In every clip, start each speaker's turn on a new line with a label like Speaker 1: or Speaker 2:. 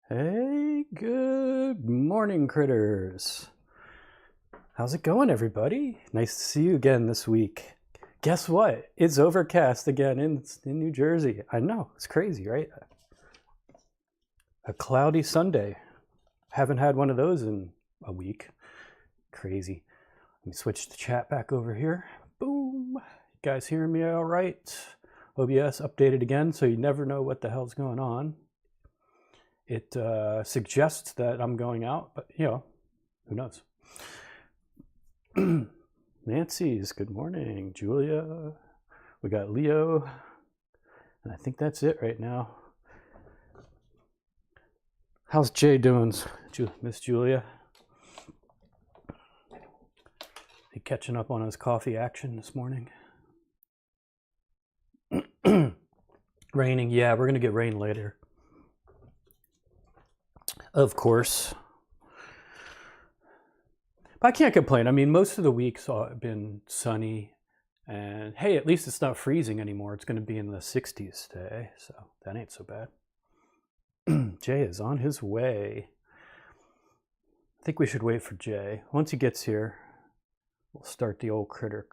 Speaker 1: Hey, good morning, critters. How's it going, everybody? Nice to see you again this week. Guess what? It's overcast again in New Jersey. I know, it's crazy, right? A cloudy Sunday. Haven't had one of those in a week. Crazy. Let me switch the chat back over here. Boom. You guys hearing me all right? OBS updated again, so you never know what the hell's going on. It suggests that I'm going out, but who knows? Nancy's, good morning. Julia, we got Leo, and I think that's it right now. How's Jay doing, Miss Julia? He catching up on his coffee action this morning? Raining, yeah, we're gonna get rain later. Of course. But I can't complain. I mean, most of the weeks have been sunny, and hey, at least it's not freezing anymore. It's going to be in the 60s today, so that ain't so bad. Jay is on his way. I think we should wait for Jay. Once he gets here, we'll start the old critter.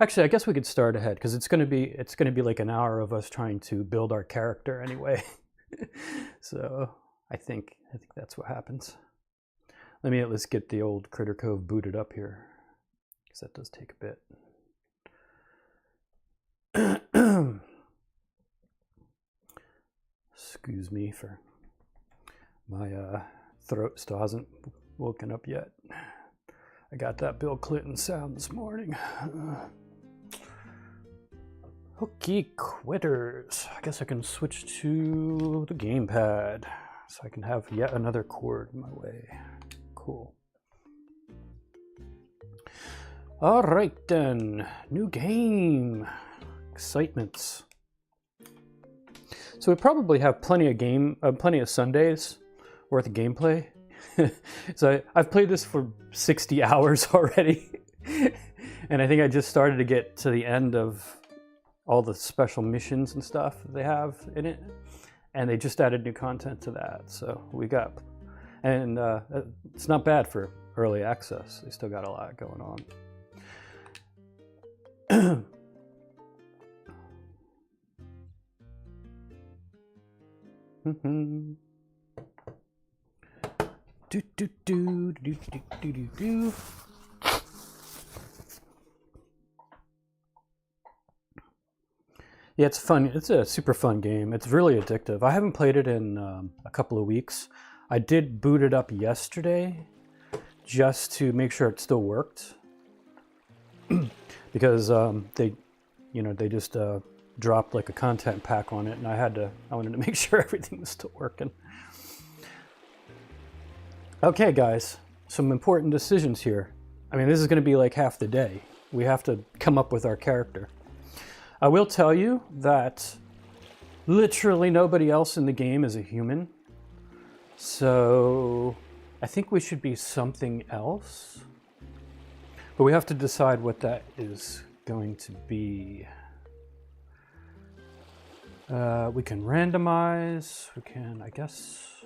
Speaker 1: Actually, I guess we could start ahead because it's going to be like an hour of us trying to build our character anyway. So I think that's what happens. Let me at least get the old Critter Cove booted up here, because that does take a bit. Excuse me for my throat still hasn't woken up yet. I got that Bill Clinton sound this morning. Okay, quitters. I guess I can switch to the gamepad so I can have yet another cord in my way. Cool. All right then, new game. Excitements. So we probably have plenty of Sundays worth of gameplay. So I've played this for 60 hours already. And I think I just started to get to the end of all the special missions and stuff they have in it. And they just added new content to that. So we got, and it's not bad for early access. They still got a lot going on. Yeah, it's fun. It's a super fun game. It's really addictive. I haven't played it in a couple of weeks. I did boot it up yesterday just to make sure it still worked, because they just dropped like a content pack on it, and I wanted to make sure everything was still working. Okay, guys, some important decisions here. I mean, this is going to be like half the day. We have to come up with our character. I will tell you that literally nobody else in the game is a human. So I think we should be something else. But we have to decide what that is going to be. We can randomize. We can, I guess,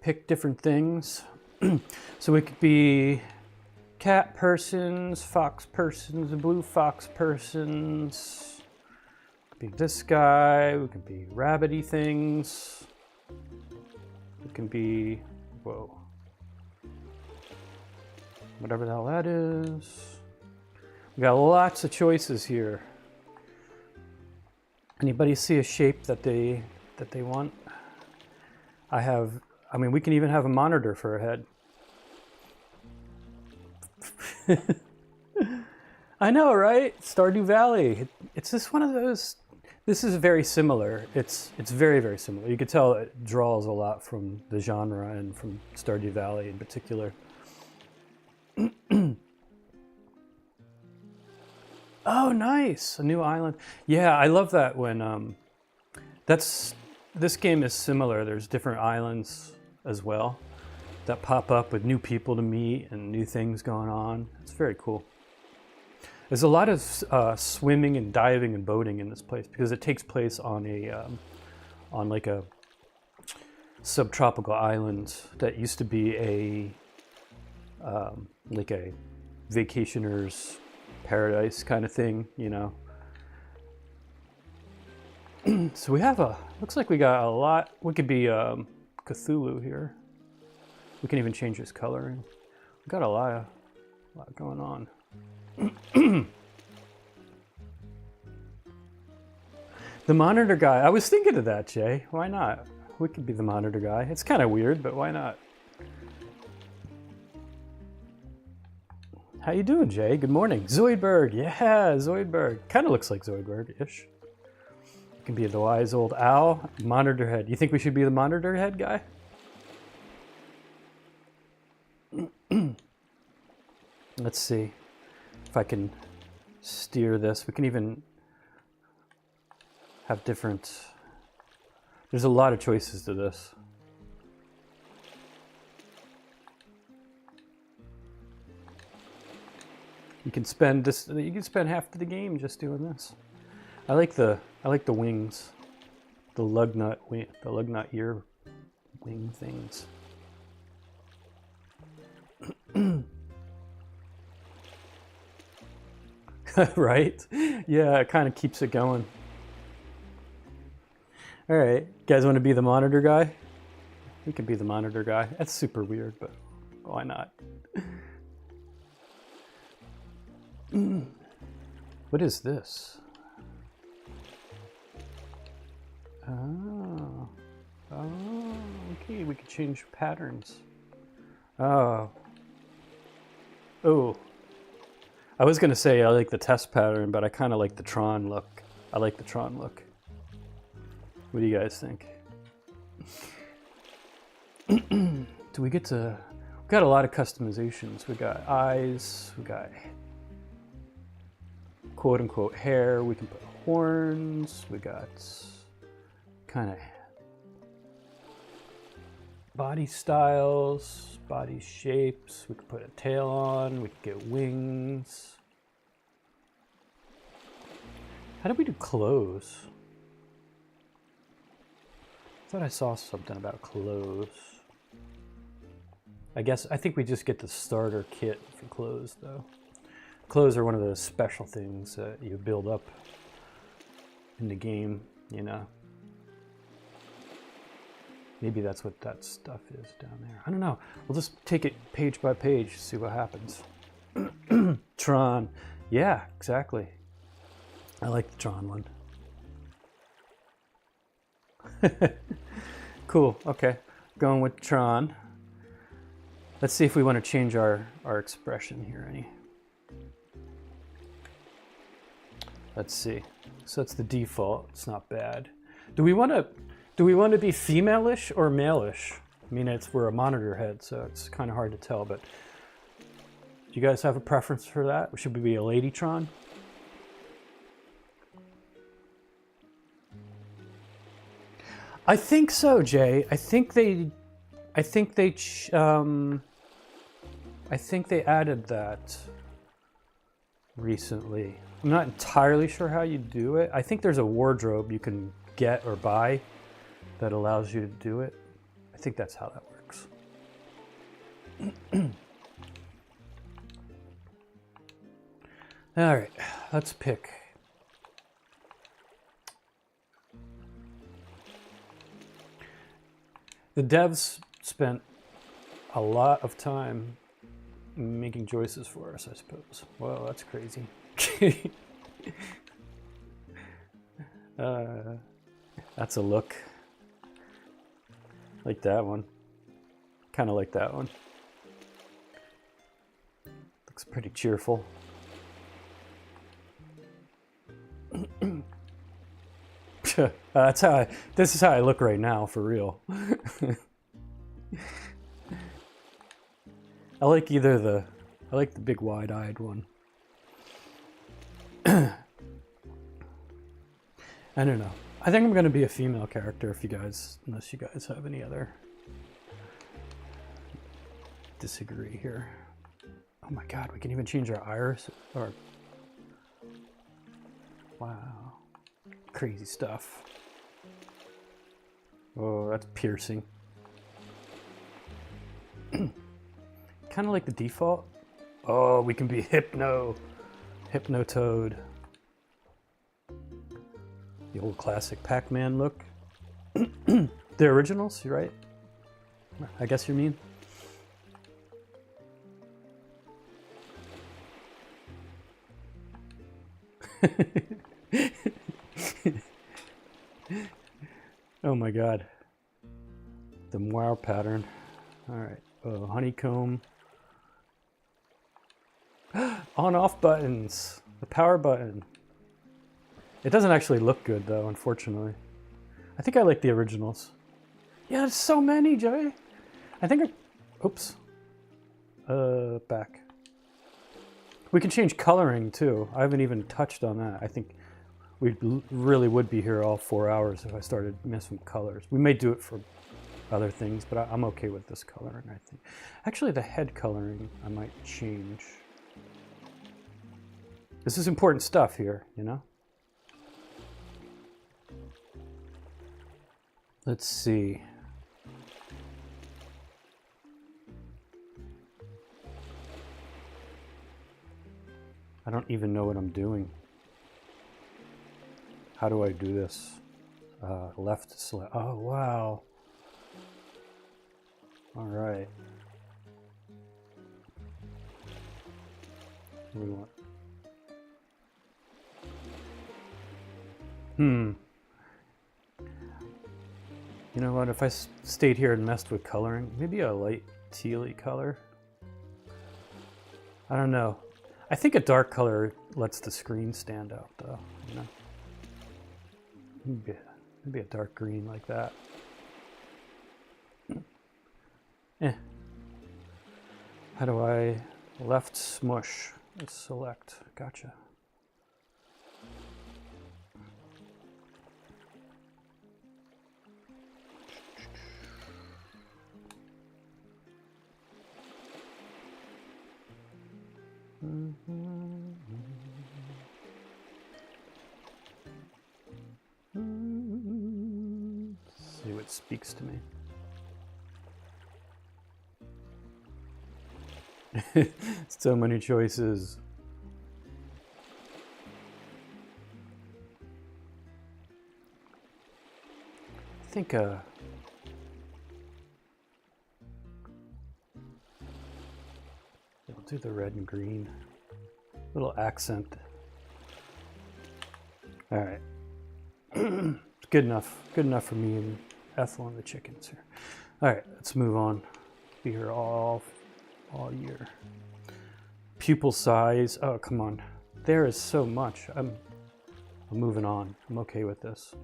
Speaker 1: pick different things. So we could be cat persons, fox persons, blue fox persons. Could be this guy. We could be rabbity things. We can be, whoa, whatever the hell that is. We got lots of choices here. Anybody see a shape that they want? I mean, we can even have a monitor for a head. I know, right? Stardew Valley. It's just one of those. This is very similar. It's very, very similar. You could tell it draws a lot from the genre and from Stardew Valley in particular. Oh, nice! A new island. Yeah, I love that when this game is similar. There's different islands as well that pop up with new people to meet and new things going on. It's very cool. There's a lot of swimming and diving and boating in this place because it takes place on on like a subtropical island that used to be a like a vacationer's paradise kind of thing, you know. So we have looks like we got a lot. We could be Cthulhu here. We can even change his coloring. We got a lot going on. The monitor guy. I was thinking of that, Jay. Why not? We could be the monitor guy. It's kind of weird, but why not? How you doing, Jay? Good morning. Zoidberg. Yeah, Zoidberg. Kind of looks like Zoidberg-ish. You can be the wise old owl. Monitor head. You think we should be the monitor head guy? Let's see if I can steer this. We can even have different... There's a lot of choices to this. You can spend this. You can spend half of the game just doing this. I like the wings, the lug nut ear wing things. Right? Yeah, it kind of keeps it going. All right, you guys want to be the monitor guy? We could be the monitor guy. That's super weird, but why not? What is this? Oh, okay, we could change patterns. Oh. I was gonna say I like the test pattern, but I kind of like the Tron look. I like the Tron look. What do you guys think? Do we get to... We've got a lot of customizations. We got eyes, we got quote-unquote hair, we can put horns, we got kind of body styles, body shapes, we could put a tail on, we could get wings. How do we do clothes? I thought I saw something about clothes. I think we just get the starter kit for clothes though. Clothes are one of those special things that you build up in the game, you know. Maybe that's what that stuff is down there. I don't know. We'll just take it page by page, see what happens. Tron. Yeah, exactly. I like the Tron one. Cool, okay. Going with Tron. Let's see if we want to change our expression here any. Let's see. So that's the default. It's not bad. Do we want to be female-ish or male-ish? I mean, we're a monitor head, so it's kind of hard to tell, but do you guys have a preference for that? Or should we be a Ladytron? I think so, Jay. I think they added that recently. I'm not entirely sure how you do it. I think there's a wardrobe you can get or buy that allows you to do it. I think that's how that works. All right, let's pick. The devs spent a lot of time making choices for us, I suppose. Whoa, that's crazy. That's a look. Like that one. Kind of like that one. Looks pretty cheerful. This is how I look right now, for real. I like the big wide-eyed one. I don't know. I think I'm going to be a female character unless you guys have any other disagree here. Oh my god, we can even change our iris. Wow. Crazy stuff. Oh, that's piercing. Kind of like the default. Oh, we can be Hypno-Toad. The old classic Pac-Man look. The originals, you're right? I guess you mean? Oh my god. The wow pattern. Alright. Oh, honeycomb. On-off buttons. The power button. It doesn't actually look good though, unfortunately. I think I like the originals. Yeah, there's so many, Jay. I think oops. Back. We can change coloring too. I haven't even touched on that. I think we really would be here all 4 hours if I started messing with colors. We may do it for other things, but I'm okay with this coloring, I think. Actually, the head coloring I might change. This is important stuff here, you know? Let's see. I don't even know what I'm doing. How do I do this? Left select. Oh, wow. All right. What do we want? You know what? If I stayed here and messed with coloring, maybe a light tealy color. I don't know. I think a dark color lets the screen stand out, though. You know, maybe a dark green like that. How do I left smush? Let's select. Gotcha. Let's see what speaks to me. So many choices. I think we'll do the red and green. Little accent. All right. It's good enough. Good enough for me and Ethel and the chickens here. All right, let's move on. Be here all year. Pupil size. Oh, come on. There is so much. I'm moving on. I'm okay with this.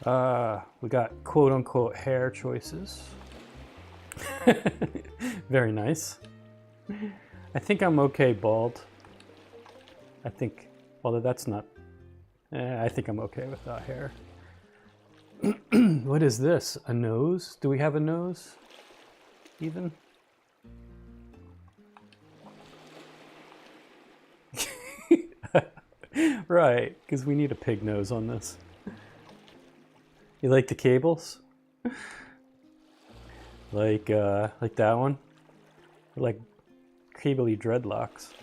Speaker 1: We got quote unquote hair choices. Very nice. I think I'm okay bald. I think, although that's not, I think I'm okay without hair. What is this? A nose? Do we have a nose? Even? Right, because we need a pig nose on this. You like the cables? Like that one? Like cabley dreadlocks.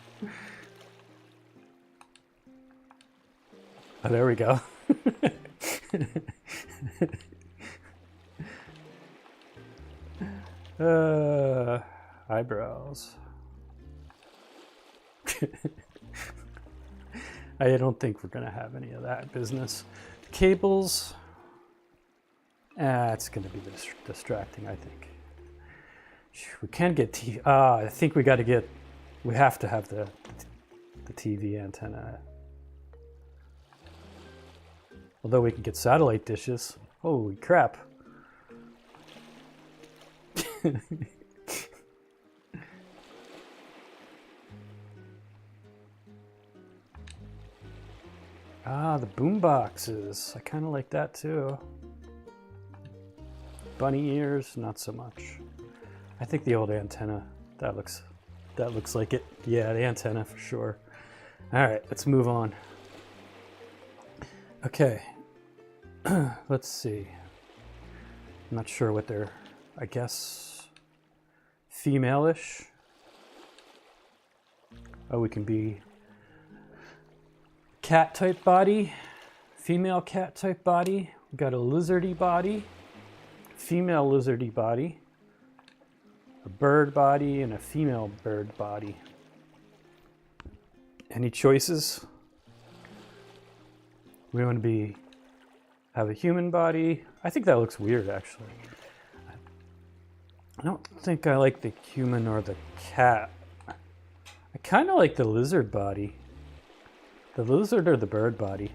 Speaker 1: Oh, there we go. Eyebrows. I don't think we're gonna have any of that business. Cables. It's gonna be distracting, I think. We can get TV. I think we have to have the TV antenna. Although we can get satellite dishes. Holy crap. The boom boxes. I kind of like that too. Bunny ears, not so much. I think the old antenna, that looks like it. Yeah, the antenna for sure. All right, let's move on. Okay. Let's see. I'm not sure what they're, I guess, female-ish. Oh, we can be cat-type body, female cat-type body. We've got a lizardy body, female lizardy body, a bird body, and a female bird body. Any choices? We want to have a human body. I think that looks weird, actually. I don't think I like the human or the cat. I kind of like the lizard body. The lizard or the bird body.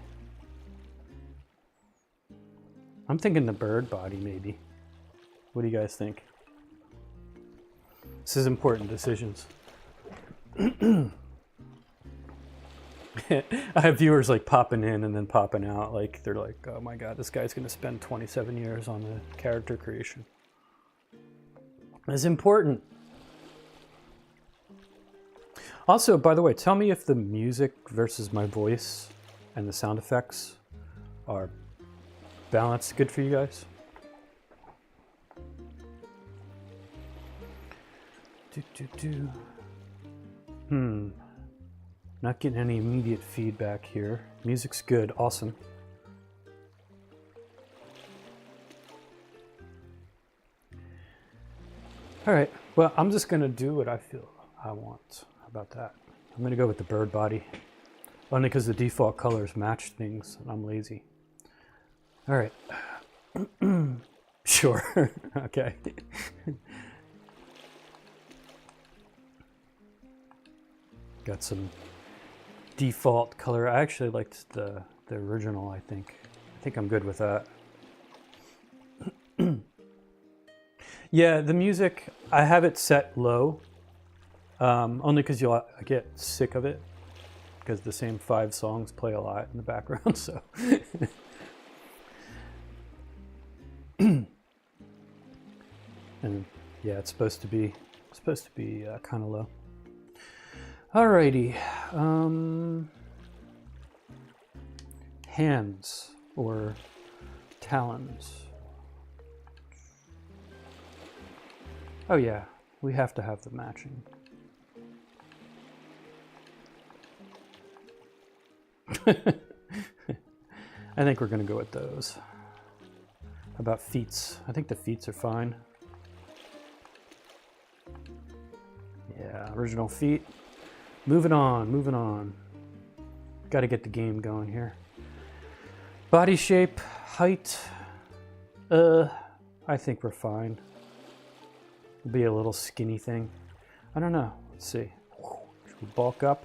Speaker 1: I'm thinking the bird body, maybe. What do you guys think? This is important decisions. I have viewers like popping in and then popping out. Like they're like, oh my god, this guy's gonna spend 27 years on the character creation. It's important. Also, by the way, tell me if the music versus my voice and the sound effects are balanced good for you guys. Not getting any immediate feedback here. Music's good, awesome. All right, well, I'm just gonna do what I feel I want. How about that? I'm gonna go with the bird body. Only because the default colors match things and I'm lazy. All right. Sure, okay. Got some default color. I actually liked the original, I think. I think I'm good with that. Yeah, the music, I have it set low. Only because I get sick of it. Because the same 5 songs play a lot in the background, so. And yeah, it's supposed to be kind of low. Alrighty, hands or talons. Oh yeah, we have to have the matching. I think we're gonna go with those. How about feets? I think the feets are fine. Yeah, original feet. Moving on. Got to get the game going here. Body shape, height. I think we're fine. It'll be a little skinny thing. I don't know. Let's see. Should we bulk up?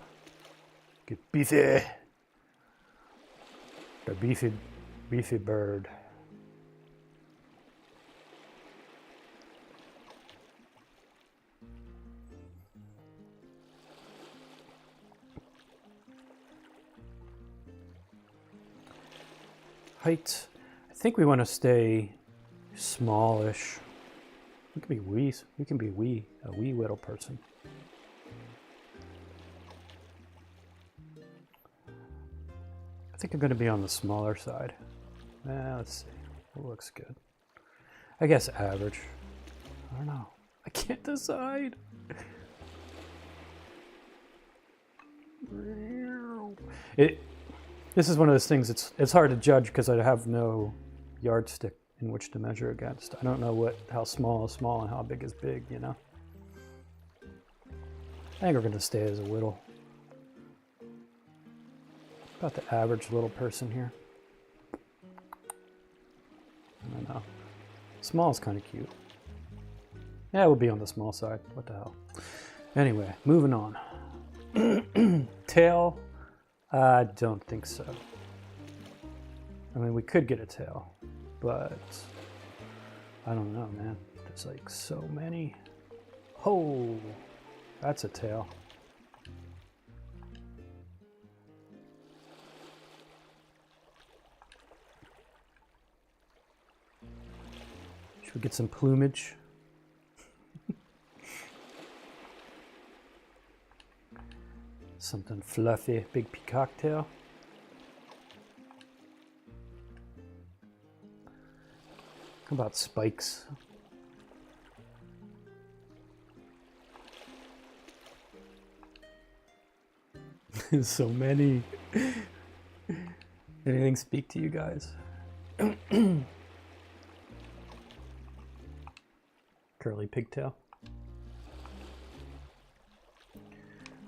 Speaker 1: Get beefy. The beefy bird. Height, I think we want to stay smallish. We can be wee. We can be a wee little person. I think I'm going to be on the smaller side. Let's see. What looks good? I guess average. I don't know. I can't decide. This is one of those things, it's hard to judge because I have no yardstick in which to measure against. I don't know how small is small and how big is big, you know? I think we're going to stay as a little. About the average little person here. I don't know. Small is kind of cute. Yeah, we'll be on the small side. What the hell? Anyway, moving on. Tail. I don't think so. I mean, we could get a tail, but I don't know, man. There's like so many. Oh, that's a tail. Should we get some plumage? Something fluffy, big peacock tail. How about spikes? So many. Anything speak to you guys? Curly pigtail.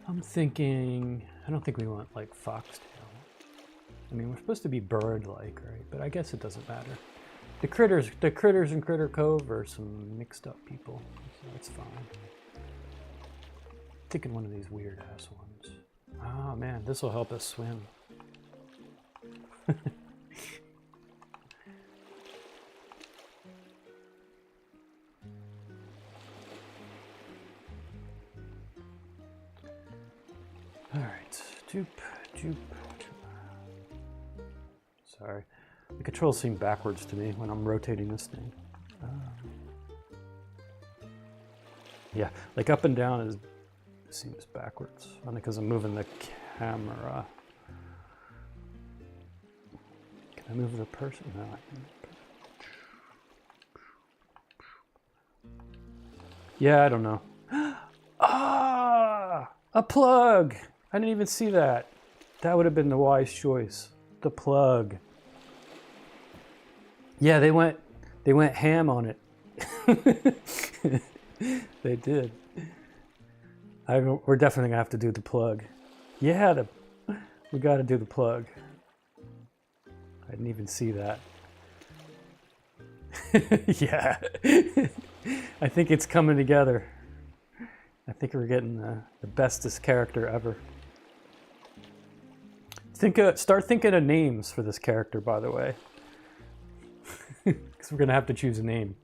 Speaker 1: I'm thinking, I don't think we want like foxtail. I mean, we're supposed to be bird-like, right? But I guess it doesn't matter. The critters in Critter Cove are some mixed up people, so that's fine. Thinking one of these weird ass ones. Oh man, this will help us swim. All right, joop. Sorry, the controls seem backwards to me when I'm rotating this thing. Yeah, like up and down seems backwards. Only because I'm moving the camera. Can I move the person? No, I can. Yeah, I don't know. Ah, a plug! I didn't even see that. That would have been the wise choice. The plug. Yeah, they went ham on it. They did. We're definitely gonna have to do the plug. Yeah, we got to do the plug. I didn't even see that. Yeah, I think it's coming together. I think we're getting the bestest character ever. Start thinking of names for this character, by the way, because we're gonna have to choose a name.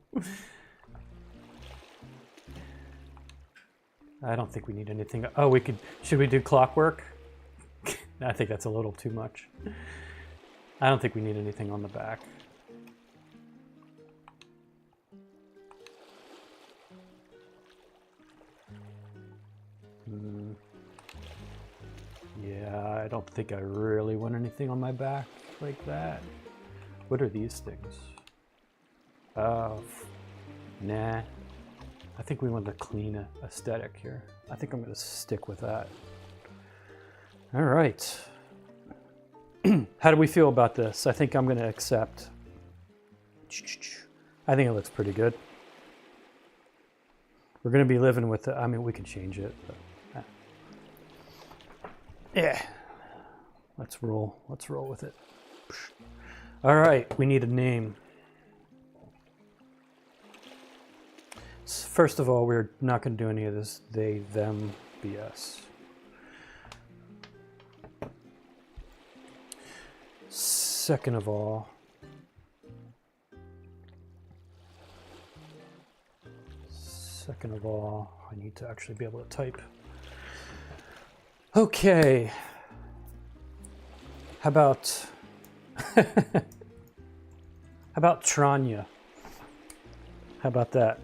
Speaker 1: I don't think we need anything. Oh, should we do clockwork? I think that's a little too much. I don't think we need anything on the back. Yeah, I don't think I really want anything on my back like that. What are these things? Oh, nah. I think we want the clean aesthetic here. I think I'm going to stick with that. All right. How do we feel about this? I think I'm going to accept. I think it looks pretty good. We're going to be living with it. I mean, we can change it. But, yeah. Let's roll. Let's roll with it. All right. We need a name. First of all, we're not going to do any of this they, them BS. Second of all, I need to actually be able to type. Okay. How about Tranya? How about that?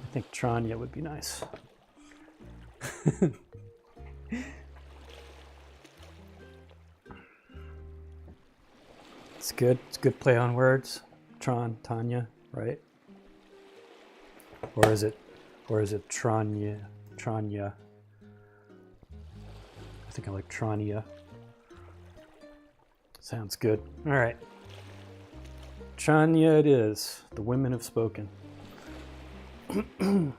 Speaker 1: I think Tranya would be nice. It's good. It's good play on words. Tanya, right? Or is it Tranya? I think I like Tranya. Sounds good. All right. Tranya it is. The women have spoken. Okay,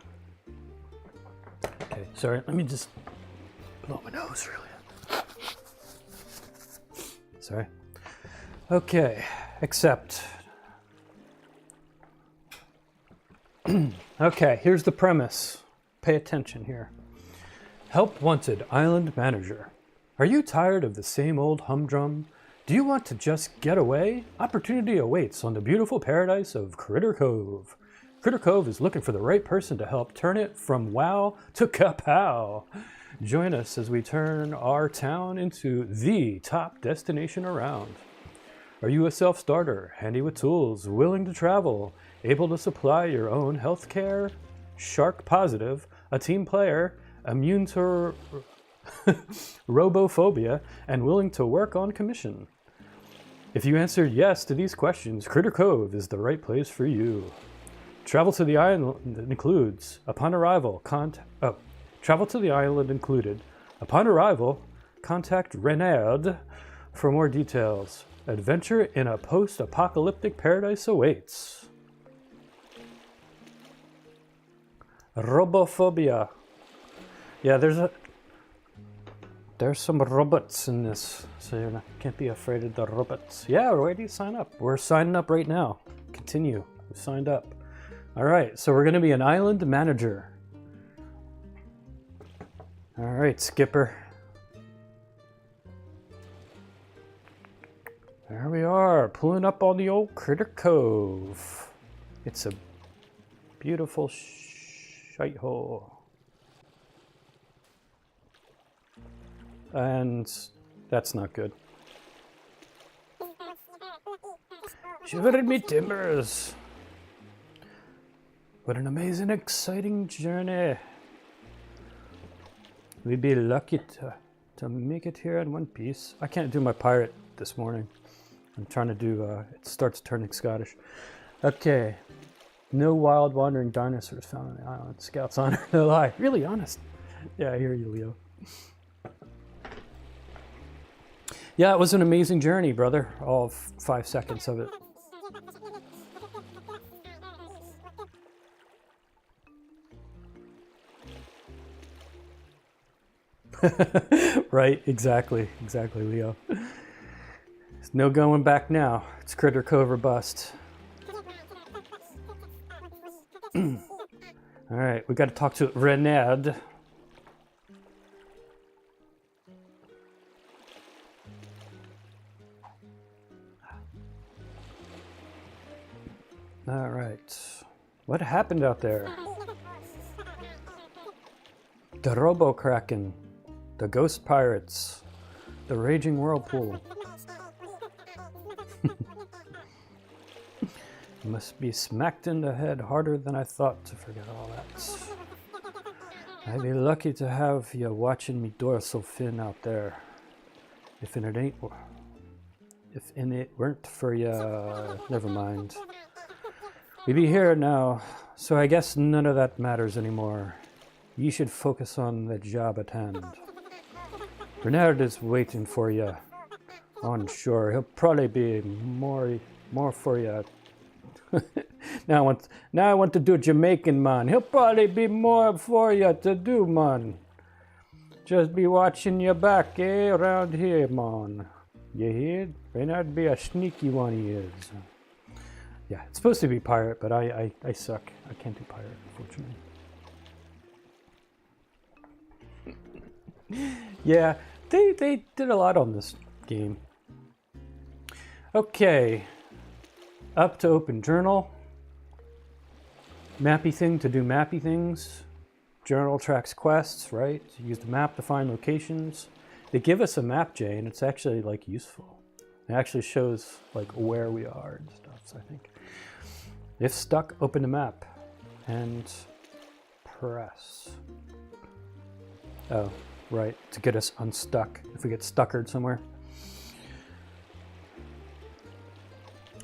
Speaker 1: sorry. Let me just blow my nose really. Sorry. Okay, accept. Okay, here's the premise. Pay attention here. Help wanted, island manager. Are you tired of the same old humdrum? Do you want to just get away? Opportunity awaits on the beautiful paradise of Critter Cove. Critter Cove is looking for the right person to help turn it from wow to kapow. Join us as we turn our town into the top destination around. Are you a self-starter, handy with tools, willing to travel, able to supply your own health care, shark positive, a team player, immune to robophobia, and willing to work on commission? If you answered yes to these questions, Critter Cove is the right place for you. Travel to the island includes, upon arrival, travel to the island included. Upon arrival, contact Renard for more details. Adventure in a post-apocalyptic paradise awaits. Robophobia. Yeah, there's some robots in this, so you can't be afraid of the robots. Yeah, where do you sign up? We're signing up right now. Continue. We signed up. All right, so we're going to be an island manager. All right, Skipper. There we are, pulling up on the old Critter Cove. It's a beautiful shite hole. And that's not good. Shivered me timbers. What an amazing, exciting journey. We'd be lucky to make it here in one piece. I can't do my pirate this morning. I'm trying to do, it starts turning Scottish. Okay. No wild wandering dinosaurs found on the island. Scouts honor no lie. Really honest. Yeah, I hear you, Leo. Yeah, it was an amazing journey, brother. All 5 seconds of it. Right, exactly, Leo. There's no going back now. It's Critter Cove or bust. All right, we got to talk to Renard. All right, what happened out there? The Robo-Kraken. The Ghost Pirates. The Raging Whirlpool. Must be smacked in the head harder than I thought to forget all that. I'd be lucky to have you watching me dorsal fin out there. If it weren't for ya, never mind. We be here now, so I guess none of that matters anymore. You should focus on the job at hand. Renard is waiting for you on shore. He'll probably be more for you. Now I want to do Jamaican, man. He'll probably be more for you to do, man. Just be watching your back, around here, man. You hear? Renard be a sneaky one, he is. Yeah, it's supposed to be pirate, but I suck. I can't do pirate, unfortunately. Yeah, they did a lot on this game. Okay, up to open journal. Mappy thing to do mappy things. Journal tracks quests, right? Use the map to find locations. They give us a map, Jay, and it's actually like useful. It actually shows like where we are and stuff, so I think. If stuck, open the map and press. Oh, right, to get us unstuck if we get stuckered somewhere.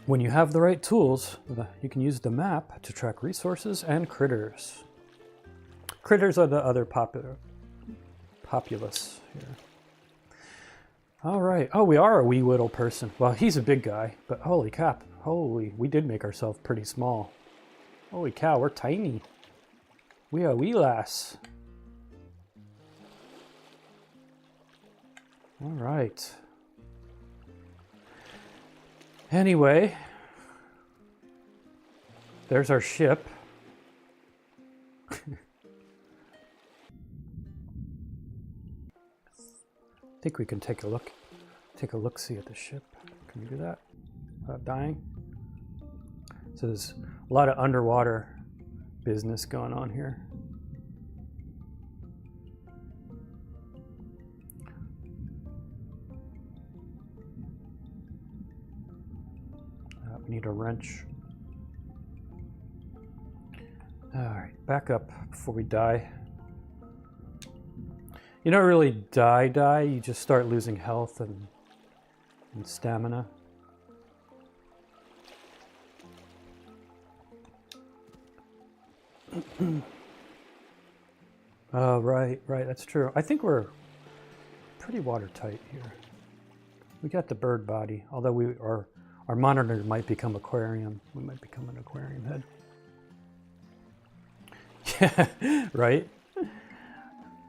Speaker 1: When you have the right tools, you can use the map to track resources and critters. Critters are the other populace here. All right. Oh, we are a wee little person. Well, he's a big guy, but holy crap. We did make ourselves pretty small. Holy cow, we're tiny. We are a wee lass. All right. Anyway, there's our ship. I think we can take a look-see at the ship. Can we do that without dying? So there's a lot of underwater business going on here. We need a wrench. All right, back up before we die. You don't really die, you just start losing health and stamina. Oh, right, that's true. I think we're pretty watertight here. We got the bird body, although our monitor might become aquarium. We might become an aquarium head. Yeah, right?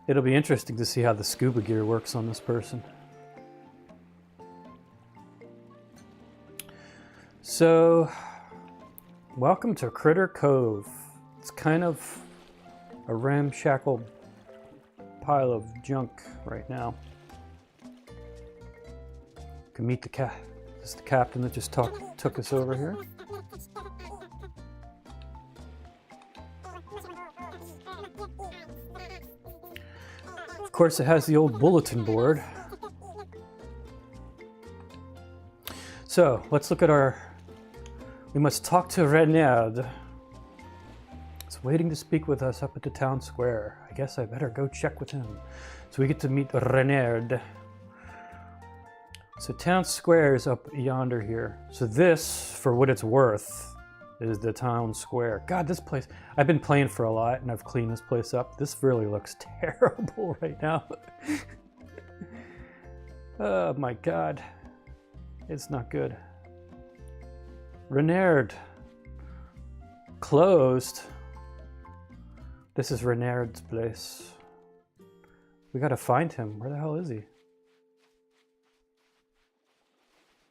Speaker 1: It'll be interesting to see how the scuba gear works on this person. So, welcome to Critter Cove. It's kind of a ramshackle pile of junk right now. You can meet the cat. This is the captain that just took us over here. Of course, it has the old bulletin board. So, let's look at our... We must talk to Renard. He's waiting to speak with us up at the town square. I guess I better go check with him. So we get to meet Renard. So town square is up yonder here. So this, for what it's worth, is the town square. God, this place, I've been playing for a lot and I've cleaned this place up. This really looks terrible right now. Oh my God. It's not good. Renard. Closed. This is Renard's place. We gotta find him. Where the hell is he?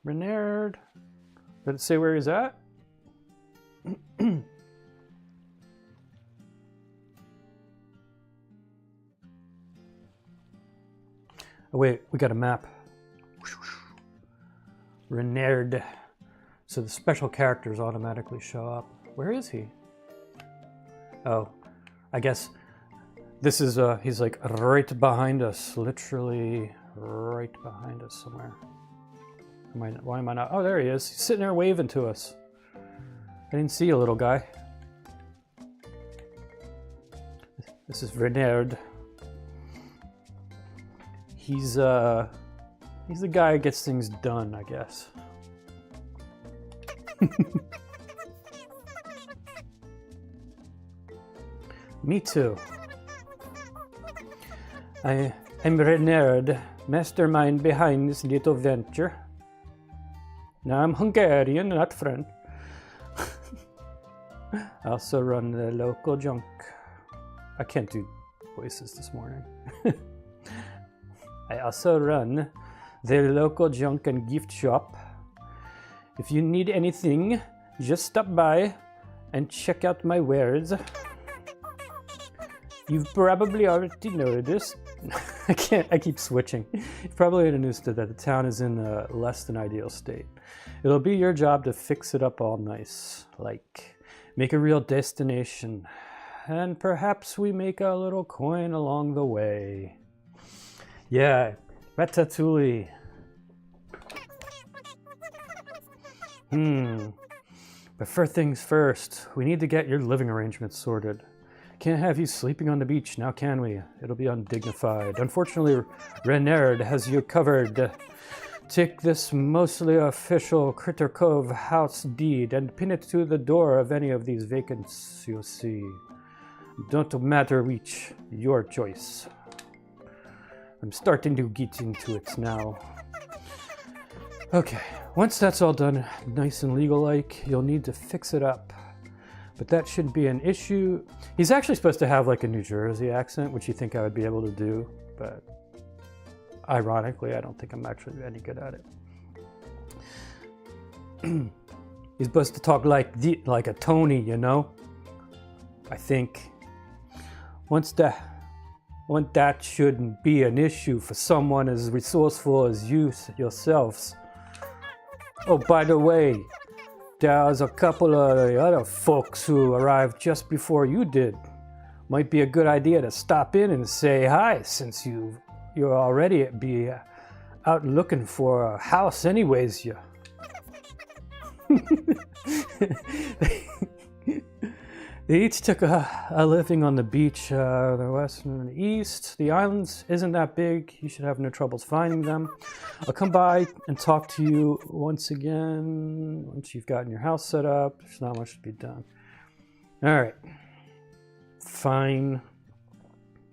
Speaker 1: Renard. Did it say where he's at? Oh wait, we got a map. Renard. So the special characters automatically show up. Where is he? Oh, I guess this is, he's like right behind us. Literally right behind us somewhere. Why am I not? Oh, there he is. He's sitting there waving to us. I didn't see you, little guy. This is Renard. He's the guy who gets things done, I guess. Me too. I'm Renard, mastermind behind this little venture. Now I'm Hungarian, not French. I also run the local junk. I can't do voices this morning. I also run the local junk and gift shop. If you need anything, just stop by and check out my wares. You've probably already noticed. I keep switching. You've probably understood that the town is in a less than ideal state. It'll be your job to fix it up all nice, like make a real destination, and perhaps we make a little coin along the way. Yeah, ratatouille. But first things first, we need to get your living arrangements sorted. Can't have you sleeping on the beach now, can we? It'll be undignified. Unfortunately, Renard has you covered. Take this mostly official Critter Cove house deed and pin it to the door of any of these vacants you'll see. Don't matter which, your choice. I'm starting to get into it now. Okay, once that's all done, nice and legal-like, you'll need to fix it up. But that shouldn't be an issue. He's actually supposed to have like a New Jersey accent, which you think I would be able to do, but ironically, I don't think I'm actually any good at it. He's supposed to talk like a Tony, you know? I think. Once that shouldn't be an issue for someone as resourceful as you yourselves. Oh, by the way, there's a couple of other folks who arrived just before you did. Might be a good idea to stop in and say hi, since you're already be out looking for a house anyways. You. They each took a living on the beach, the west and the east. The islands isn't that big. You should have no troubles finding them. I'll come by and talk to you once again once you've gotten your house set up. There's not much to be done. All right. fine.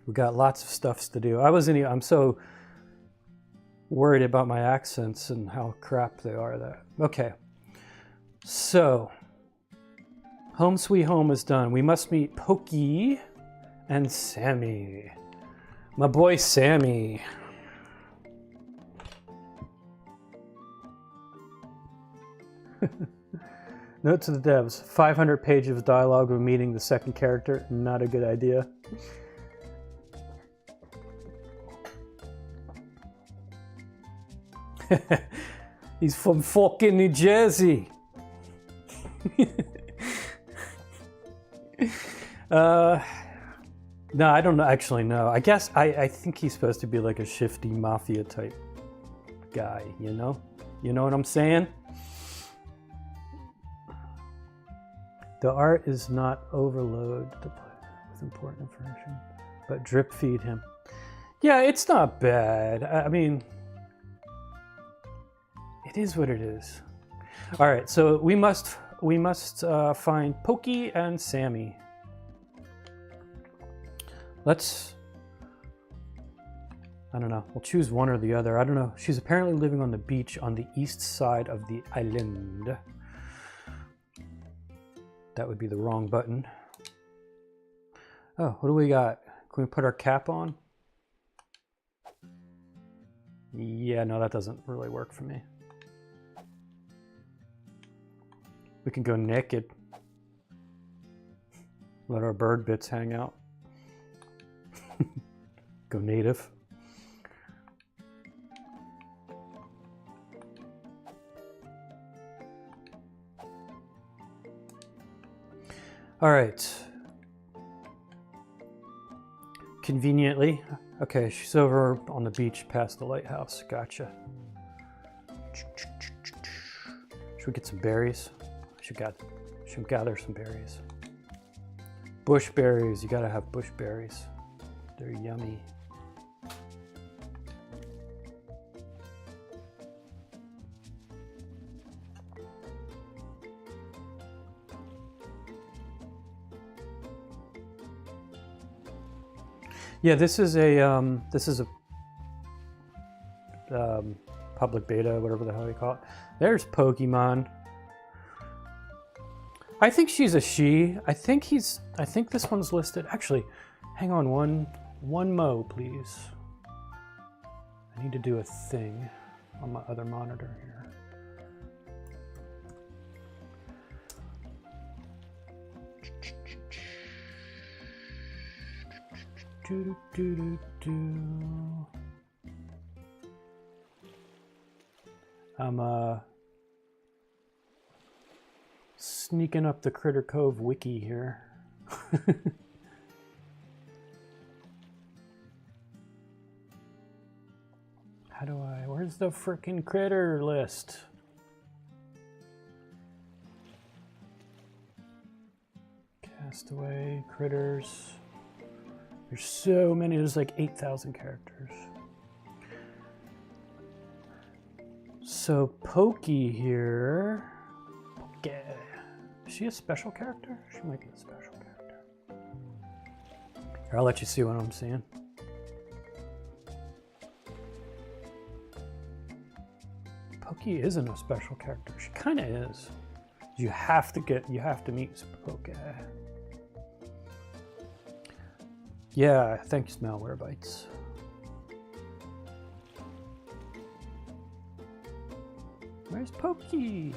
Speaker 1: We got lots of stuffs to do. I'm so worried about my accents and how crap they are that. Okay. So, Home Sweet Home is done. We must meet Pokey and Sammy. My boy Sammy. Note to the devs, 500 pages of dialogue of meeting the second character, not a good idea. He's from fucking New Jersey. No, I don't actually know. I guess I think he's supposed to be like a shifty mafia type guy, you know? You know what I'm saying? The art is not overload with important information, but drip feed him. Yeah, it's not bad. I mean, it is what it is. All right, so we must find Pokey and Sammy. I don't know. We'll choose one or the other. I don't know. She's apparently living on the beach on the east side of the island. That would be the wrong button. Oh, what do we got? Can we put our cap on? Yeah, no, that doesn't really work for me. We can go naked. Let our bird bits hang out. Go native. All right. Conveniently. Okay, she's over on the beach past the lighthouse. Gotcha. Should we get some berries? Should gather some berries. Bush berries. You gotta have bush berries. They're yummy. Yeah, this is a public beta, whatever the hell you call it. There's Pokemon. I think she's a she. I think this one's listed. Actually, hang on one mo, please. I need to do a thing on my other monitor here. I'm sneaking up the Critter Cove wiki here. Where's the frickin' critter list? Castaway, critters. There's so many, there's like 8,000 characters. So Pokey here. Pokey. Is she a special character? She might be a special character. Here, I'll let you see what I'm seeing. Pokey isn't a special character. She kind of is. You have to meet Pokey. Yeah, thanks, Malwarebytes. Where's Pokey?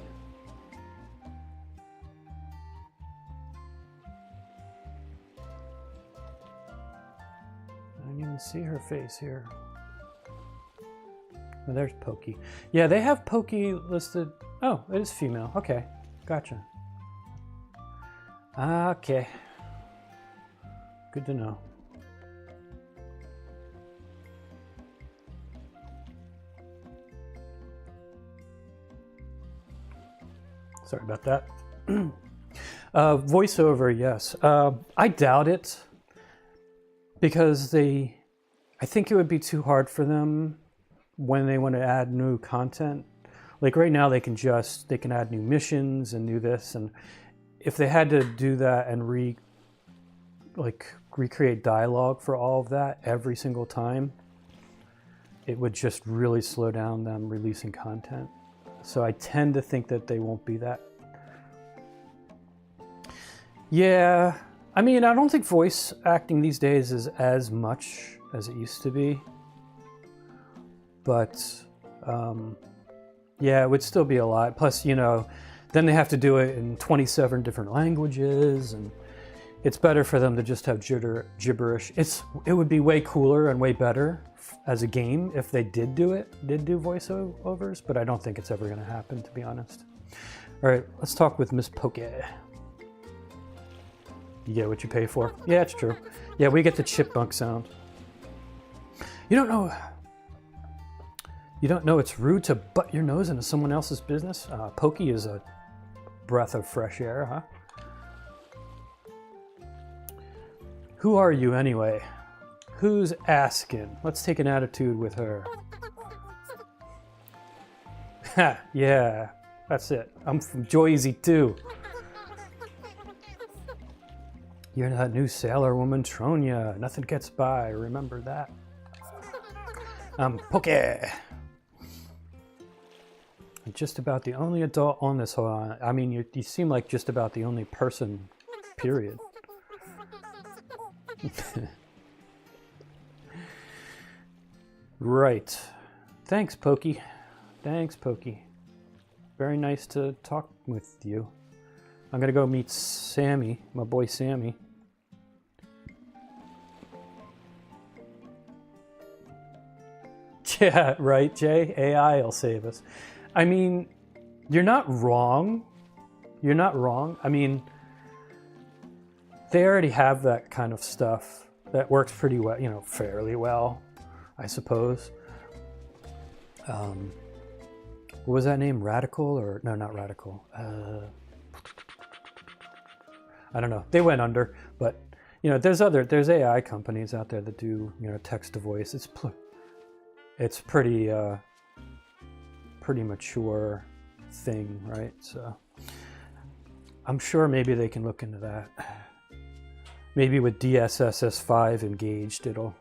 Speaker 1: I don't even see her face here. Oh, there's Pokey. Yeah, they have Pokey listed. Oh, it is female. Okay, gotcha. Okay. Good to know. Sorry about that. Voiceover, yes. I doubt it because I think it would be too hard for them when they want to add new content. Like right now they can add new missions and do this, and if they had to do that and recreate dialogue for all of that every single time, it would just really slow down them releasing content. So I tend to think that they won't be that. Yeah, I mean, I don't think voice acting these days is as much as it used to be. But yeah, it would still be a lot. Plus, you know, then they have to do it in 27 different languages, and it's better for them to just have gibberish. It would be way cooler and way better as a game if they did do voiceovers, but I don't think it's ever going to happen, to be honest. All right, let's talk with Miss Poke. You get what you pay for. Yeah, it's true. Yeah, we get the chipmunk sound. You don't know it's rude to butt your nose into someone else's business? Pokey is a breath of fresh air, huh? Who are you anyway? Who's asking? Let's take an attitude with her. Ha, yeah, that's it. I'm from Joyzy too. You're that new sailor woman, Tronia. Nothing gets by, remember that. I'm Poke. I'm just about the only adult on this whole... I mean, you seem like just about the only person, period. Right. Thanks, Pokey. Thanks, Pokey. Very nice to talk with you. I'm gonna go meet Sammy, my boy Sammy. Yeah, right, Jay? AI will save us. I mean, you're not wrong. You're not wrong. I mean, they already have that kind of stuff that works pretty well, you know, fairly well, I suppose. What was that name? Radical or no, not Radical. I don't know. They went under, but you know, there's AI companies out there that do, you know, text to voice. It's pretty mature thing, right? So I'm sure maybe they can look into that. Maybe with DSSS5 engaged, they'll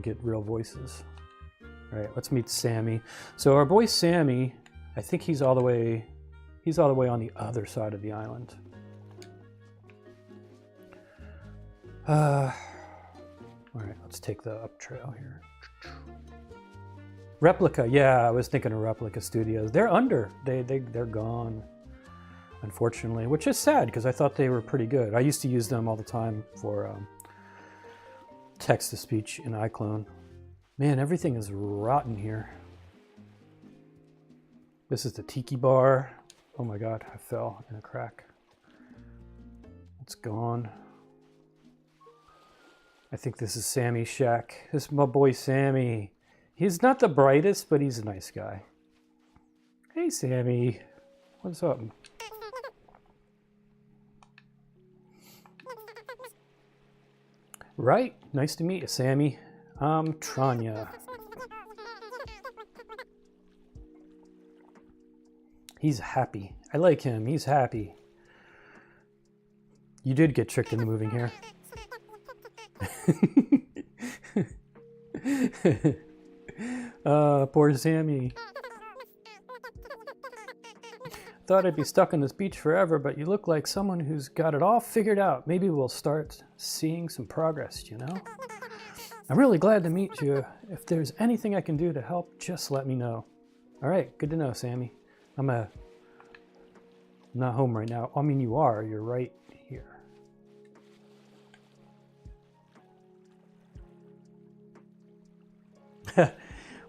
Speaker 1: get real voices. All right, let's meet Sammy. So our boy Sammy, I think he's all the way on the other side of the island. All right, let's take the up trail here. Replica, yeah, I was thinking of Replica Studios. They're under. They're gone, unfortunately, which is sad because I thought they were pretty good. I used to use them all the time for text-to-speech in iClone. Man, everything is rotten here. This is the Tiki Bar. Oh my God, I fell in a crack. It's gone. I think this is Sammy's shack. This is my boy Sammy. He's not the brightest, but he's a nice guy. Hey, Sammy. What's up? Right. Nice to meet you, Sammy. I'm Tronia. He's happy. I like him. He's happy. You did get tricked into moving here. Poor Sammy. Thought I'd be stuck on this beach forever, but you look like someone who's got it all figured out. Maybe we'll start seeing some progress, you know? I'm really glad to meet you. If there's anything I can do to help, just let me know. All right, good to know, Sammy. I'm not home right now. I mean, you are. You're right here.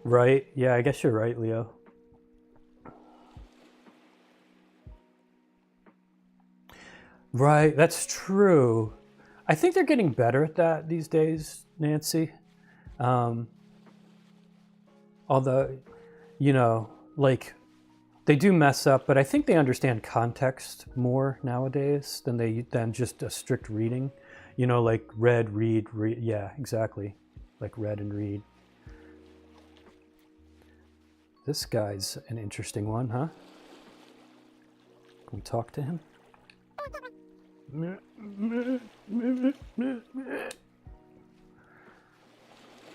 Speaker 1: Right. Yeah, I guess you're right, Leo. Right, that's true. I think they're getting better at that these days, Nancy. Although, you know, like, they do mess up, but I think they understand context more nowadays than just a strict reading. You know, like read, read. Yeah, exactly. Like read and read. This guy's an interesting one, huh? Can we talk to him?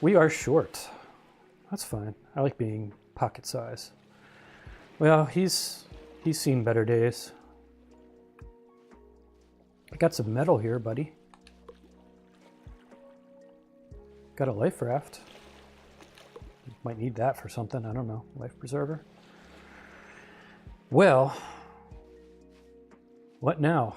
Speaker 1: We are short. That's fine. I like being pocket size. Well, he's seen better days. I got some metal here, buddy. Got a life raft. Might need that for something. I don't know. Life preserver. Well, what now?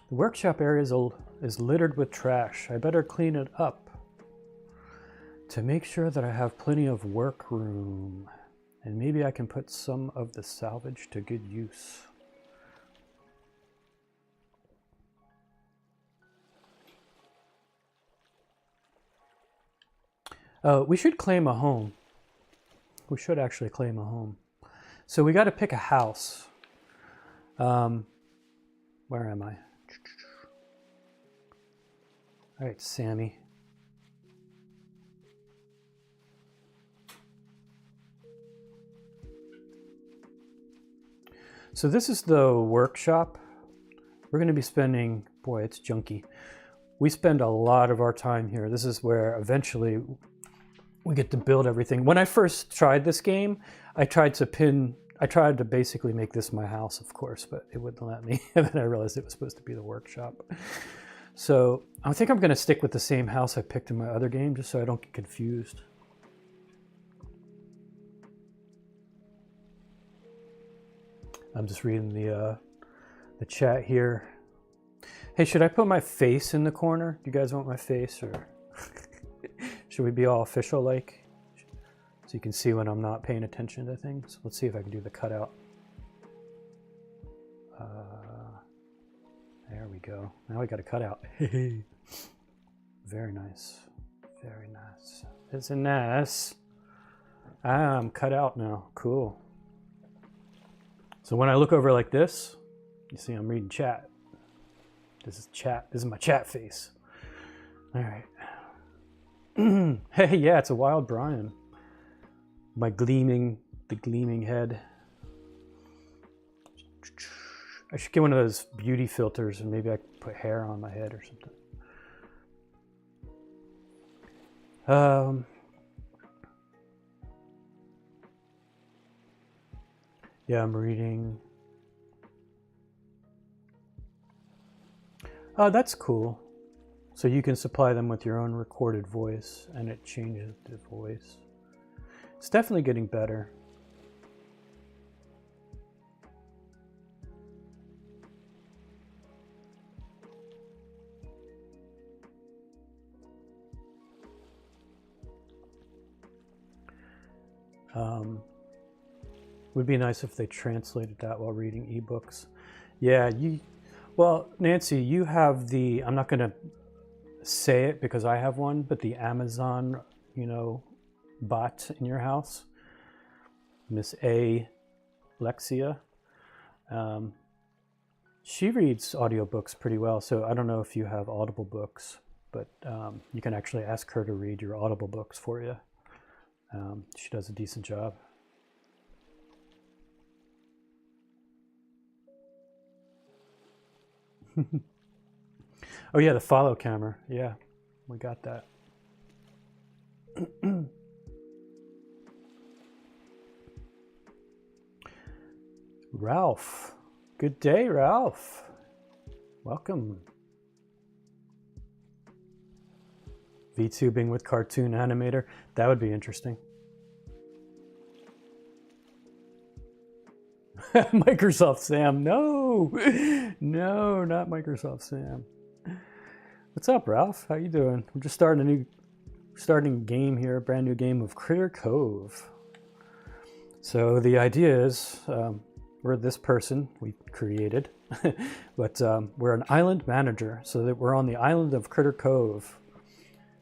Speaker 1: The workshop area is littered with trash. I better clean it up to make sure that I have plenty of work room. And maybe I can put some of the salvage to good use. We should claim a home. We should actually claim a home. So we got to pick a house. Where am I? All right, Sammy. So this is the workshop. We're going to be spending, boy, it's junky. We spend a lot of our time here. This is where eventually we get to build everything. When I first tried this game, I tried to basically make this my house, of course, but it wouldn't let me. And then I realized it was supposed to be the workshop. So I think I'm going to stick with the same house I picked in my other game, just so I don't get confused. I'm just reading the chat here. Hey, should I put my face in the corner? Do you guys want my face, or should we be all official like? So you can see when I'm not paying attention to things. Let's see if I can do the cutout. There we go. Now we got a cutout. Very nice. Very nice. Isn't nice? I'm cut out now. Cool. So when I look over like this, you see I'm reading chat. This is chat. This is my chat face. All right. Hey, yeah, it's a wild Brian. The gleaming head. I should get one of those beauty filters, and maybe I could put hair on my head or something. Yeah, I'm reading. Oh, that's cool. So you can supply them with your own recorded voice, and it changes the voice. It's definitely getting better. Would be nice if they translated that while reading ebooks. Yeah, well, Nancy, you have the, I'm not going to say it because I have one, but the Amazon, bot in your house, Miss A. Lexia. She reads audiobooks pretty well, so I don't know if you have Audible books, but you can actually ask her to read your Audible books for you. She does a decent job. Oh yeah, the follow camera. Yeah, we got that. Ralph. Good day, Ralph. Welcome. VTubing with cartoon animator. That would be interesting. Microsoft Sam. No, not Microsoft Sam. What's up, Ralph? How you doing? We're just starting a game here, a brand new game of Critter Cove. So the idea is, we're this person we created, but we're an island manager, so that we're on the island of Critter Cove,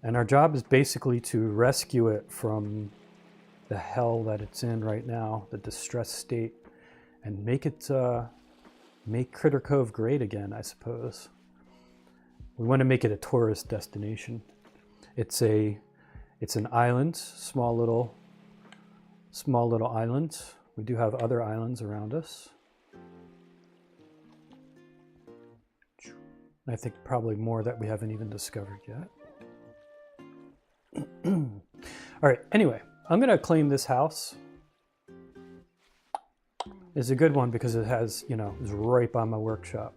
Speaker 1: and our job is basically to rescue it from the hell that it's in right now, the distressed state, and make Critter Cove great again, I suppose. We want to make it a tourist destination. It's an island, small little island. We do have other islands around us. And I think probably more that we haven't even discovered yet. All right, anyway, I'm gonna claim this house. It's a good one because it has, you know, it's right by my workshop.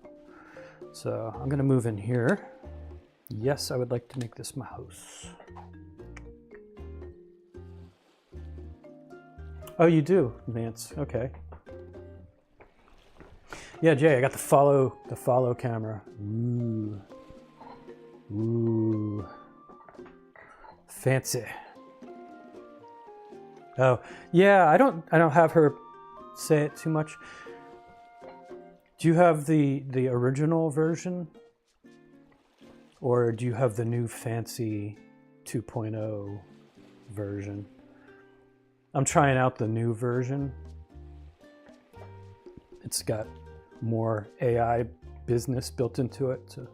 Speaker 1: So I'm gonna move in here. Yes, I would like to make this my house. Oh, you do, Vance, okay. Yeah, Jay, I got the follow camera. Ooh. Ooh. Fancy. Oh, yeah, I don't have her say it too much. Do you have the original version? Or do you have the new fancy 2.0 version? I'm trying out the new version. It's got more AI business built into it. So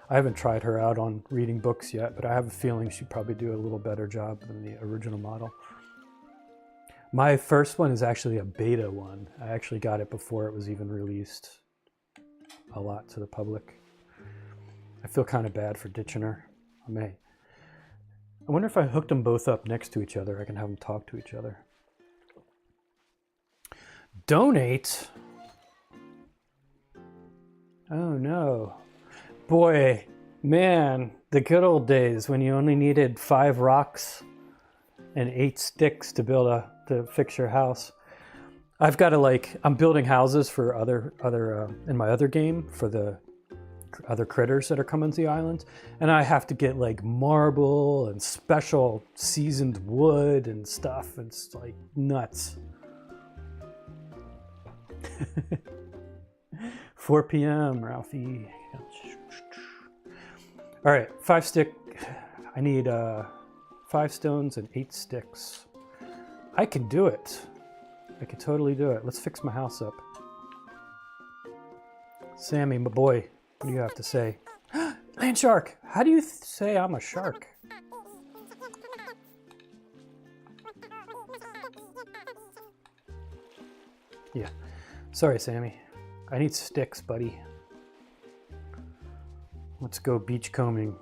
Speaker 1: I haven't tried her out on reading books yet, but I have a feeling she'd probably do a little better job than the original model. My first one is actually a beta one. I actually got it before it was even released a lot to the public. I feel kind of bad for ditching her. I wonder if I hooked them both up next to each other, I can have them talk to each other. Donate? Oh no. Boy, man, the good old days when you only needed 5 rocks and 8 sticks to fix your house. I've got to I'm building houses for in my other game for the other critters that are coming to the island, and I have to get marble and special seasoned wood and stuff. It's like nuts. 4 p.m. Ralphie. All right, 5 stick. I need 5 stones and 8 sticks. I can do it. I can totally do it. Let's fix my house up. Sammy, my boy, what do you have to say? Land shark! How do you say I'm a shark? Yeah. Sorry, Sammy. I need sticks, buddy. Let's go beachcombing.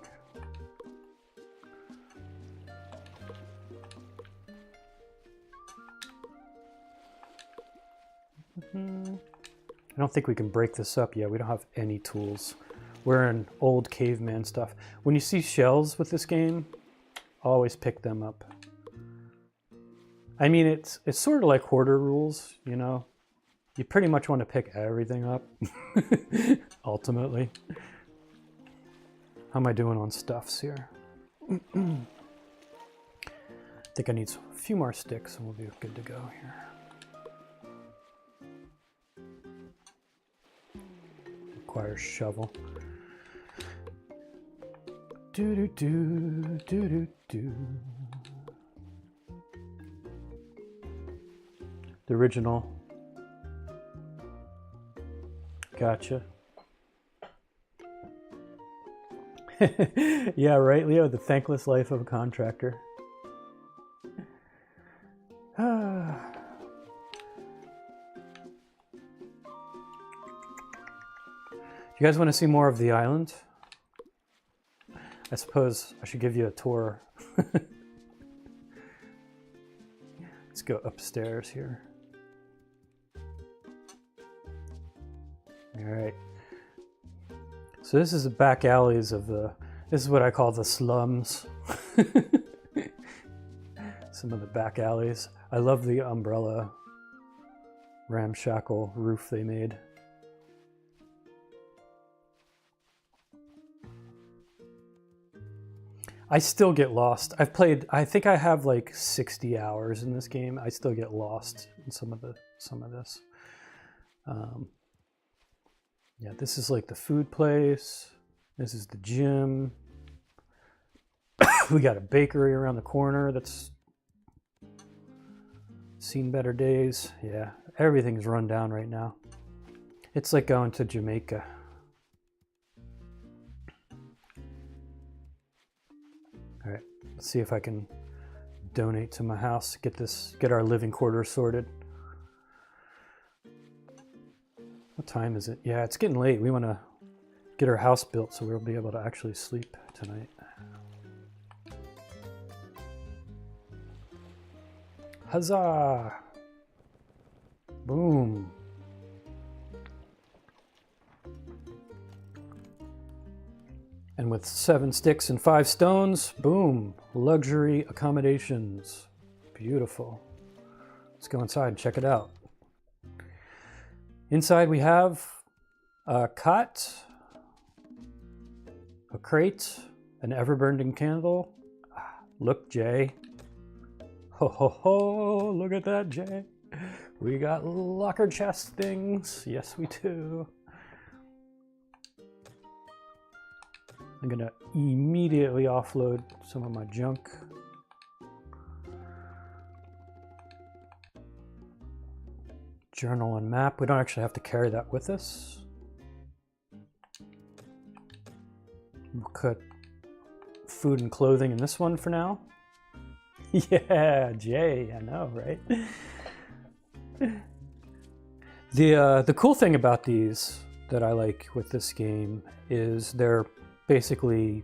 Speaker 1: I don't think we can break this up yet. We don't have any tools. We're in old caveman stuff. When you see shells with this game, always pick them up. I mean, it's sort of like hoarder rules, you know? You pretty much want to pick everything up, ultimately. How am I doing on stuffs here? I think I need a few more sticks and we'll be good to go here. Requires shovel. Do. The original. Gotcha. Yeah, right, Leo? The thankless life of a contractor. Do you guys want to see more of the island? I suppose I should give you a tour. Let's go upstairs here. All right. So this is the back alleys of this is what I call the slums. Some of the back alleys. I love the umbrella ramshackle roof they made. I still get lost. I think I have 60 hours in this game. I still get lost in some of this. Yeah, this is the food place. This is the gym. We got a bakery around the corner that's seen better days. Yeah, everything's run down right now. It's like going to Jamaica. All right, let's see if I can donate to my house, get our living quarters sorted. What time is it? Yeah, it's getting late. We want to get our house built so we'll be able to actually sleep tonight. Huzzah! Boom. And with 7 sticks and 5 stones, boom, luxury accommodations. Beautiful. Let's go inside and check it out. Inside we have a cot, a crate, an ever-burning candle. Look, Jay. Ho ho ho, look at that, Jay. We got locker chest things. Yes, we do. I'm gonna immediately offload some of my junk. Journal and map. We don't actually have to carry that with us. We'll put food and clothing in this one for now. Yeah, Jay, I know, right? The cool thing about these that I like with this game is they're basically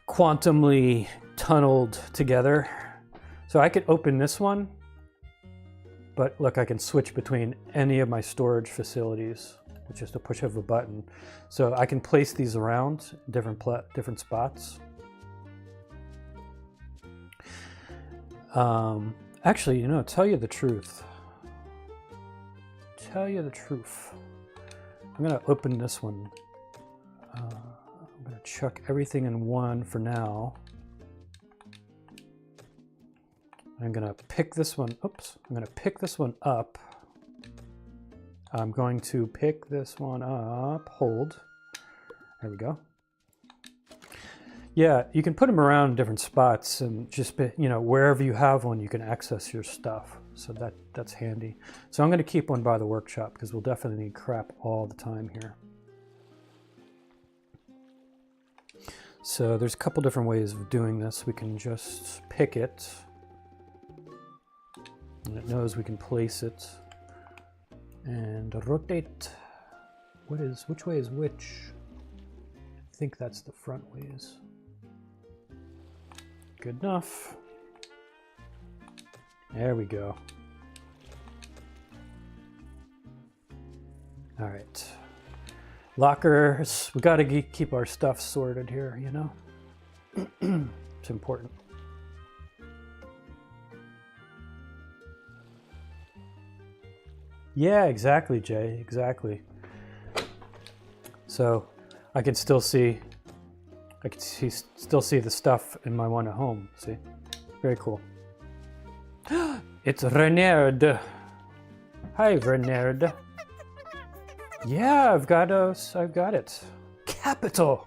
Speaker 1: quantumly tunneled together. So I could open this one, but look, I can switch between any of my storage facilities with just a push of a button. So I can place these around different spots. Actually, you know, tell you the truth. I'm gonna open this one. I'm gonna chuck everything in one for now. I'm gonna pick this one. Oops! I'm gonna pick this one up. I'm going to pick this one up. Hold. There we go. Yeah, you can put them around different spots and just, you know, wherever you have one, you can access your stuff. So that's handy. So I'm going to keep one by the workshop because we'll definitely need crap all the time here. So there's a couple different ways of doing this. We can just pick it, and it knows we can place it, and rotate. Which way is which? I think that's the front ways. Good enough. There we go. All right. Lockers. We got to keep our stuff sorted here, you know? It's important. Yeah, exactly, Jay. Exactly. So I can still see, still see the stuff in my one at home. See? Very cool. It's Renard. Hi, Renard. Yeah, I've got it. Capital.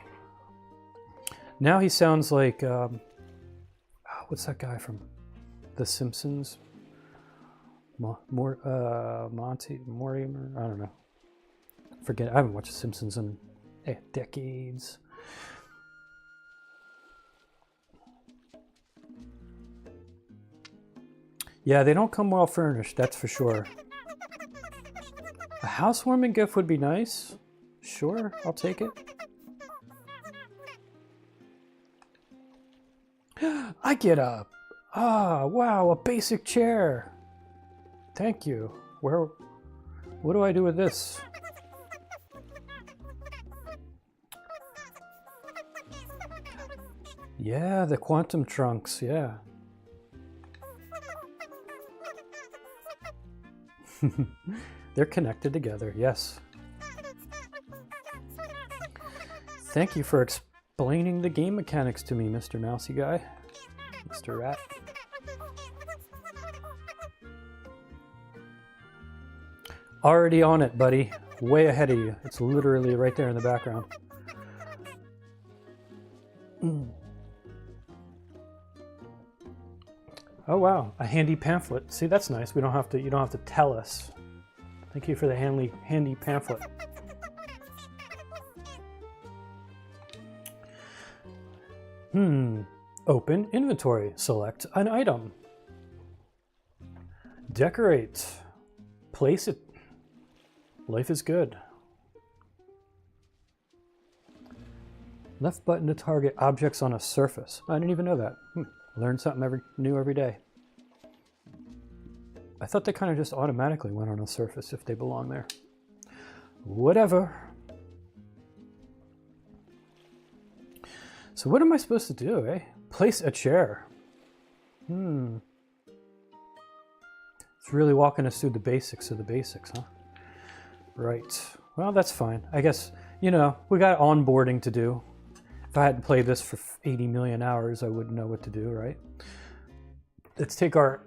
Speaker 1: Now he sounds like what's that guy from The Simpsons? Monty Mortimer. I don't know. Forget. I haven't watched The Simpsons in decades. Yeah, they don't come well furnished, that's for sure. A housewarming gift would be nice. Sure, I'll take it. I get a... wow, a basic chair. Thank you. What do I do with this? Yeah, the quantum trunks, yeah. They're connected together, yes. Thank you for explaining the game mechanics to me, Mr. Mousy Guy. Mr. Rat. Already on it, buddy. Way ahead of you. It's literally right there in the background. Oh wow, a handy pamphlet. See, that's nice. You don't have to tell us. Thank you for the handy pamphlet. Open inventory. Select an item. Decorate. Place it. Life is good. Left button to target objects on a surface. I didn't even know that. Learn something new every day. I thought they kind of just automatically went on a surface if they belong there. Whatever. So what am I supposed to do, eh? Place a chair. It's really walking us through the basics of the basics, huh? Right. Well, that's fine. I guess, you know, we got onboarding to do. If I hadn't played this for 80 million hours, I wouldn't know what to do, right? Let's take our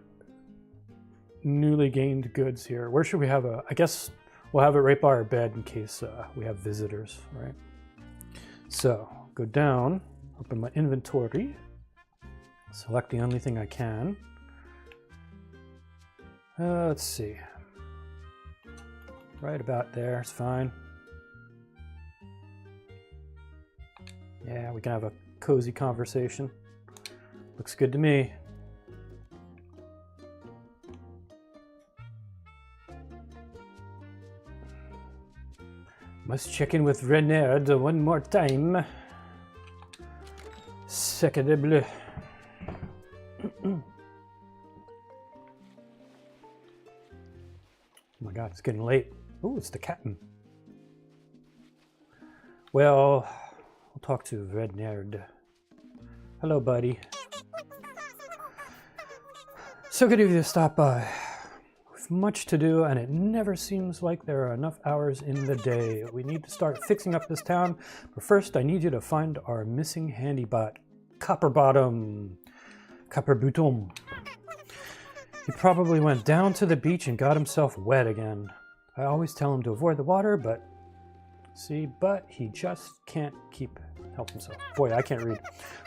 Speaker 1: newly gained goods here. Where should we have I guess we'll have it right by our bed in case we have visitors, right? So, go down, open my inventory, select the only thing I can. Let's see. Right about there, it's fine. Yeah, we can have a cozy conversation. Looks good to me. Must check in with Renard one more time. Sacre bleu. Oh my god, it's getting late. Oh, it's the captain. Well, we'll talk to Renard. Hello, buddy. So good of you to stop by. We've much to do, and it never seems like there are enough hours in the day. We need to start fixing up this town, but first I need you to find our missing handybot, Copperbottom. Copperbottom. He probably went down to the beach and got himself wet again. I always tell him to avoid the water, but he just can't help himself. Boy, I can't read.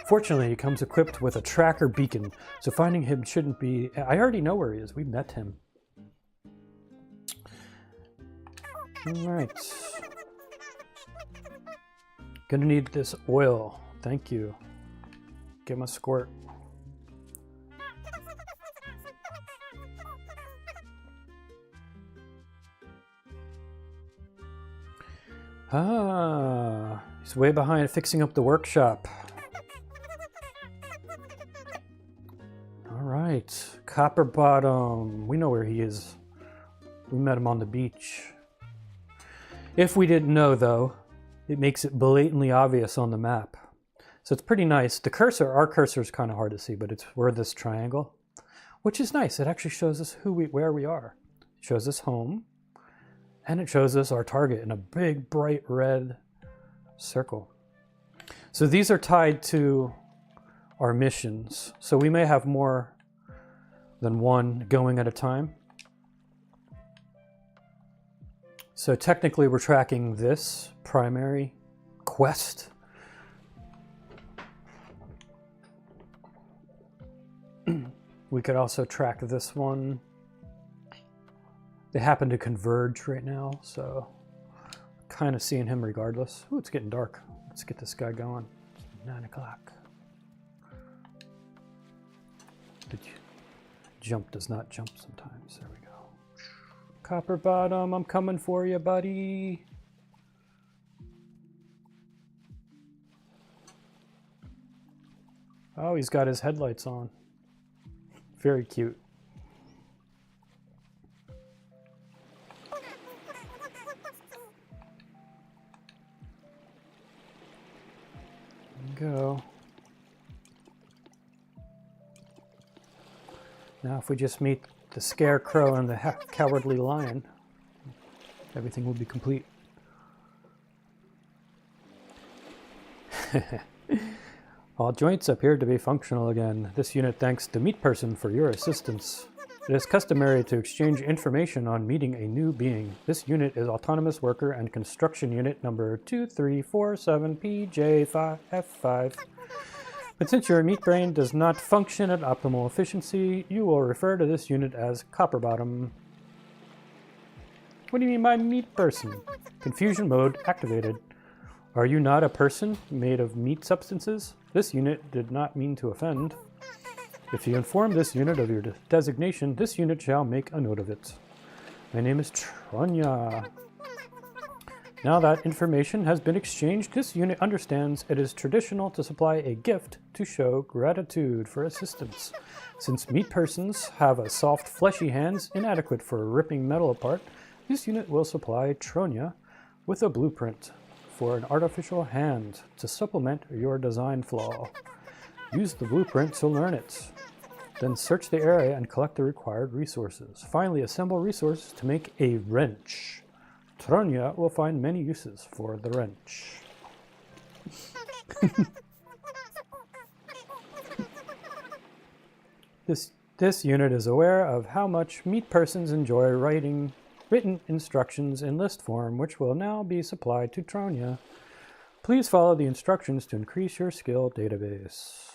Speaker 1: Fortunately, he comes equipped with a tracker beacon, so finding him shouldn't be... I already know where he is. We met him. Alright. Gonna need this oil. Thank you. Give him a squirt. Ah, he's way behind fixing up the workshop. Alright, Copperbottom. We know where he is. We met him on the beach. If we didn't know, though, it makes it blatantly obvious on the map. So it's pretty nice. The cursor, our cursor is kind of hard to see, but we're this triangle, which is nice. It actually shows us where we are. It shows us home. And it shows us our target in a big, bright red circle. So these are tied to our missions. So we may have more than one going at a time. So technically we're tracking this primary quest. We could also track this one. They happen to converge right now, so kind of seeing him regardless. Ooh, it's getting dark. Let's get this guy going. It's 9 o'clock. The jump does not jump sometimes. There we go. Copperbottom, I'm coming for you, buddy. Oh, he's got his headlights on. Very cute. Go. Now if we just meet the scarecrow and the cowardly lion, everything will be complete. All joints appear to be functional again. This unit thanks the meat person for your assistance. It is customary to exchange information on meeting a new being. This unit is Autonomous Worker and Construction Unit number 2347PJ5F5. But since your meat brain does not function at optimal efficiency, you will refer to this unit as Copperbottom. What do you mean by meat person? Confusion mode activated. Are you not a person made of meat substances? This unit did not mean to offend. If you inform this unit of your designation, this unit shall make a note of it. My name is Tronya. Now that information has been exchanged, this unit understands it is traditional to supply a gift to show gratitude for assistance. Since meat persons have a soft, fleshy hands inadequate for ripping metal apart, this unit will supply Tronia with a blueprint for an artificial hand to supplement your design flaw. Use the blueprint to learn it. Then search the area and collect the required resources. Finally, assemble resources to make a wrench. Tronia will find many uses for the wrench. This unit is aware of how much meat persons enjoy writing written instructions in list form, which will now be supplied to Tronia. Please follow the instructions to increase your skill database.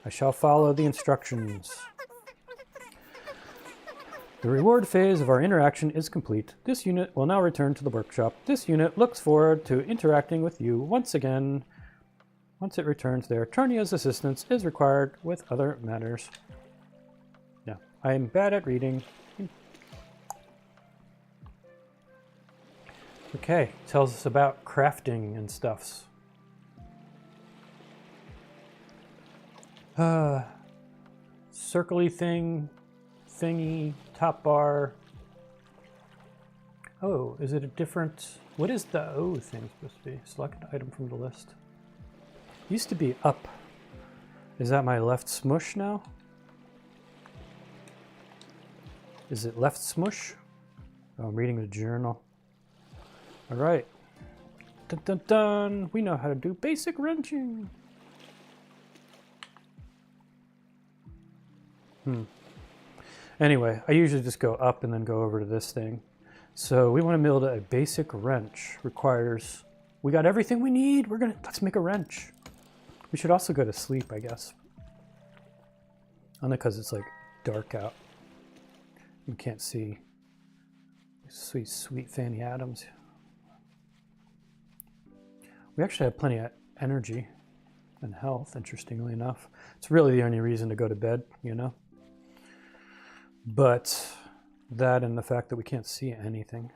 Speaker 1: I shall follow the instructions. The reward phase of our interaction is complete. This unit will now return to the workshop. This unit looks forward to interacting with you once again. Once it returns there, Tronia's assistance is required with other matters. Yeah, I am bad at reading. Okay, tells us about crafting and stuffs. Circly thingy, top bar. Oh, is it a different... What is the O thing supposed to be? Select an item from the list. Used to be up. Is that my left smush now? Is it left smush? Oh, I'm reading the journal. All right. Dun dun dun. We know how to do basic wrenching. Anyway, I usually just go up and then go over to this thing. So we want to build a basic wrench. Requires, we got everything we need. Let's make a wrench. We should also go to sleep, I guess. Only because it's like dark out. You can't see. Sweet, sweet Fanny Adams. We actually have plenty of energy and health, interestingly enough. It's really the only reason to go to bed, you know? But that and the fact that we can't see anything.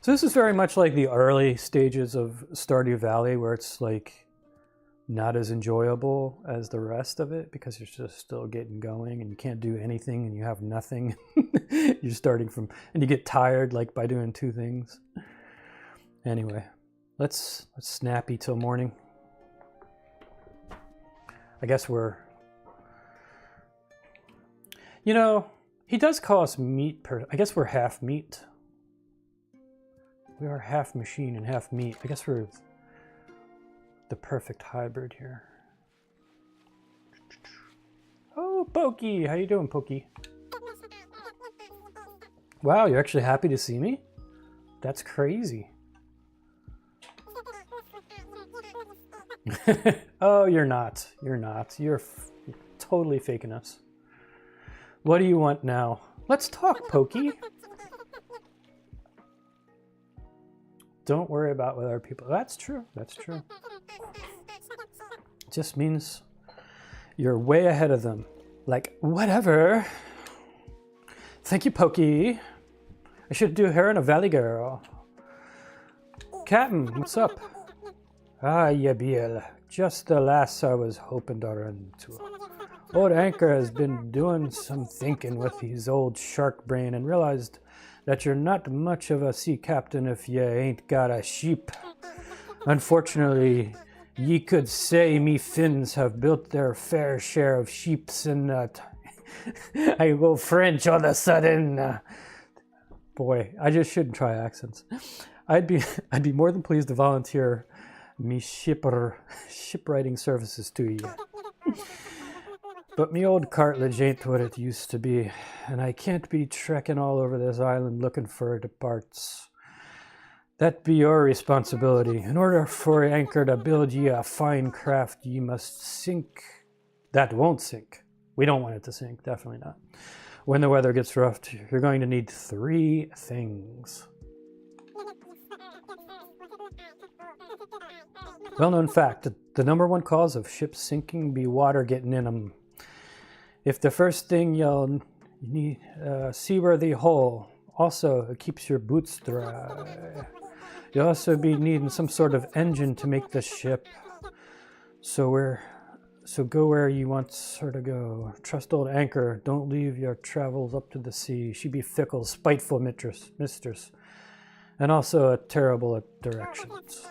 Speaker 1: So this is very much like the early stages of Stardew Valley, where it's like not as enjoyable as the rest of it because you're just still getting going and you can't do anything and you have nothing. You're starting from, and you get tired like by doing two things. Anyway, let's snappy till morning. I guess we're, you know, he does call us meat I guess we're half meat. We are half machine and half meat. I guess we're the perfect hybrid here. Oh, Pokey! How you doing, Pokey? Wow, you're actually happy to see me? That's crazy. Oh, you're not. You're not. You're totally faking us. What do you want now? Let's talk, Pokey. Don't worry about what other people... That's true. That's true. It just means you're way ahead of them. Like, whatever. Thank you, Pokey. I should do her and a Valley Girl. Captain, what's up? Ah, yeah, Biel. Just the lass I was hoping to run into. Old Anchor has been doing some thinking with his old shark brain and realized that you're not much of a sea captain if you ain't got a sheep. Unfortunately, ye could say me Finns have built their fair share of sheeps and I go French all of a sudden. Boy, I just shouldn't try accents. I'd be more than pleased to volunteer me shipwriting services to you. But me old cartilage ain't what it used to be, and I can't be trekking all over this island looking for the parts. That be your responsibility. In order for Anchor to build ye a fine craft, ye must sink. That won't sink. We don't want it to sink, definitely not. When the weather gets rough, you're going to need 3 things. Well-known fact, the number one cause of ships sinking be water getting in them. If the first thing you'll need, seaworthy hull. Also, it keeps your boots dry. You'll also be needing some sort of engine to make the ship. So go where you want her to go. Trust old anchor. Don't leave your travels up to the sea. She be fickle, spiteful mistress. And also terrible at directions.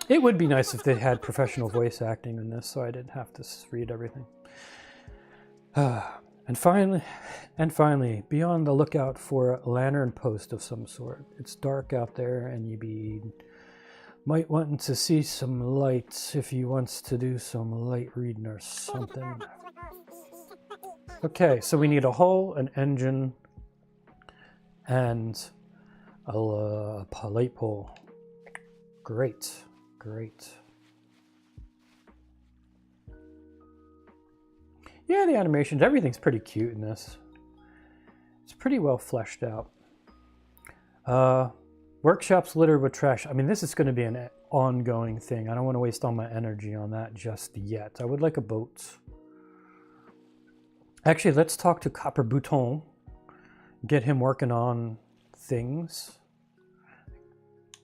Speaker 1: It would be nice if they had professional voice acting in this, so I didn't have to read everything. And finally, be on the lookout for a lantern post of some sort. It's dark out there, and you might want to see some lights if you wants to do some light reading or something. Okay, so we need a hull, an engine, and a light pole. Great. Yeah, the animations, everything's pretty cute in this. It's pretty well fleshed out. Workshops littered with trash. I mean, this is going to be an ongoing thing. I don't want to waste all my energy on that just yet. I would like a boat. Actually, let's talk to Copper Bouton. Get him working on things.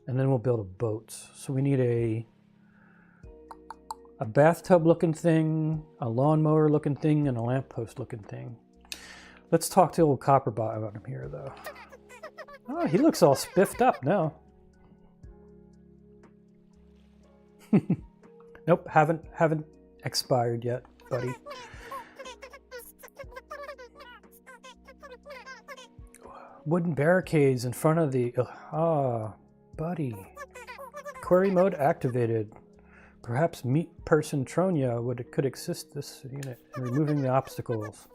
Speaker 1: And then we'll build a boat. So we need a bathtub looking thing, a lawnmower looking thing, and a lamppost looking thing. Let's talk to old Copperbot about him here, though. Oh, he looks all spiffed up now. Nope, haven't expired yet, buddy. Wooden barricades in front of the... buddy. Query mode activated. Perhaps meat person Tronia could assist this unit in removing the obstacles.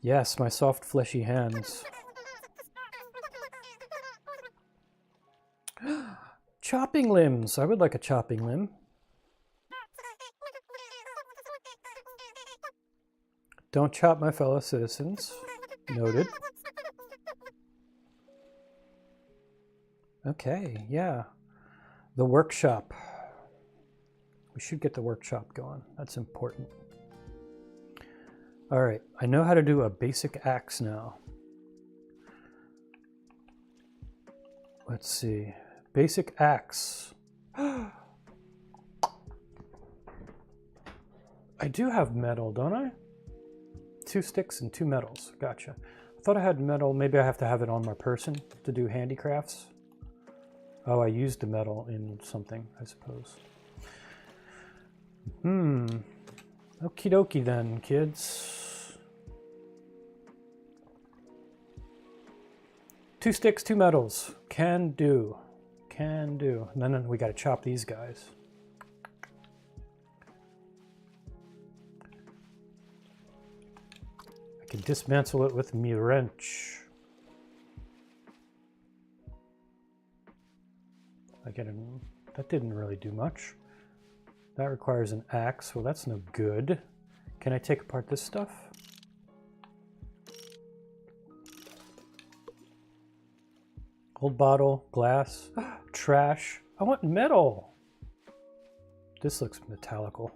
Speaker 1: Yes, my soft fleshy hands. Chopping limbs. I would like a chopping limb. Don't chop my fellow citizens. Noted. Okay, yeah. The workshop. We should get the workshop going. That's important. All right, I know how to do a basic axe now. Let's see. Basic axe. I do have metal, don't I? 2 sticks and 2 metals. Gotcha. I thought I had metal. Maybe I have to have it on my person to do handicrafts. Oh, I used the metal in something, I suppose. Okie dokie then, kids. 2 sticks, 2 metals. Can do. And then we gotta chop these guys. I can dismantle it with me wrench. That didn't really do much. That requires an axe. Well, that's no good. Can I take apart this stuff? Old bottle, glass, trash. I want metal. This looks metallical.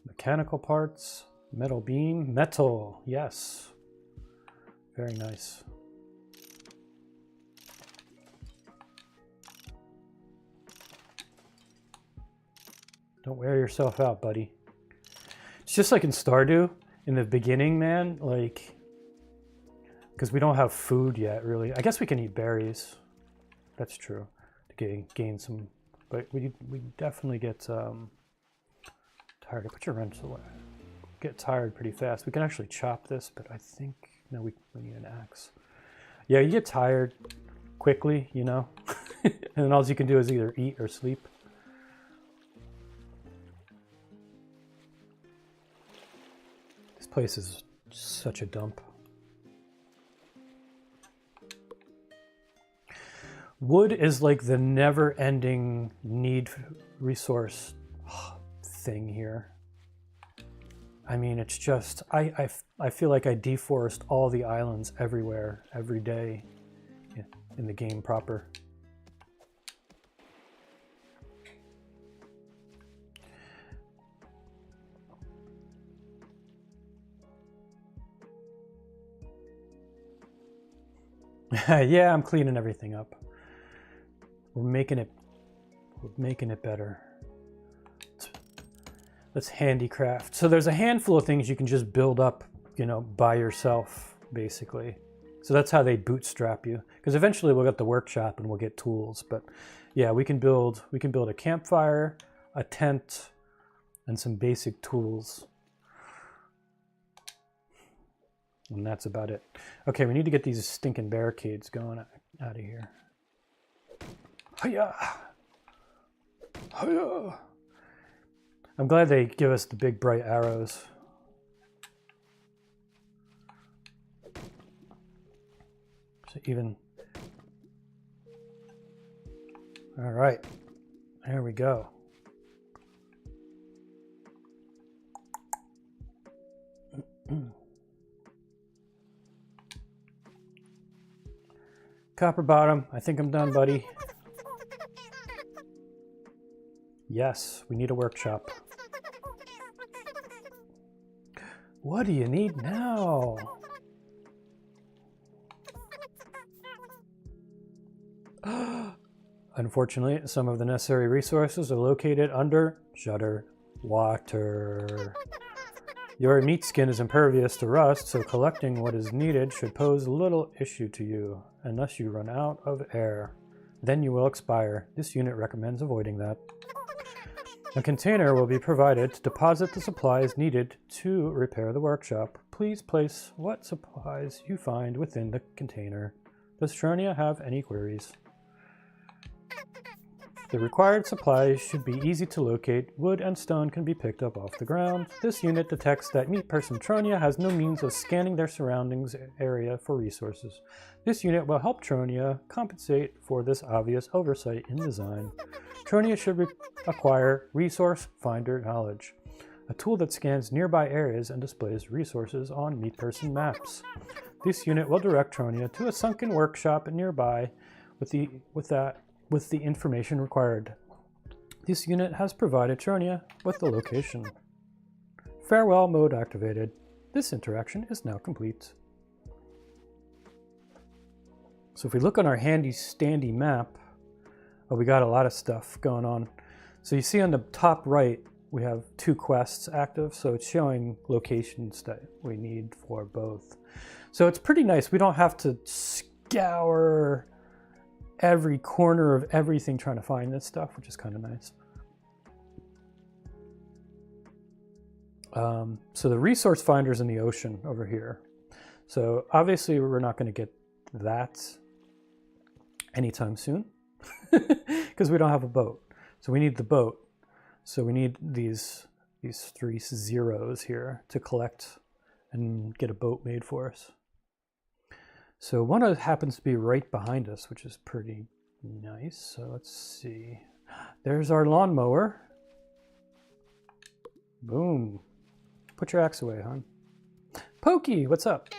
Speaker 1: Mechanical parts, metal beam, metal. Yes. Very nice. Don't wear yourself out, buddy. It's just like in Stardew, in the beginning, man, like, because we don't have food yet, really. I guess we can eat berries. That's true, to gain some, but we definitely get tired. Put your wrench away. Get tired pretty fast. We can actually chop this, but I think, no, we need an axe. Yeah, you get tired quickly, you know, and then all you can do is either eat or sleep. This place is such a dump. Wood is like the never-ending need resource thing here. I mean, it's just, I feel like I deforest all the islands everywhere, every day in the game proper. Yeah, I'm cleaning everything up. We're making it better. Let's handicraft. So there's a handful of things you can just build up, you know, by yourself, basically. So that's how they bootstrap you. Because eventually we'll get the workshop and we'll get tools. But yeah, we can build a campfire, a tent, and some basic tools. And that's about it. Okay, we need to get these stinking barricades going out of here. Hiya! Hiya! I'm glad they give us the big bright arrows. So even... All right, there we go. Copper bottom, I think I'm done, buddy. Yes, we need a workshop. What do you need now? Unfortunately, some of the necessary resources are located under shutter water. Your meat skin is impervious to rust, so collecting what is needed should pose little issue to you, unless you run out of air. Then you will expire. This unit recommends avoiding that. A container will be provided to deposit the supplies needed to repair the workshop. Please place what supplies you find within the container. Does Tronia have any queries? The required supplies should be easy to locate. Wood and stone can be picked up off the ground. This unit detects that meat person Tronia has no means of scanning their surroundings area for resources. This unit will help Tronia compensate for this obvious oversight in design. Tronia should acquire Resource Finder Knowledge, a tool that scans nearby areas and displays resources on meat person maps. This unit will direct Tronia to a sunken workshop nearby with the information required. This unit has provided Tronia with the location. Farewell mode activated. This interaction is now complete. So if we look on our handy standy map, we got a lot of stuff going on. So you see on the top right, we have 2 quests active, so it's showing locations that we need for both. So it's pretty nice. We don't have to scour every corner of everything trying to find this stuff, which is kind of nice. So the resource finder's in the ocean over here. So obviously we're not going to get that anytime soon because we don't have a boat. So we need the boat. So we need these 3 zeros here to collect and get a boat made for us. So one happens to be right behind us, which is pretty nice. So let's see. There's our lawnmower. Boom. Put your axe away, hon. Pokey, what's up?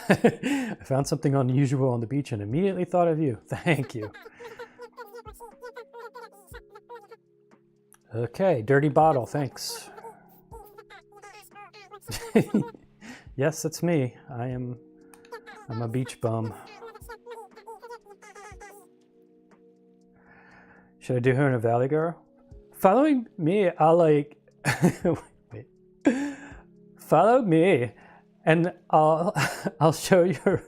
Speaker 1: I found something unusual on the beach and immediately thought of you. Thank you. Okay, dirty bottle, thanks. Yes, that's me. I'm a beach bum. Should I do her in a valley girl? Following me, I'll like wait. Follow me and I'll show you.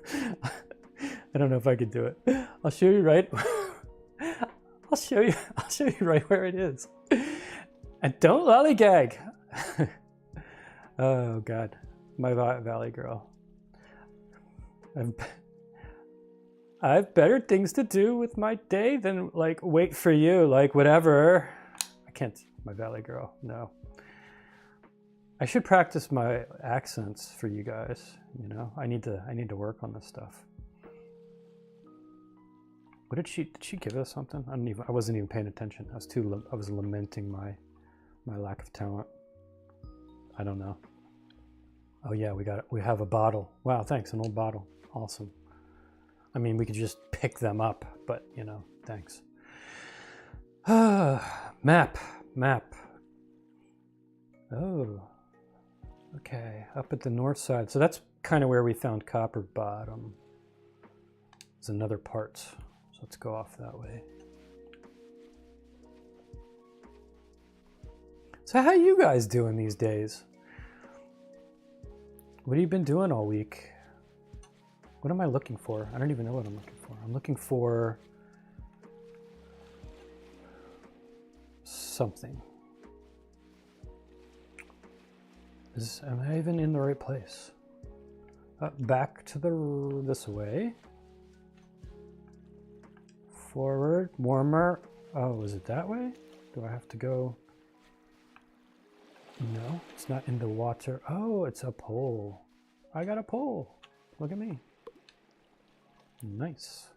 Speaker 1: I don't know if I can do it. I'll show you right. I'll show you right where it is. And don't lollygag. Oh God, my valley girl. I've better things to do with my day than like wait for you, like whatever. I can't, my valley girl, no. I should practice my accents for you guys, you know. I need to work on this stuff. What did she give us something? I wasn't even paying attention. I was lamenting my lack of talent. I don't know. Oh yeah, we have a bottle. Wow, thanks, an old bottle. Awesome. I mean, we could just pick them up, but you know, thanks. Map. Oh. Okay, up at the north side. So that's kind of where we found Copper Bottom. There's another part. So let's go off that way. So how you guys doing these days? What have you been doing all week? What am I looking for? I don't even know what I'm looking for. I'm looking for something. Am I even in the right place? Back to this way. Forward, warmer. Oh, is it that way? Do I have to go? No, it's not in the water. Oh, it's a pole. I got a pole. Look at me. Nice.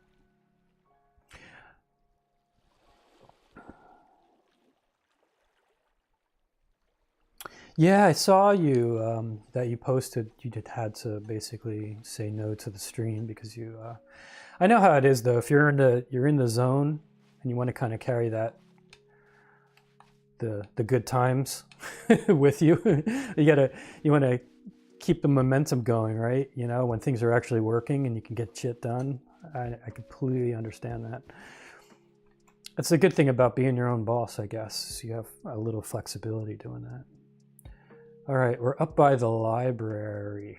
Speaker 1: Yeah, I saw you that you posted. You had to basically say no to the stream because you. I know how it is though. If you're in the zone and you want to kind of carry that the good times with you, you want to keep the momentum going, right? You know, when things are actually working and you can get shit done. I completely understand that. That's the good thing about being your own boss, I guess. You have a little flexibility doing that. All right, we're up by the library,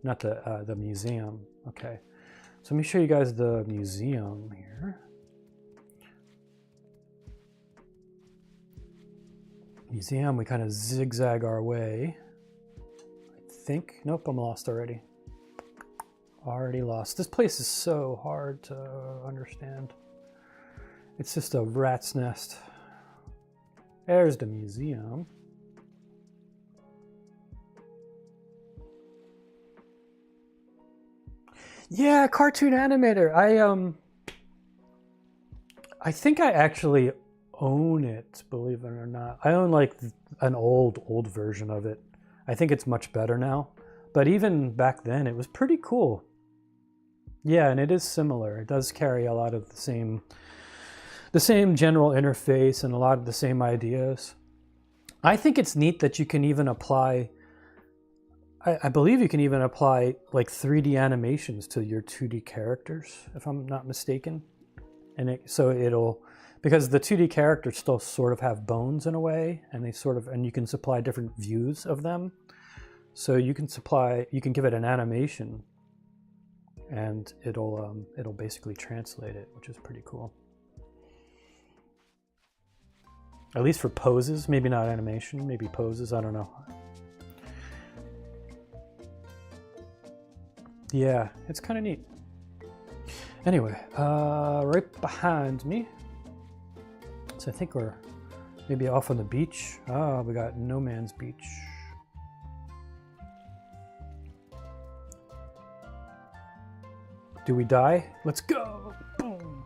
Speaker 1: not the museum. Okay, so let me show you guys the museum here. Museum, we kind of zigzag our way. I think, nope, I'm lost already. Already lost. This place is so hard to understand. It's just a rat's nest. There's the museum. Yeah, cartoon animator. I think I actually own it, believe it or not. I own like an old version of it. I think it's much better now. But even back then it was pretty cool. Yeah, and it is similar. It does carry a lot of the same general interface and a lot of the same ideas. I think it's neat that you can even apply I believe you can even apply like 3D animations to your 2D characters, if I'm not mistaken. And because the 2D characters still sort of have bones in a way, and and you can supply different views of them. So you can give it an animation, and it'll basically translate it, which is pretty cool. At least for poses, maybe not animation, maybe poses, I don't know. Yeah, it's kind of neat. Anyway, right behind me. So I think we're maybe off on the beach. Ah, we got No Man's Beach. Do we die? Let's go! Boom!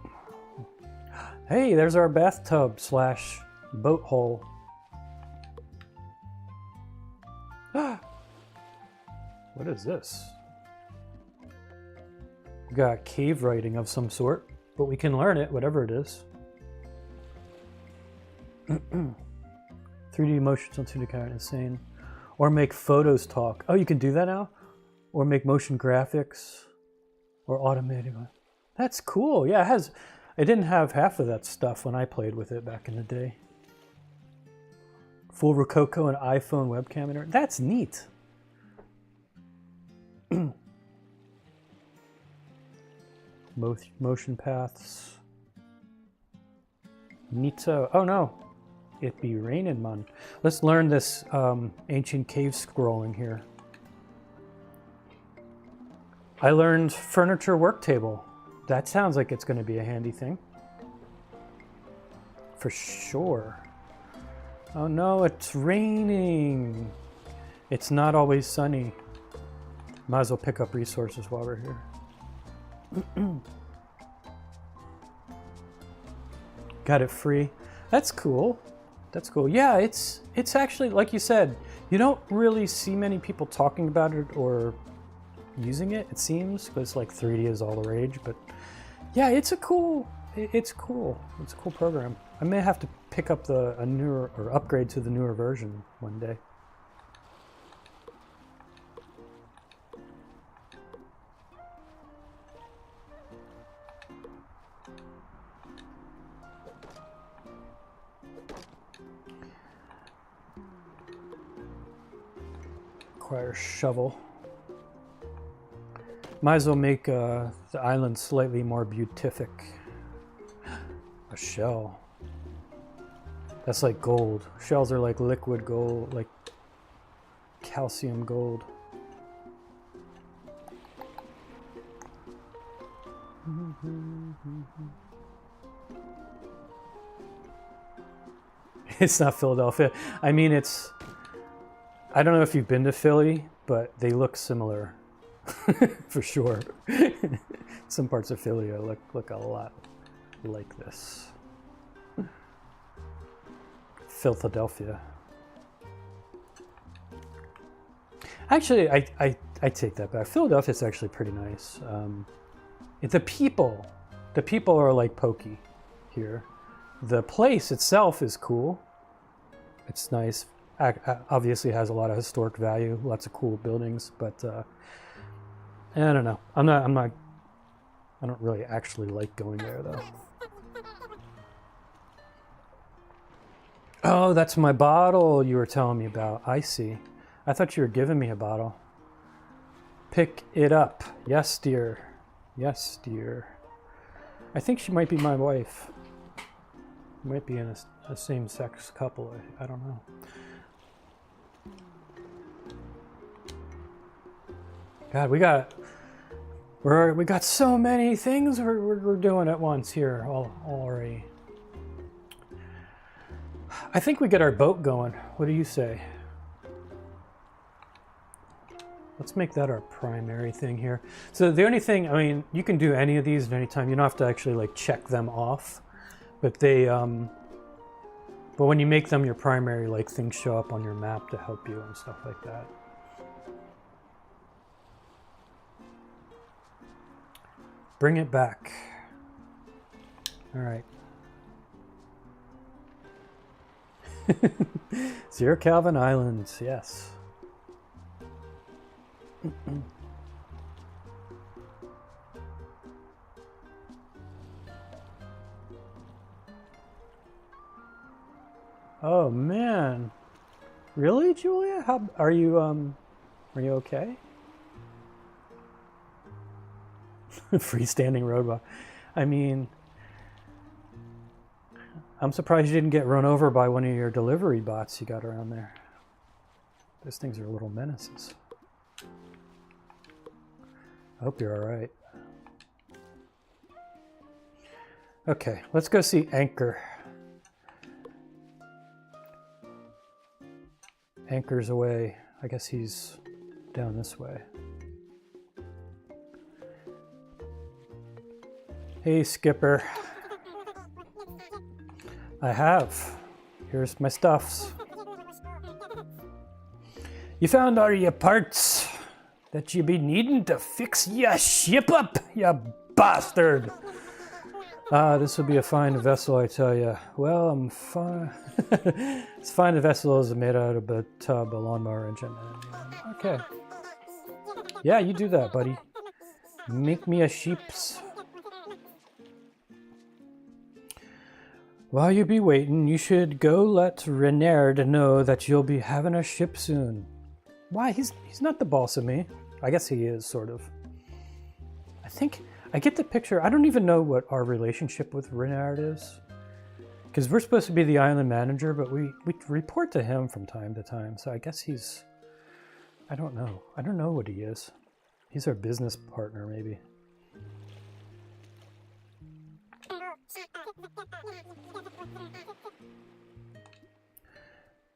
Speaker 1: Hey, there's our bathtub / boat hole. Ah! What is this? We got cave writing of some sort, but we can learn it, whatever it is. 3D motions on 2D character, insane. Or make photos talk. Oh, you can do that now? Or make motion graphics. Or automated. That's cool. Yeah, it didn't have half of that stuff when I played with it back in the day. Full Rococo and iPhone webcam. That's neat. Motion paths. Neato. Oh no, it be raining, man. Let's learn this ancient cave scrolling here. I learned furniture work table. That sounds like it's going to be a handy thing. For sure. Oh no, it's raining. It's not always sunny. Might as well pick up resources while we're here. Got it free. That's cool. That's cool. Yeah, it's actually, like you said, you don't really see many people talking about it or using it, it seems, because like 3D is all the rage, but yeah, it's cool. It's a cool program. I may have to pick up a newer, or upgrade to the newer version one day. Acquire shovel. Might as well make the island slightly more beatific. A shell. That's like gold. Shells are like liquid gold, like calcium gold. It's not Philadelphia. I mean, it's... I don't know if you've been to Philly, but they look similar. For sure. Some parts of Philly look a lot like this. Philadelphia. Actually, I take that back. Philadelphia's actually pretty nice. The people are like pokey here. The place itself is cool. It's nice. Obviously has a lot of historic value, lots of cool buildings, but I don't know. I don't really actually like going there though. Oh, that's my bottle you were telling me about. I see. I thought you were giving me a bottle. Pick it up. Yes, dear. Yes, dear. I think she might be my wife. Might be in a same-sex couple. I don't know. God, we got so many things we're doing at once here already. I think we get our boat going. What do you say? Let's make that our primary thing here. So the only thing, I mean, you can do any of these at any time. You don't have to actually like check them off, but they, but when you make them your primary, like things show up on your map to help you and stuff like that. Bring it back. All right. 0Calvin Islands, yes. Oh man, really, Julia? How are you? Are you okay? Freestanding roadblock. I mean, I'm surprised you didn't get run over by one of your delivery bots you got around there. Those things are little menaces. I hope you're all right. Okay, let's go see Anchor. Anchor's away. I guess he's down this way. Hey, Skipper. I have. Here's my stuffs. You found all your parts that you be needing to fix ya ship up, ya bastard. This will be a fine vessel, I tell ya. Well, I'm fine. As fine a vessel as made out of a tub, a lawnmower engine. Okay. Yeah, you do that, buddy. Make me a sheeps. While you be waiting, you should go let Renard know that you'll be having a ship soon. Why? He's not the boss of me. I guess he is, sort of. I think I get the picture. I don't even know what our relationship with Renard is. Because we're supposed to be the island manager, but we report to him from time to time. So I guess he's... I don't know. I don't know what he is. He's our business partner, maybe.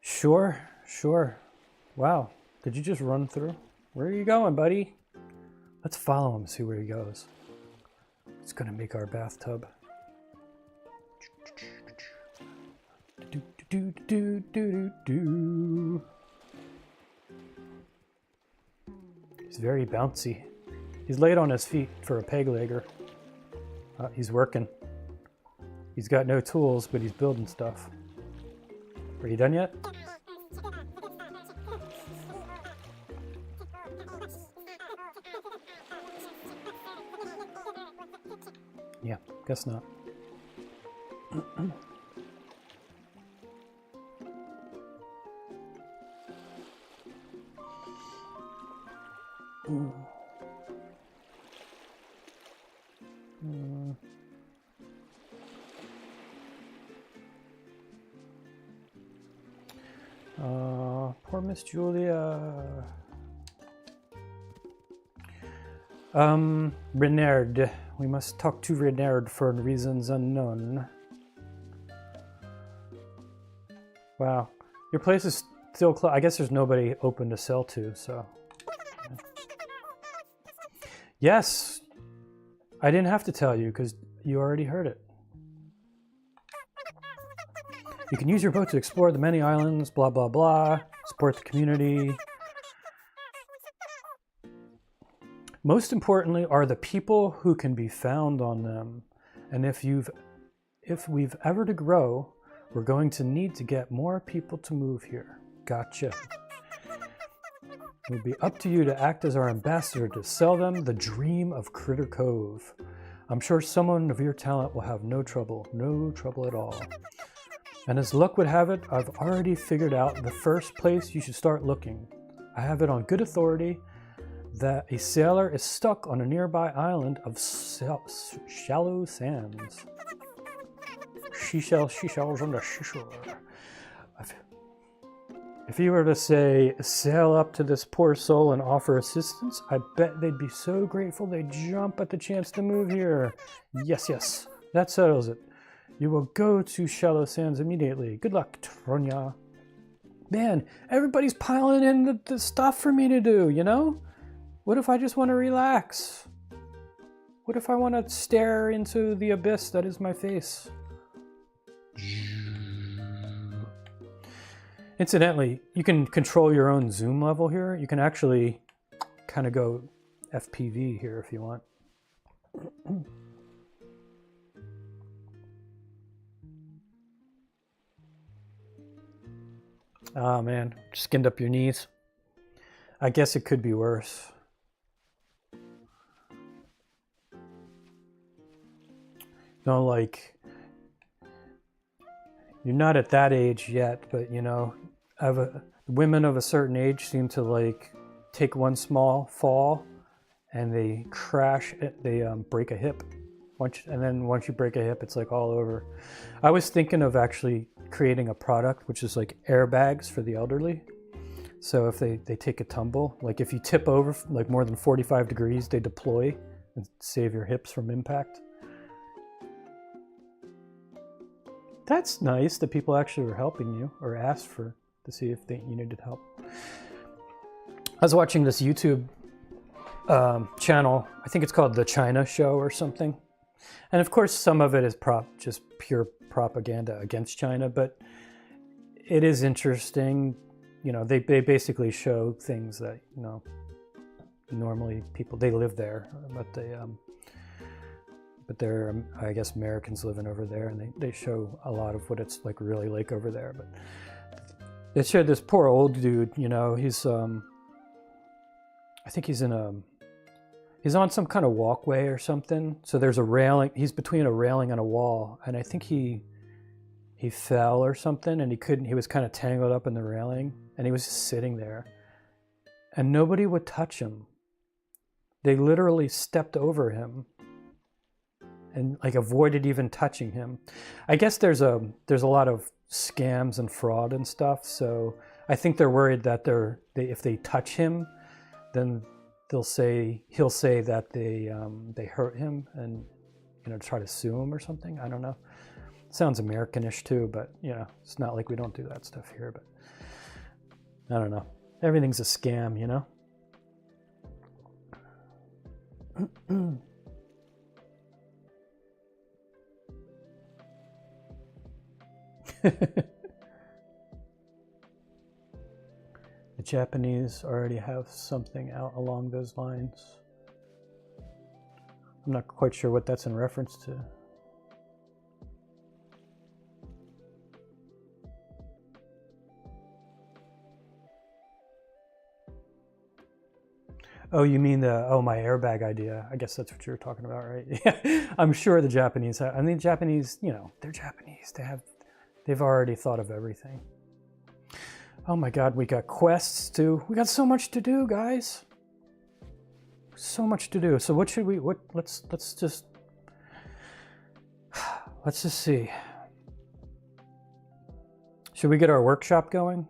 Speaker 1: Sure, sure. Wow. Did you just run through? Where are you going, buddy? Let's follow him, see where he goes. It's gonna make our bathtub. do. He's very bouncy. He's laid on his feet for a peg legger. He's working. He's got no tools, but he's building stuff. Are you done yet? Yeah, guess not. Poor Miss Julia. Renard. We must talk to Renard for reasons unknown. Wow. Your place is still closed. I guess there's nobody open to sell to, so. Yeah. Yes! I didn't have to tell you because you already heard it. You can use your boat to explore the many islands, blah, blah, blah. Support the community. Most importantly are the people who can be found on them. And if we've ever to grow, we're going to need to get more people to move here. Gotcha. It will be up to you to act as our ambassador to sell them the dream of Critter Cove. I'm sure someone of your talent will have no trouble at all. And as luck would have it, I've already figured out the first place you should start looking. I have it on good authority that a sailor is stuck on a nearby island of shallow sands. Seashells on the seashore. If you were to say, sail up to this poor soul and offer assistance, I bet they'd be so grateful they'd jump at the chance to move here. Yes, that settles it. You will go to shallow sands immediately. Good luck, Tronya. Man, everybody's piling in the stuff for me to do, you know? What if I just want to relax? What if I want to stare into the abyss that is my face? Incidentally, you can control your own zoom level here. You can actually kind of go FPV here if you want. Oh man, skinned up your knees. I guess it could be worse. No, like, you're not at that age yet, but you know, women of a certain age seem to like take one small fall and they crash, they break a hip. And then once you break a hip, it's like all over. I was thinking of actually creating a product which is like airbags for the elderly. So if they take a tumble, like if you tip over like more than 45 degrees, they deploy and save your hips from impact. That's nice that people actually were helping you or asked to see if you needed help. I was watching this YouTube channel. I think it's called The China Show or something. And of course, some of it is just pure propaganda against China, but it is interesting. You know, they basically show things that, you know, normally people, they live there, but they're, I guess, Americans living over there, and they show a lot of what it's like really like over there. But they showed this poor old dude, you know, he's, I think he's on some kind of walkway or something. So there's a railing, he's between a railing and a wall, and I think he fell or something, and he was kind of tangled up in the railing, and he was just sitting there, and nobody would touch him. They literally stepped over him and like avoided even touching him. I guess there's a lot of scams and fraud and stuff, so I think they're worried that if they touch him, then he'll say that they hurt him and, you know, try to sue him or something. I don't know. Sounds Americanish too, but you know, it's not like we don't do that stuff here. But I don't know. Everything's a scam, you know. Japanese already have something out along those lines. I'm not quite sure what that's in reference to. Oh, you mean my airbag idea. I guess that's what you were talking about, right? Yeah, I'm sure the Japanese have, I mean, Japanese, you know, they're Japanese. They've already thought of everything. Oh my God, we got quests too. We got so much to do, guys. So much to do. So what should we, let's just see. Should we get our workshop going?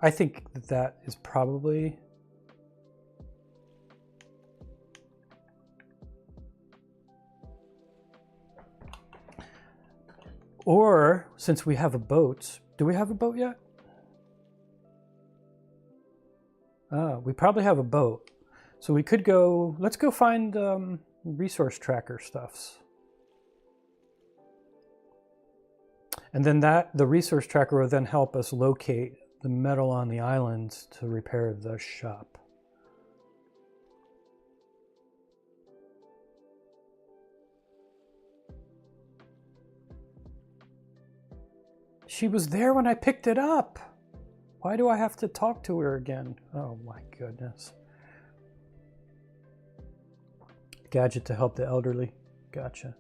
Speaker 1: I think that is probably, or since we have a boat, do we have a boat yet? We probably have a boat. So we could go, let's go find resource tracker stuffs. And then the resource tracker will then help us locate the metal on the island to repair the shop. She was there when I picked it up. Why do I have to talk to her again? Oh my goodness. Gadget to help the elderly. Gotcha.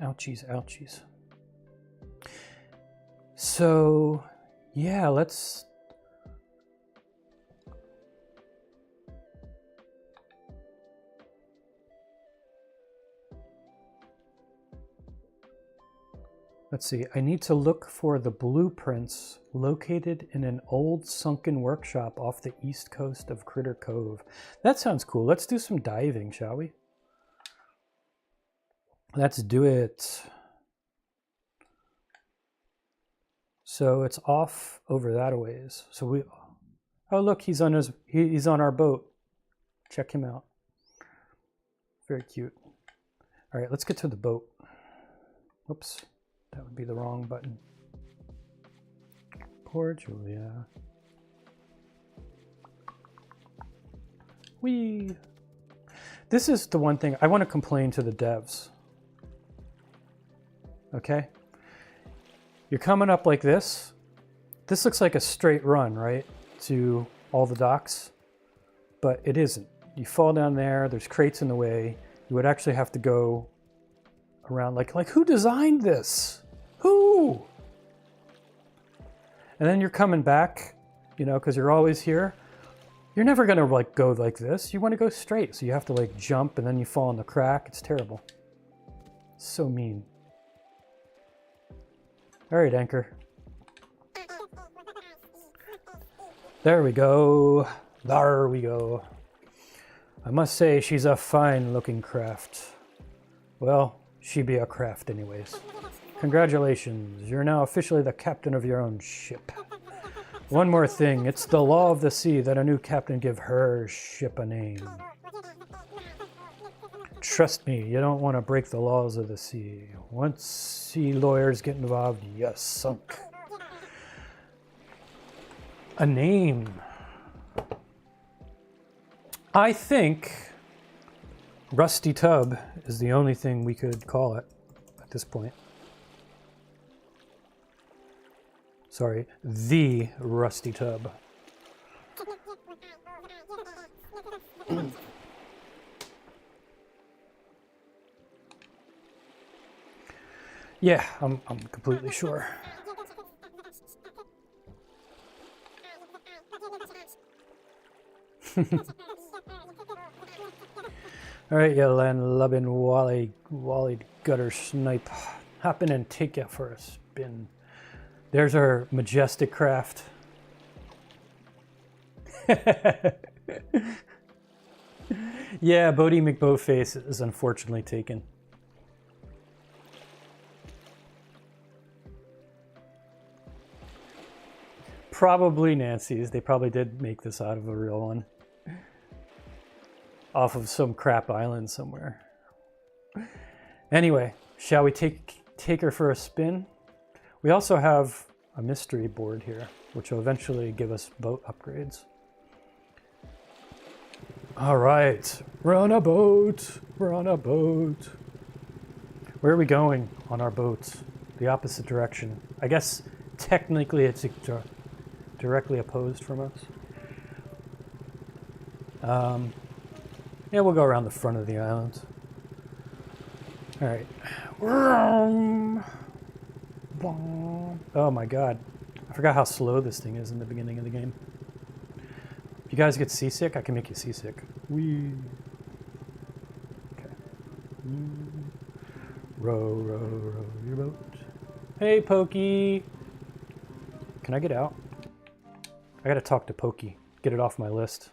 Speaker 1: Ouchies, ouchies. So, yeah, let's... Let's see, I need to look for the blueprints located in an old sunken workshop off the east coast of Critter Cove. That sounds cool. Let's do some diving, shall we? Let's do it. So it's off over that a ways. So we, oh look, he's on our boat. Check him out. Very cute. All right, let's get to the boat. Whoops. That would be the wrong button. Poor Julia. Whee! This is the one thing I want to complain to the devs. Okay? You're coming up like this. This looks like a straight run, right? To all the docks. But it isn't. You fall down there, there's crates in the way. You would actually have to go around, like who designed this? Who? And then you're coming back, you know, because you're always here. You're never gonna like go like this. You want to go straight, so you have to like jump and then you fall in the crack. It's terrible. So mean. All right, anchor. There we go. There we go. I must say she's a fine looking craft. Well, she be a craft anyways. Congratulations, you're now officially the captain of your own ship. One more thing, it's the law of the sea that a new captain give her ship a name. Trust me, you don't want to break the laws of the sea. Once sea lawyers get involved, you're sunk. A name. I think Rusty Tub is the only thing we could call it at this point. Sorry, the Rusty Tub. Yeah, I'm completely sure. All right, you land-lubbing wally gutter snipe. Hop in and take you for a spin. There's our majestic craft. Yeah, Bodie McBoatface is unfortunately taken. Probably Nancy's. They probably did make this out of a real one. Off of some crap island somewhere. Anyway, shall we take take her for a spin. We also have a mystery board here, which will eventually give us boat upgrades. All right, we're on a boat. We're on a boat. Where are we going on our boat? The opposite direction. I guess technically it's directly opposed from us. Yeah, we'll go around the front of the island. All right. Oh my god. I forgot how slow this thing is in the beginning of the game. If you guys get seasick, I can make you seasick. Whee. Okay. Row, row, row your boat. Hey, Pokey. Can I get out? I gotta talk to Pokey. Get it off my list.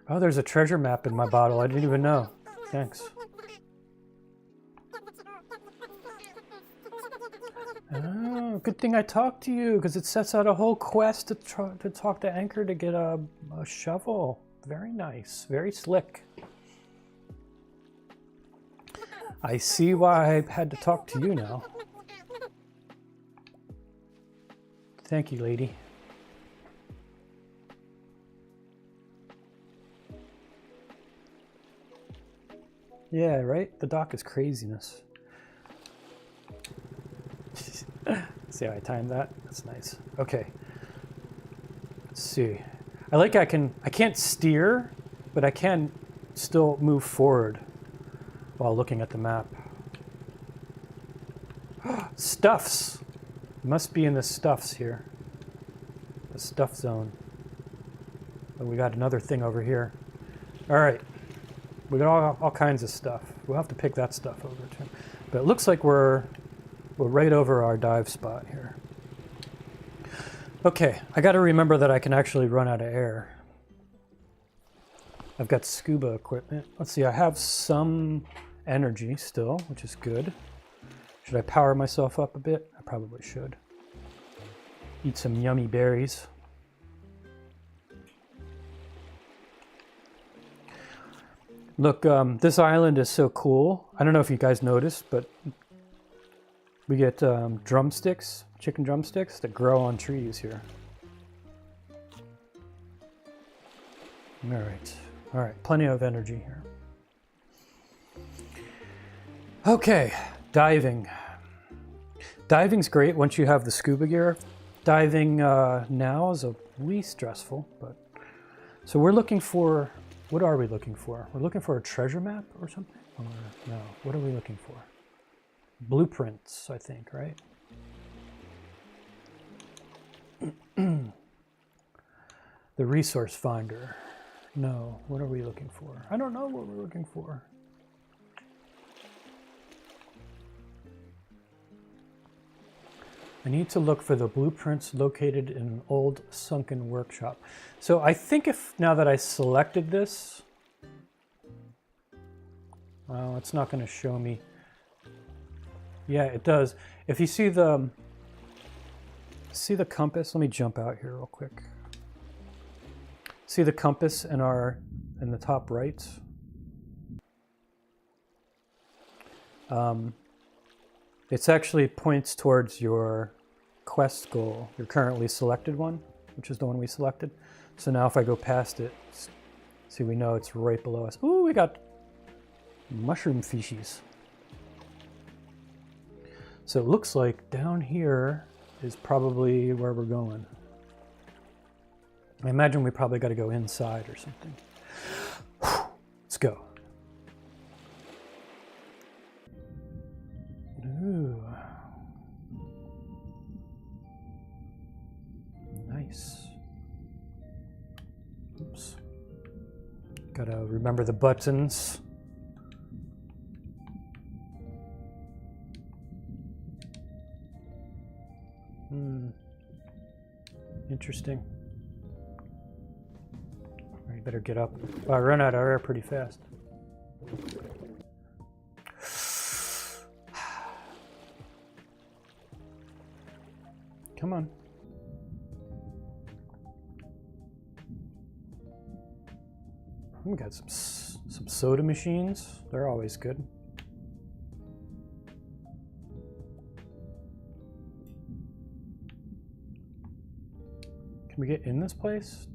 Speaker 1: Oh, there's a treasure map in my bottle. I didn't even know. Thanks. Oh, good thing I talked to you, because it sets out a whole quest to talk to Anchor to get a shovel. Very nice. Very slick. I see why I had to talk to you now. Thank you, lady. Yeah, right? The dock is craziness. See how I timed that? That's nice. Okay. Let's see. I like I can't steer, but I can still move forward while looking at the map. Stuffs! Must be in the stuffs here. The stuff zone. Oh, we got another thing over here. All right. We got all kinds of stuff. We'll have to pick that stuff over too. But it looks like we're right over our dive spot here. Okay, I got to remember that I can actually run out of air. I've got scuba equipment. Let's see, I have some energy still, which is good. Should I power myself up a bit? I probably should. Eat some yummy berries. Look, this island is so cool. I don't know if you guys noticed, but we get drumsticks, chicken drumsticks that grow on trees here. All right, plenty of energy here. Okay, diving. Diving's great once you have the scuba gear. Diving now is a least stressful, but so we're looking for. What are we looking for? We're looking for a treasure map or something? Or no, what are we looking for? Blueprints, I think, right? The resource finder. No, what are we looking for? I don't know what we're looking for. I need to look for the blueprints located in an old sunken workshop. So I think if now that I selected this, well, it's not going to show me. Yeah, it does. If you see the compass, let me jump out here real quick. See the compass in the top right? It actually points towards your quest goal, your currently selected one, which is the one we selected. So now if I go past it, see, we know it's right below us. Ooh, we got mushroom fishies. So it looks like down here is probably where we're going. I imagine we probably got to go inside or something. Let's go. Ooh. Nice. Oops. Gotta remember the buttons. Interesting. I better get up. Oh, I run out of air pretty fast. Come on. We got some soda machines. They're always good. Can we get in this place?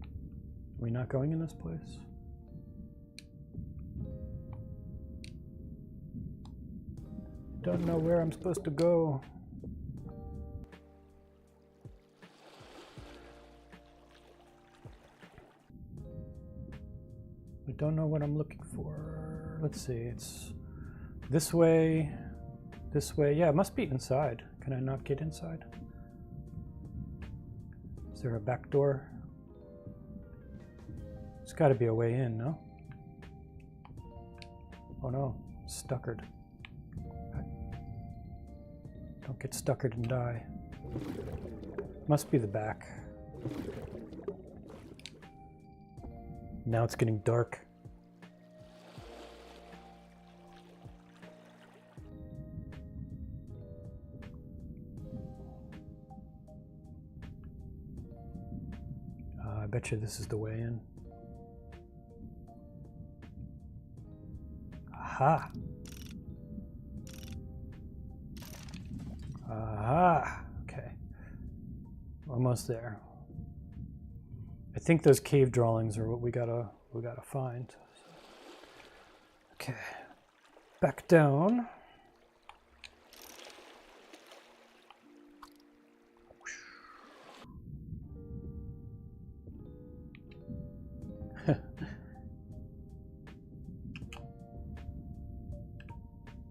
Speaker 1: Are we not going in this place? Don't know where I'm supposed to go. I don't know what I'm looking for. Let's see, it's this way, this way. Yeah, it must be inside. Can I not get inside? Is there a back door? There's got to be a way in, no? Oh no, stuckered. Don't get stuckered and die. Must be the back. Now it's getting dark. I bet you this is the way in. Aha! Aha! Okay. Almost there. I think those cave drawings are what we gotta find. Okay. Back down.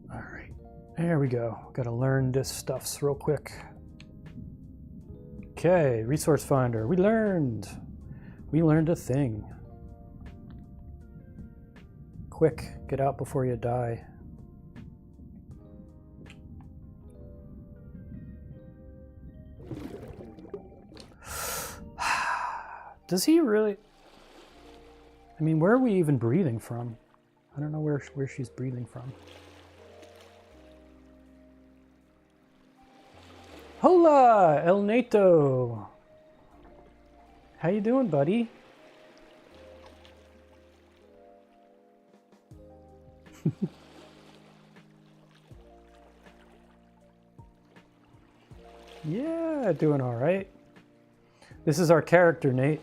Speaker 1: All right, there we go. Gotta learn this stuffs real quick. Okay, resource finder. We learned a thing. Quick, get out before you die. Does he really? I mean, where are we even breathing from? I don't know where she's breathing from. Hola, El Nato. How you doing, buddy? Yeah, doing all right. This is our character, Nate.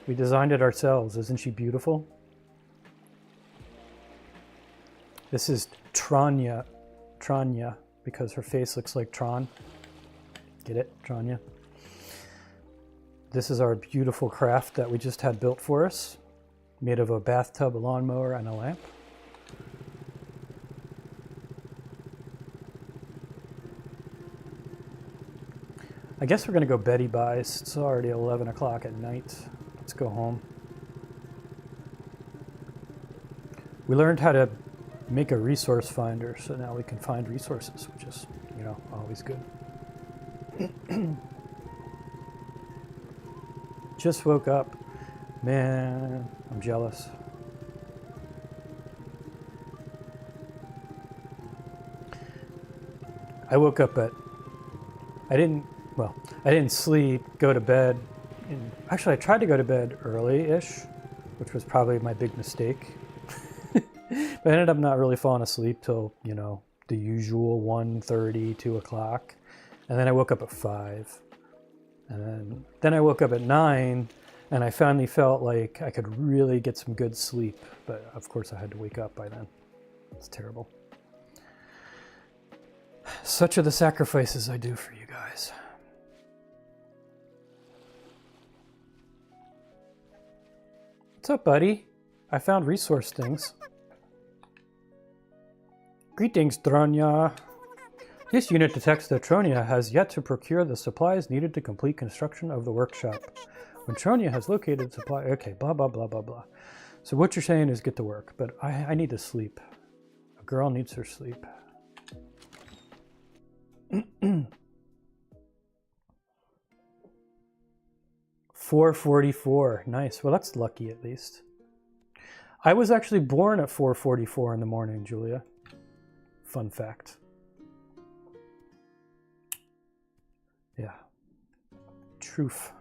Speaker 1: We designed it ourselves. Isn't she beautiful? This is Tranya, because her face looks like Tron. Get it, Tranya? This is our beautiful craft that we just had built for us, made of a bathtub, a lawnmower, and a lamp. I guess we're gonna go Betty Buys. It's already 11 o'clock at night. Let's go home. We learned how to make a resource finder, so now we can find resources, which is, you know, always good. Just woke up. Man, I'm jealous. I woke up at, I didn't sleep, go to bed. Actually, I tried to go to bed early-ish, which was probably my big mistake. But I ended up not really falling asleep till, you know, the usual 1:30, 2 o'clock. And then I woke up at 5. And then I woke up at 9, and I finally felt like I could really get some good sleep. But of course I had to wake up by then. It's terrible. Such are the sacrifices I do for you guys. What's up, buddy? I found resource things. Greetings, Tranya. This unit detects that Tronia has yet to procure the supplies needed to complete construction of the workshop. When Tronia has located supply... Okay, blah, blah, blah, blah, blah. So what you're saying is get to work, but I need to sleep. A girl needs her sleep. 4:44. Nice. Well, that's lucky at least. I was actually born at 4:44 in the morning, Julia. Fun fact. Yeah. Truth.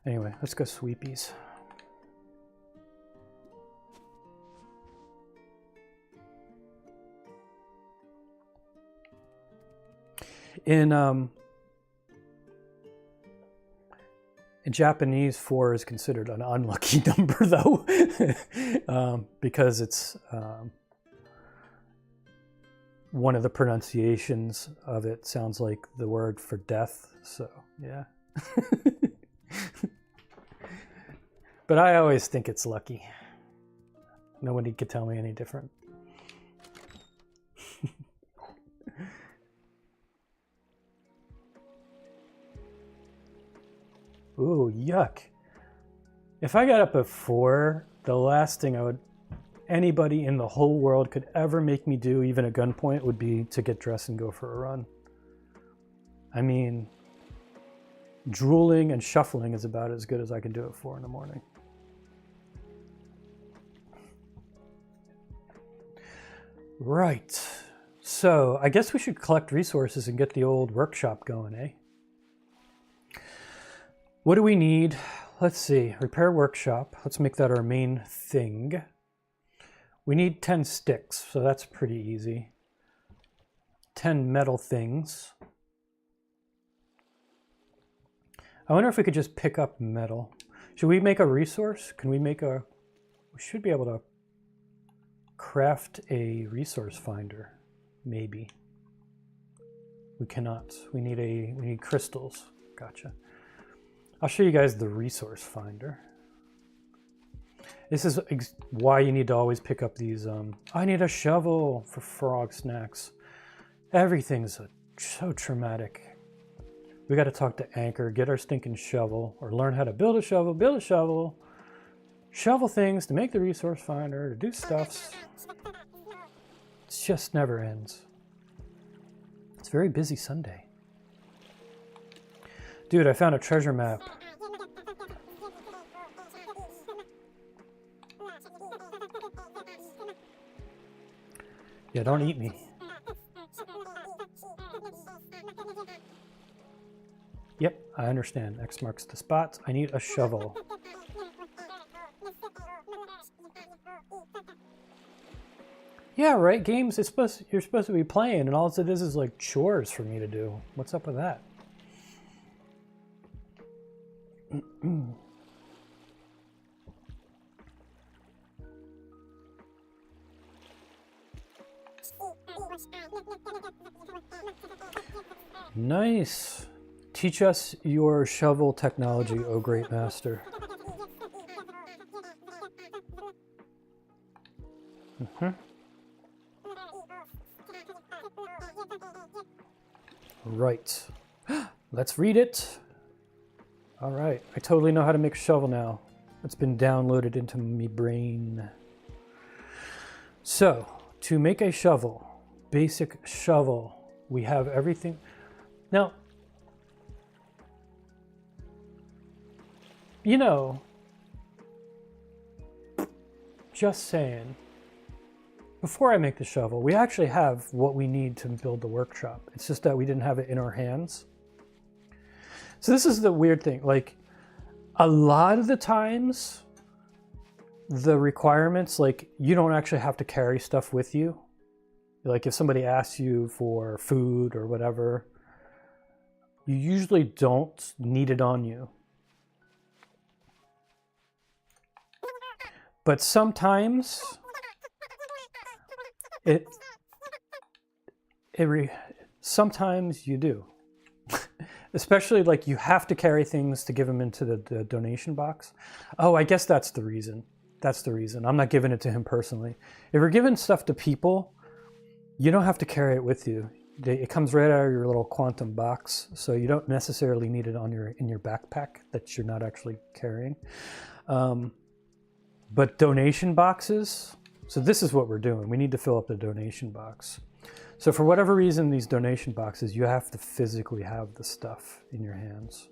Speaker 1: Anyway, let's go sweepies. In Japanese, 4 is considered an unlucky number, though, because it's one of the pronunciations of it sounds like the word for death. So, yeah. But I always think it's lucky. Nobody could tell me any different. Ooh, yuck. If I got up at 4, the last thing anybody in the whole world could ever make me do, even at gunpoint, would be to get dressed and go for a run. I mean, drooling and shuffling is about as good as I can do at 4 in the morning. Right. So I guess we should collect resources and get the old workshop going, eh? What do we need? Let's see. Repair workshop. Let's make that our main thing. We need 10 sticks, so that's pretty easy. 10 metal things. I wonder if we could just pick up metal. Should we make a resource? Can we make a... We should be able to craft a resource finder. Maybe. We cannot. We need crystals. Gotcha. I'll show you guys the resource finder. This is why you need to always pick up these. I need a shovel for frog snacks. Everything's so traumatic. We got to talk to Anchor, get our stinking shovel, or learn how to build a shovel, shovel things to make the resource finder, to do stuffs. It just never ends. It's a very busy Sunday. Dude, I found a treasure map. Yeah, don't eat me. Yep, I understand. X marks the spot. I need a shovel. Yeah, right, games, you're supposed to be playing, and all it is like chores for me to do. What's up with that? Nice. Teach us your shovel technology, oh great master. Right. Let's read it. All right. I totally know how to make a shovel now. It's been downloaded into my brain. So, to make a shovel, basic shovel, we have everything. Now, you know, just saying, before I make the shovel, we actually have what we need to build the workshop. It's just that we didn't have it in our hands. So this is the weird thing. Like, a lot of the times, the requirements, like, you don't actually have to carry stuff with you. Like, if somebody asks you for food or whatever, you usually don't need it on you. But sometimes sometimes you do. Especially like you have to carry things to give them into the donation box. Oh, I guess that's the reason. That's the reason. I'm not giving it to him personally. If you're giving stuff to people, you don't have to carry it with you. It comes right out of your little quantum box, so you don't necessarily need it in your backpack that you're not actually carrying. But donation boxes, so this is what we're doing. We need to fill up the donation box. So for whatever reason, these donation boxes, you have to physically have the stuff in your hands.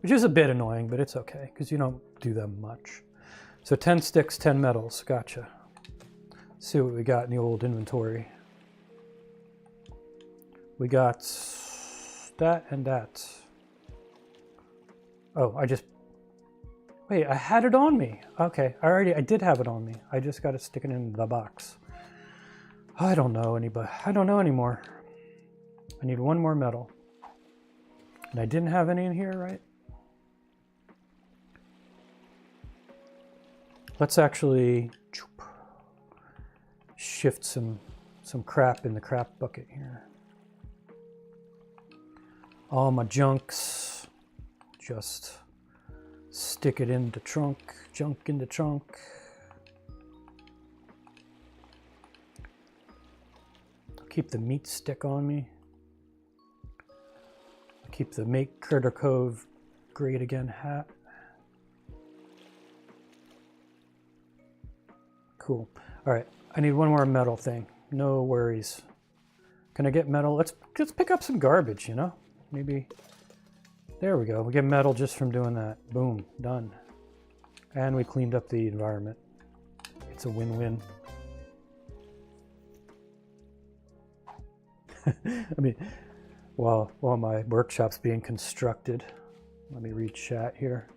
Speaker 1: Which is a bit annoying, but it's okay, because you don't do them much. So 10 sticks, 10 metals, gotcha. Let's see what we got in the old inventory. We got that and that. Oh, wait, I had it on me. Okay, I did have it on me. I just got to stick it in the box. I don't know anymore. I need one more metal. And I didn't have any in here, right? Let's actually shift some crap in the crap bucket here. All my junks, just stick it in the trunk, junk in the trunk. I'll keep the meat stick on me. I'll keep the Make Critter Cove Great Again hat. Cool. All right, I need one more metal thing. No worries. Can I get metal? Let's pick up some garbage, you know? Maybe. There we go. We get metal just from doing that. Boom, done. And we cleaned up the environment. It's a win-win. I mean, while my workshop's being constructed, let me read chat here.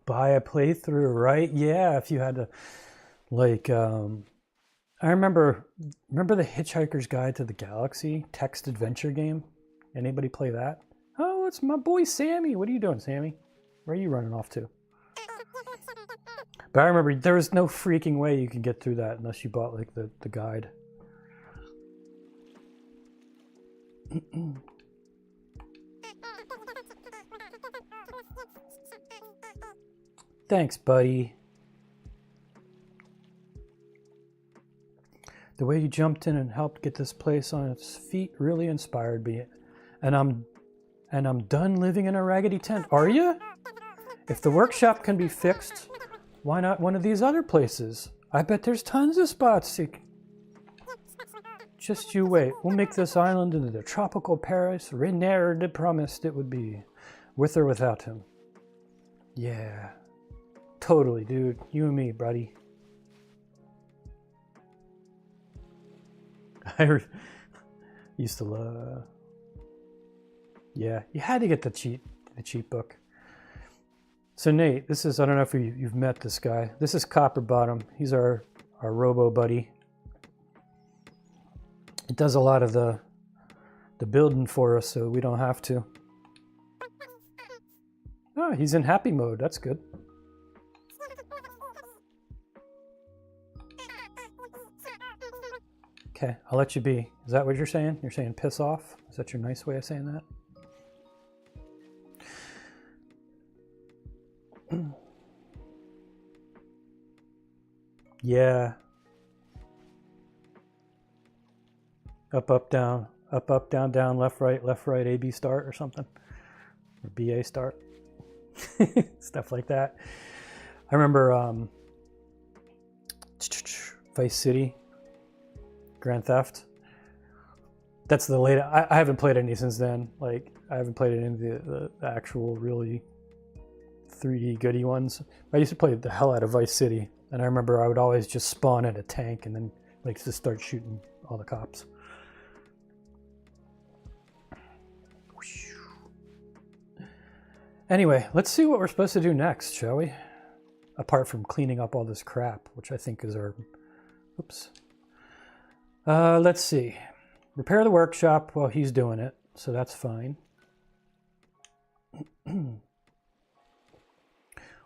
Speaker 1: Buy a playthrough, right? Yeah, if you had to, like, I remember the Hitchhiker's Guide to the Galaxy text adventure game. Anybody play that? Oh, it's my boy Sammy. What are you doing, Sammy? Where are you running off to? But I remember there was no freaking way you could get through that unless you bought like the guide. Thanks, buddy. The way you jumped in and helped get this place on its feet really inspired me. And I'm done living in a raggedy tent. Are you? If the workshop can be fixed, why not one of these other places? I bet there's tons of spots. Just you wait. We'll make this island into the tropical Paris René de promised it would be, with or without him. Yeah, totally, dude. You and me, buddy. I used to love. Yeah, you had to get the cheat book. So Nate, this is, I don't know if you've met this guy. This is Copperbottom. He's our robo buddy. It does a lot of the building for us, so we don't have to. Oh, he's in happy mode. That's good. Okay, I'll let you be. Is that what you're saying? You're saying piss off? Is that your nice way of saying that? Yeah. Up, down, down, left, right, A, B start or something. Or BA start. Stuff like that. I remember Vice City, Grand Theft. That's the latest. I haven't played any since then. Like, I haven't played any of the actual really 3D goody ones. I used to play the hell out of Vice City, and I remember I would always just spawn at a tank and then like just start shooting all the cops. Anyway, let's see what we're supposed to do next, shall we? Apart from cleaning up all this crap, which I think is our... Oops. Let's see. Repair the workshop while he's doing it, so that's fine.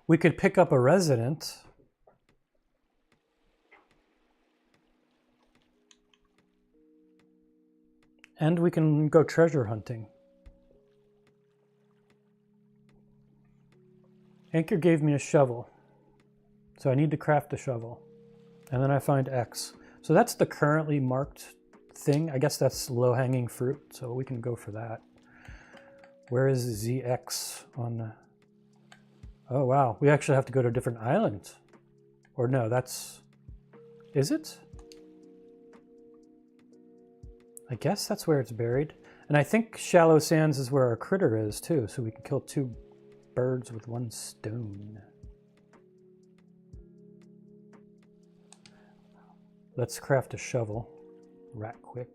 Speaker 1: We could pick up a resident. And we can go treasure hunting. Anchor gave me a shovel. So I need to craft a shovel. And then I find X. So that's the currently marked thing. I guess that's low-hanging fruit, so we can go for that. Where is ZX on the... Oh, wow. We actually have to go to a different island. Or no, that's... Is it? I guess that's where it's buried. And I think shallow sands is where our critter is too, so we can kill 2 birds with 1 stone. Let's craft a shovel. Rat quick.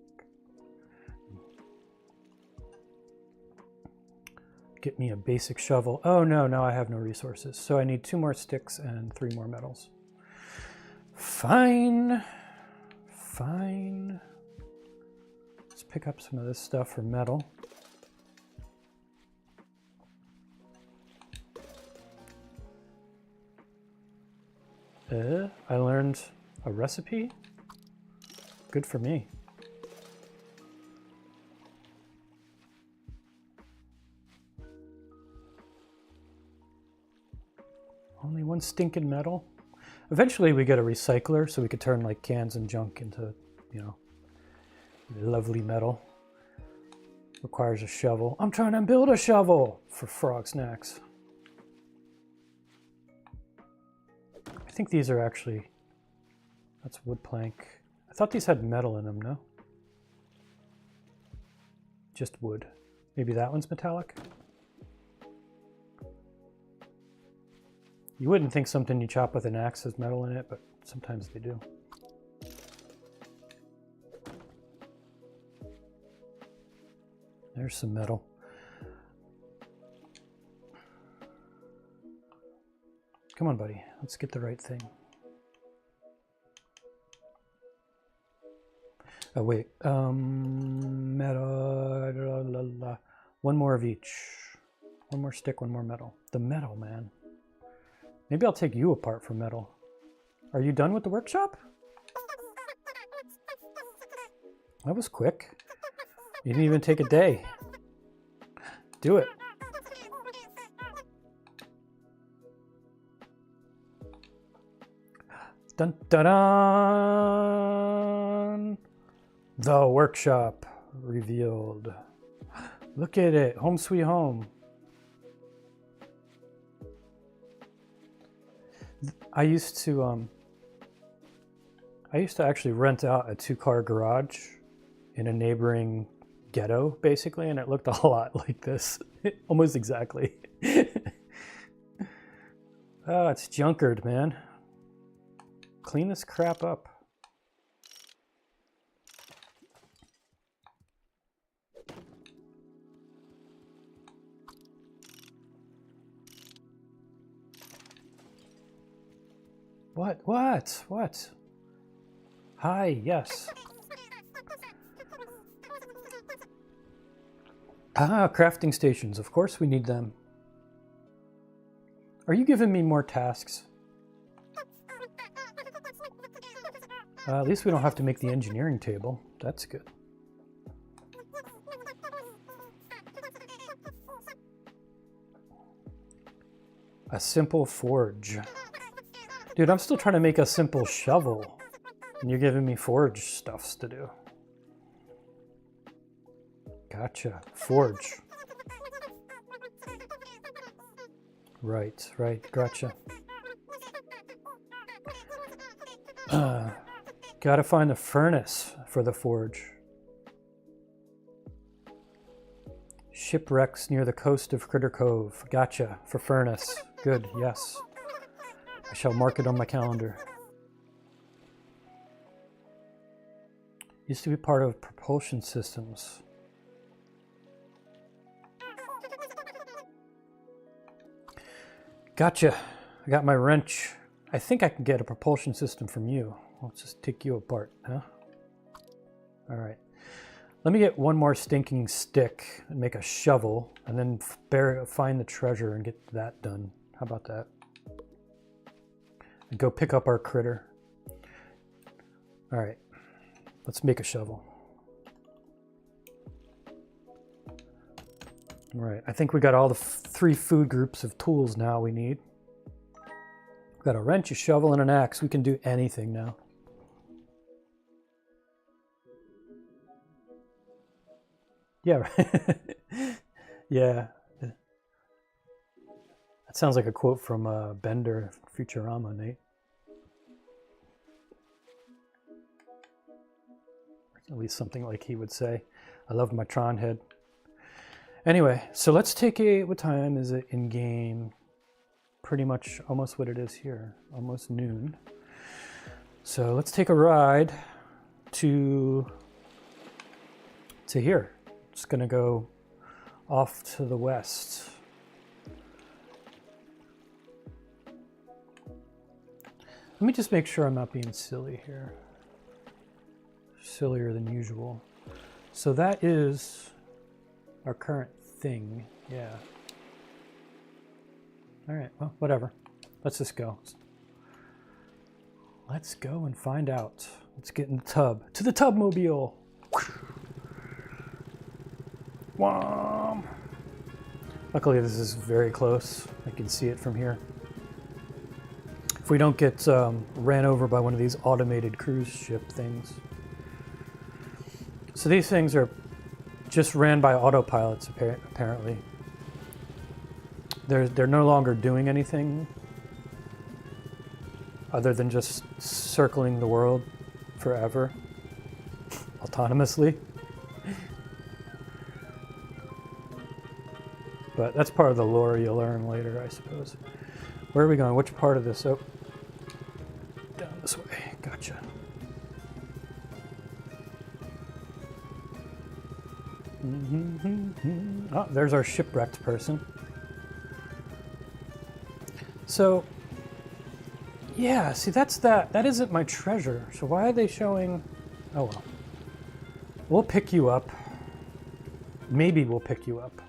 Speaker 1: Get me a basic shovel. Oh no, now I have no resources. So I need 2 more sticks and 3 more metals. Fine. Fine. Let's pick up some of this stuff for metal. I learned a recipe. Good for me. Only 1 stinking metal. Eventually we get a recycler so we could turn like cans and junk into, you know, lovely metal. Requires a shovel. I'm trying to build a shovel for frog snacks. I think these are actually, that's wood plank. I thought these had metal in them, no? Just wood. Maybe that one's metallic? You wouldn't think something you chop with an axe has metal in it, but sometimes they do. There's some metal. Come on, buddy. Let's get the right thing. Oh, wait. Metal. 1 more of each. 1 more stick, 1 more metal. The metal, man. Maybe I'll take you apart for metal. Are you done with the workshop? That was quick. You didn't even take a day. Do it. Dun dun dun! The workshop revealed. Look at it. Home sweet home. I used to actually rent out a 2-car garage in a neighboring ghetto, basically, and it looked a lot like this. Almost exactly. Oh, it's junkered, man. Clean this crap up. What? Hi, yes. Ah, crafting stations. Of course we need them. Are you giving me more tasks? At least we don't have to make the engineering table. That's good. A simple forge. Dude, I'm still trying to make a simple shovel, and you're giving me forge stuffs to do. Gotcha. Forge. Right, gotcha. Gotta find the furnace for the forge. Shipwrecks near the coast of Critter Cove. Gotcha, for furnace. Good, yes. I shall mark it on my calendar. Used to be part of propulsion systems. Gotcha. I got my wrench. I think I can get a propulsion system from you. Let's just take you apart, huh? All right. Let me get 1 more stinking stick and make a shovel, and then find the treasure and get that done. How about that? And go pick up our critter. All right. Let's make a shovel. All right. I think we got all the 3 food groups of tools now we need. We've got a wrench, a shovel, and an axe. We can do anything now. Yeah. Yeah. That sounds like a quote from Bender, Futurama, Nate. At least something like he would say. I love my Tron head. Anyway, so let's take a, what time is it in game? Pretty much almost what it is here, almost noon. So let's take a ride to here. It's gonna go off to the west. Let me just make sure I'm not being silly here. Sillier than usual. So that is our current thing, yeah. All right, well, whatever. Let's just go. Let's go and find out. Let's get in the tub. To the tubmobile! Wham! Luckily, this is very close. I can see it from here. If we don't get ran over by one of these automated cruise ship things. So these things are just ran by autopilots, apparently. They're no longer doing anything other than just circling the world forever, autonomously. But that's part of the lore you'll learn later, I suppose. Where are we going? Which part of this? Oh, down this way. Gotcha. Oh, there's our shipwrecked person. So, yeah, see, that's that. That isn't my treasure. So why are they showing... Oh, well. We'll pick you up. Maybe we'll pick you up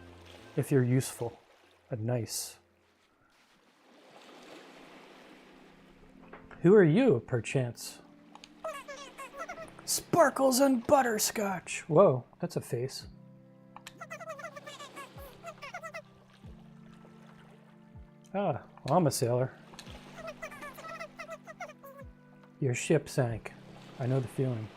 Speaker 1: if you're useful and nice. Who are you, perchance? Sparkles and butterscotch. Whoa, that's a face. Ah, well, I'm a sailor. Your ship sank. I know the feeling.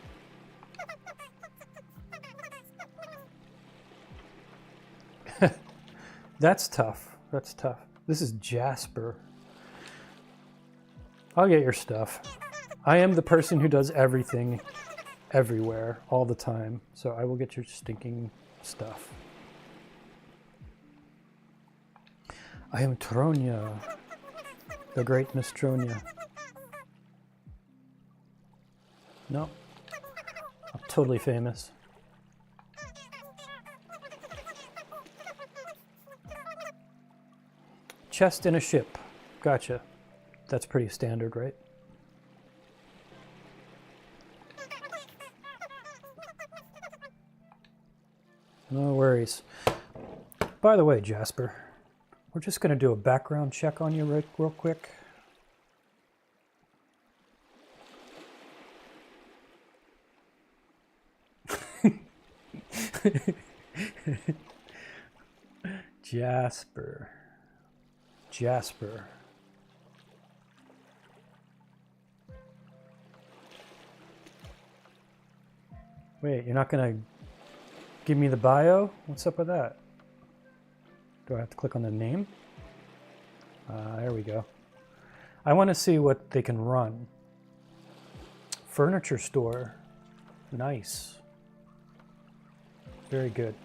Speaker 1: That's tough. That's tough. This is Jasper. I'll get your stuff. I am the person who does everything, everywhere, all the time. So I will get your stinking stuff. I am Tronia, the great Miss Tronia. No, I'm totally famous. Chest in a ship. Gotcha. That's pretty standard, right? No worries. By the way, Jasper, we're just going to do a background check on you real quick. Jasper. Jasper. Wait, you're not going to give me the bio? What's up with that? Do I have to click on the name? There we go. I want to see what they can run. Furniture store. Nice. Very good.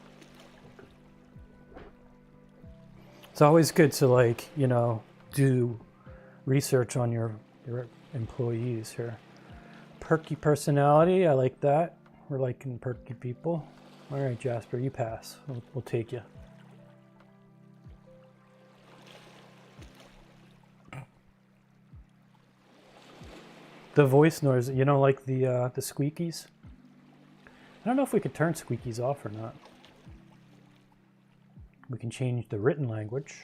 Speaker 1: It's always good to, like, you know, do research on your employees here. Perky personality, I like that. We're liking perky people. All right, Jasper, you pass. We'll take you. The voice noise, you know, like the squeakies? I don't know if we could turn squeakies off or not. We can change the written language.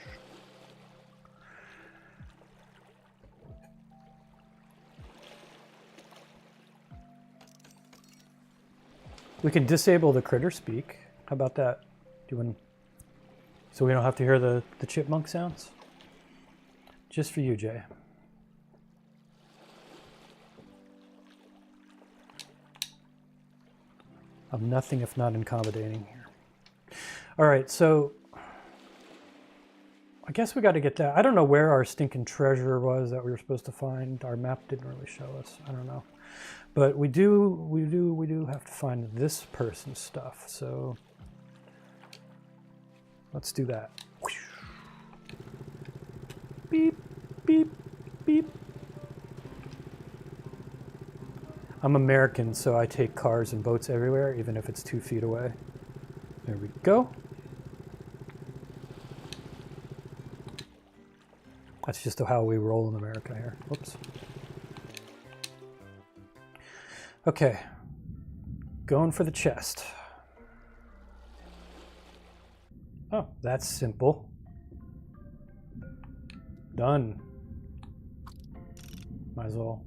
Speaker 1: We can disable the critter speak. How about that? So we don't have to hear the chipmunk sounds? Just for you, Jay. I'm nothing if not accommodating here. All right, so I guess we got to get that. I don't know where our stinking treasure was that we were supposed to find. Our map didn't really show us. I don't know. But we do have to find this person's stuff. So let's do that. Beep, beep, beep. I'm American, so I take cars and boats everywhere, even if it's 2 feet away. There we go. That's just how we roll in America here. Whoops. Okay. Going for the chest. Oh, that's simple. Done. Might as well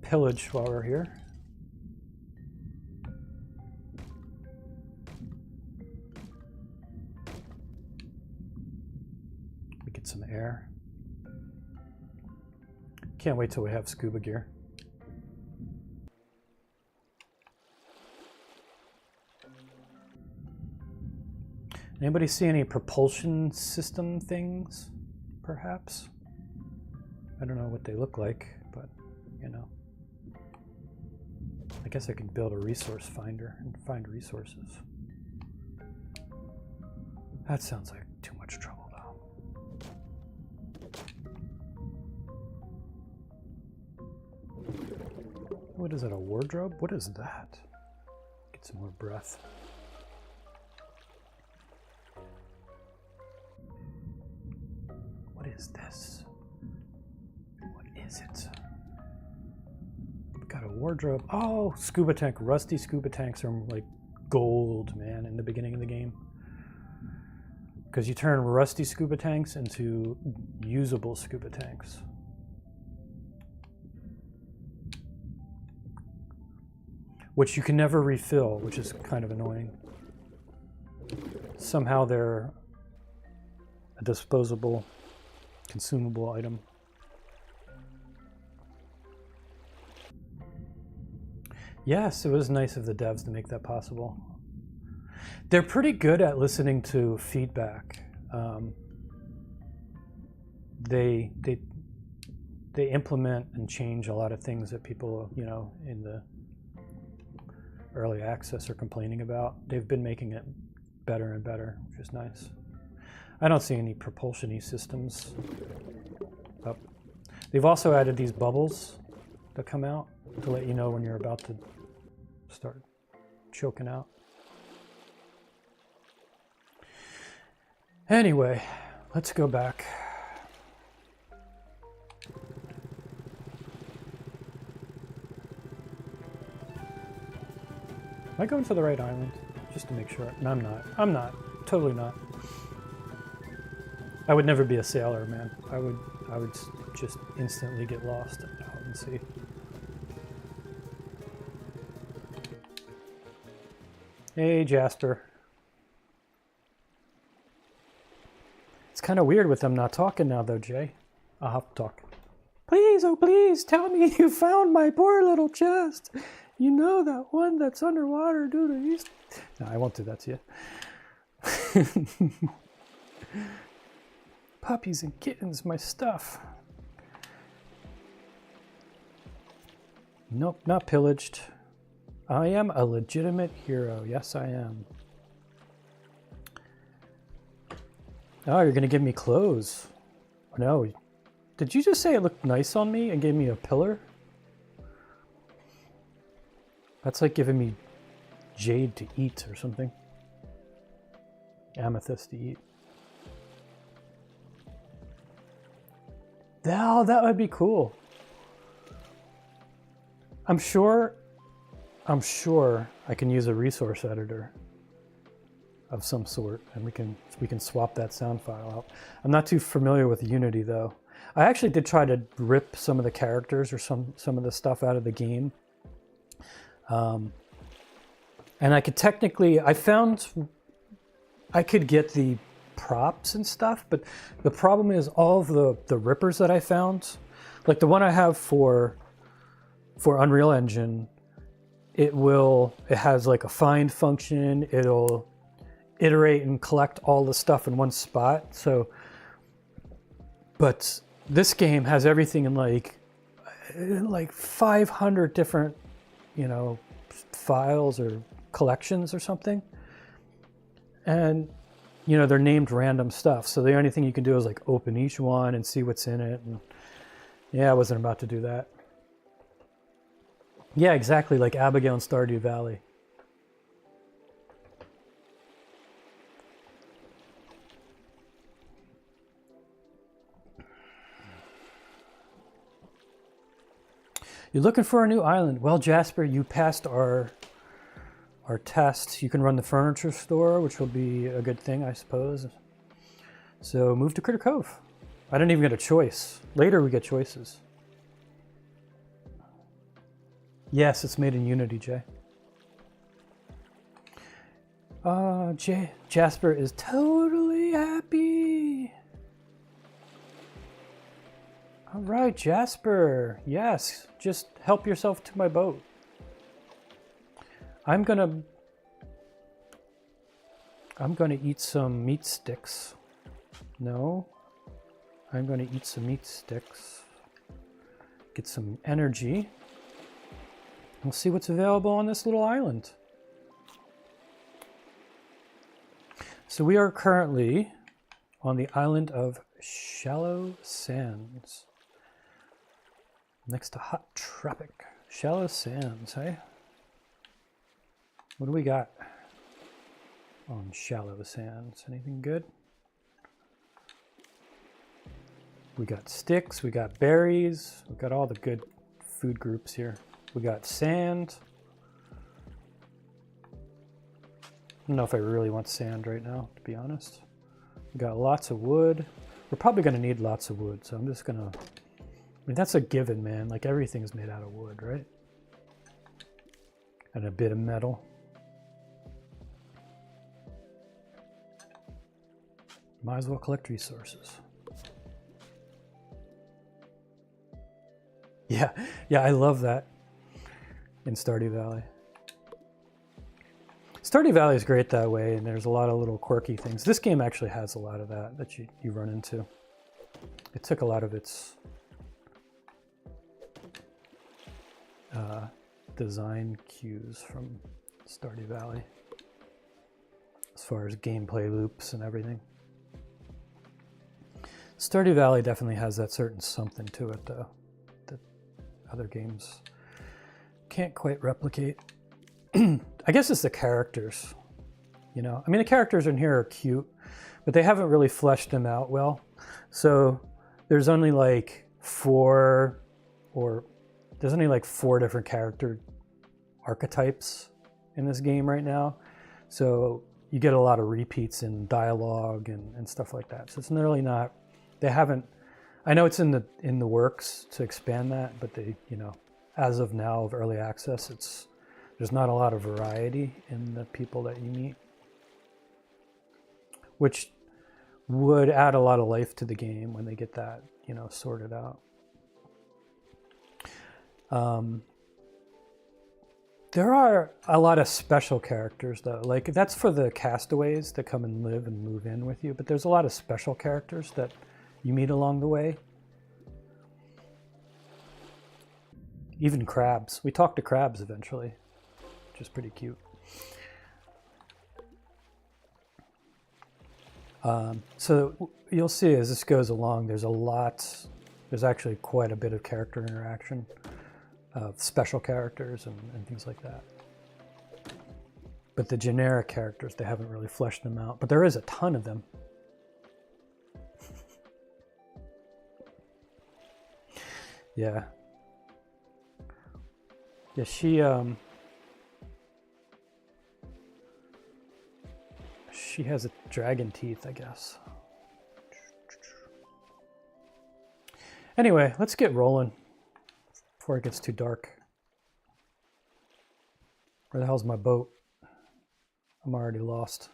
Speaker 1: pillage while we're here. We get some air. Can't wait till we have scuba gear. Anybody see any propulsion system things, perhaps? I don't know what they look like, but, you know. I guess I could build a resource finder and find resources. That sounds like too much trouble, though. What is it, a wardrobe? What is that? Get some more breath. What is this? What is it? We've got a wardrobe. Oh, scuba tank. Rusty scuba tanks are like gold, man, in the beginning of the game. Because you turn rusty scuba tanks into usable scuba tanks. Which you can never refill, which is kind of annoying. Somehow they're a disposable, consumable item. Yes, it was nice of the devs to make that possible. They're pretty good at listening to feedback. They implement and change a lot of things that people, you know, in the early access are complaining about. They've been making it better and better, which is nice. I don't see any propulsion-y systems. Oh. They've also added these bubbles that come out to let you know when you're about to start choking out. Anyway, let's go back. Am I going to the right island? Just to make sure. No, I'm not. I'm not. Totally not. I would never be a sailor, man. I would just instantly get lost out in the sea. Hey, Jasper. It's kind of weird with them not talking now, though, Jay. I'll have to talk. Please, oh please, tell me you found my poor little chest. You know, that one that's underwater due to these... No, I won't do that to you. Puppies and kittens, my stuff. Nope, not pillaged. I am a legitimate hero. Yes, I am. Oh, you're gonna give me clothes. No. Did you just say it looked nice on me and gave me a pillar? That's like giving me jade to eat or something. Amethyst to eat. Oh, that would be cool. I'm sure I can use a resource editor of some sort, and we can swap that sound file out. I'm not too familiar with Unity though. I actually did try to rip some of the characters or some of the stuff out of the game. And I could technically, I found I could get the props and stuff, but the problem is all of the rippers that I found, like the one I have for Unreal Engine, it has like a find function. It'll iterate and collect all the stuff in one spot. So, but this game has everything in like like 500 different, you know, files or collections or something. And, you know, they're named random stuff. So the only thing you can do is like open each one and see what's in it. And yeah, I wasn't about to do that. Yeah, exactly, like Abigail in Stardew Valley. You're looking for a new island. Well, Jasper, you passed our test. You can run the furniture store, which will be a good thing, I suppose. So move to Critter Cove. I didn't even get a choice. Later we get choices. Yes, it's made in Unity, Jay. Jasper is totally happy. All right, Jasper. Yes, just help yourself to my boat. I'm gonna eat some meat sticks. No, I'm gonna eat some meat sticks. Get some energy. We'll see what's available on this little island. So we are currently on the island of Shallow Sands. Next to Hot Tropic. Shallow Sands, hey? What do we got on Shallow Sands? Anything good? We got sticks, we got berries, we got all the good food groups here. We got sand. I don't know if I really want sand right now, to be honest. We got lots of wood. We're probably gonna need lots of wood, so I'm just gonna, I mean, that's a given, man. Like everything's made out of wood, right? And a bit of metal. Might as well collect resources. Yeah, I love that in Stardew Valley. Stardew Valley is great that way, and there's a lot of little quirky things. This game actually has a lot of that you run into. It took a lot of its design cues from Stardew Valley as far as gameplay loops and everything. Stardew Valley definitely has that certain something to it, though, that other games can't quite replicate. I guess it's the characters, you know? I mean, the characters in here are cute, but they haven't really fleshed them out well. So there's only like four different character archetypes in this game right now. So you get a lot of repeats in dialogue and stuff like that. So it's really not, they haven't, I know it's in the works to expand that, but they, you know, as of now of early access, there's not a lot of variety in the people that you meet, which would add a lot of life to the game when they get that, you know, sorted out. There are a lot of special characters, though. Like, that's for the castaways that come and live and move in with you, but there's a lot of special characters that you meet along the way. Even crabs. We talk to crabs eventually, which is pretty cute. So you'll see as this goes along, there's actually quite a bit of character interaction, special characters and things like that. But the generic characters, they haven't really fleshed them out, but there is a ton of them. Yeah. Yeah, she has a dragon teeth, I guess. Anyway, let's get rolling before it gets too dark. Where the hell's my boat? I'm already lost.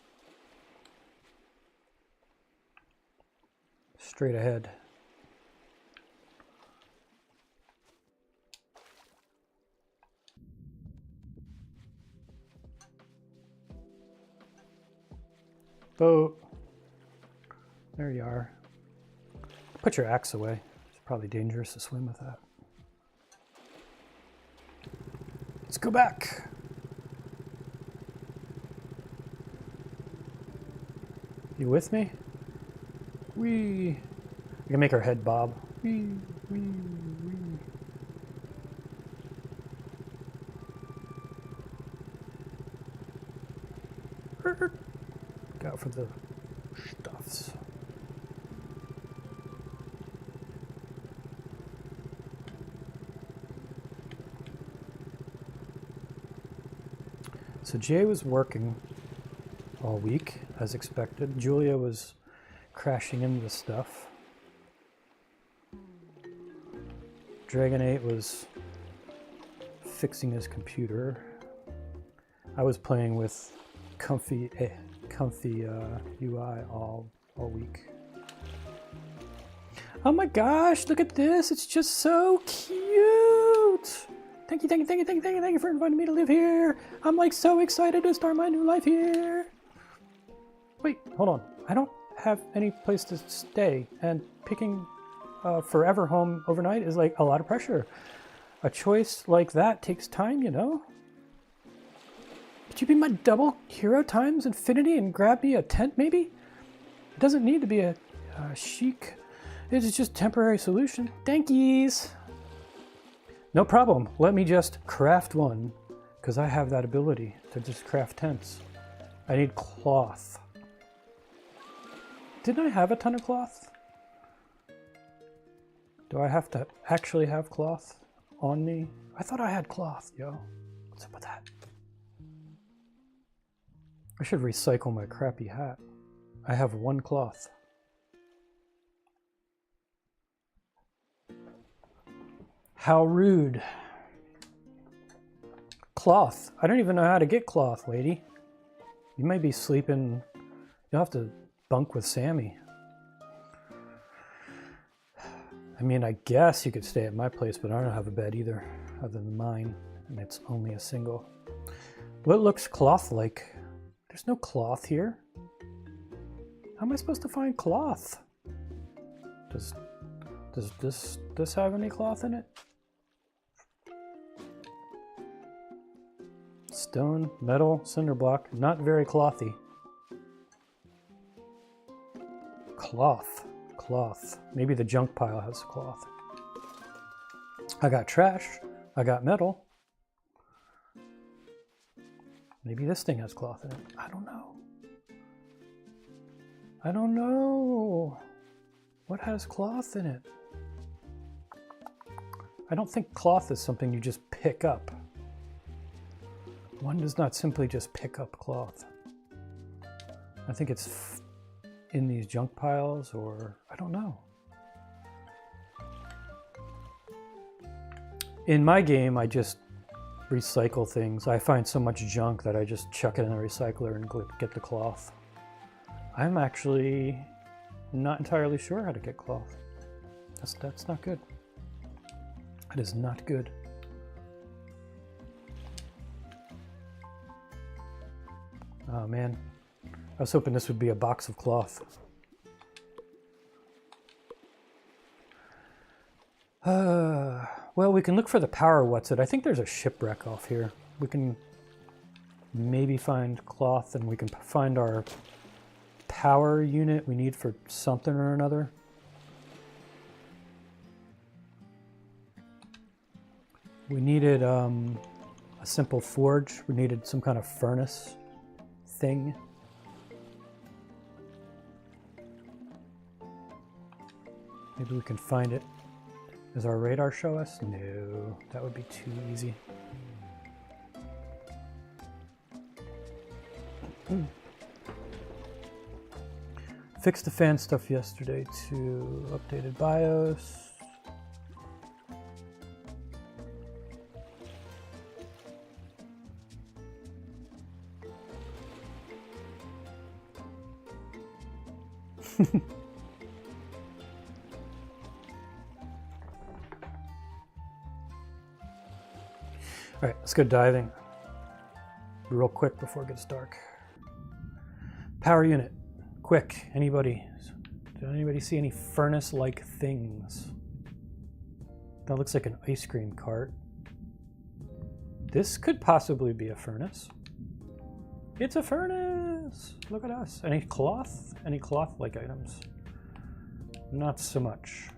Speaker 1: Straight ahead. Boat. There you are. Put your axe away. It's probably dangerous to swim with that. Let's go back. You with me? Wee. We can make our head bob. Wee, wee, wee. Go for the stuffs. So Jay was working all week, as expected. Julia was crashing into stuff. Dragon 8 was fixing his computer. I was playing with comfy UI all week. Oh my gosh, look at this. It's just so cute. Thank you for inviting me to live here. I'm like so excited to start my new life here. Wait, hold on. I don't have any place to stay, and picking a forever home overnight is like a lot of pressure. A choice like that takes time, you know? Could you be my double hero times infinity and grab me a tent maybe? It doesn't need to be a chic. It's just a temporary solution. Thankies. No problem. Let me just craft one, because I have that ability to just craft tents. I need cloth. Didn't I have a ton of cloth? Do I have to actually have cloth on me? I thought I had cloth, yo. What's up with that? I should recycle my crappy hat. I have one cloth. How rude. Cloth. I don't even know how to get cloth, lady. You might be sleeping. You'll have to bunk with Sammy. I mean, I guess you could stay at my place, but I don't have a bed either, other than mine, and it's only a single. What looks cloth-like? There's no cloth here. How am I supposed to find cloth? Does this have any cloth in it? Stone, metal, cinder block, not very clothy. Cloth. Maybe the junk pile has cloth. I got trash. I got metal. Maybe this thing has cloth in it. I don't know. What has cloth in it? I don't think cloth is something you just pick up. One does not simply just pick up cloth. I think it's in these junk piles, or I don't know. In my game, I just recycle things. I find so much junk that I just chuck it in the recycler and get the cloth. I'm actually not entirely sure how to get cloth. That's not good. That is not good. Oh man, I was hoping this would be a box of cloth. Well, we can look for the power what's-it. I think there's a shipwreck off here. We can maybe find cloth, and we can find our power unit we need for something or another. We needed a simple forge. We needed some kind of furnace thing. Maybe we can find it. Does our radar show us? No, that would be too easy. Fixed the fan stuff yesterday to updated BIOS. All right, let's go diving real quick before it gets dark. Power unit, quick. Anybody? Did anybody see any furnace-like things? That looks like an ice cream cart. This could possibly be a furnace. It's a furnace! Look at us. Any cloth? Any cloth-like items? Not so much.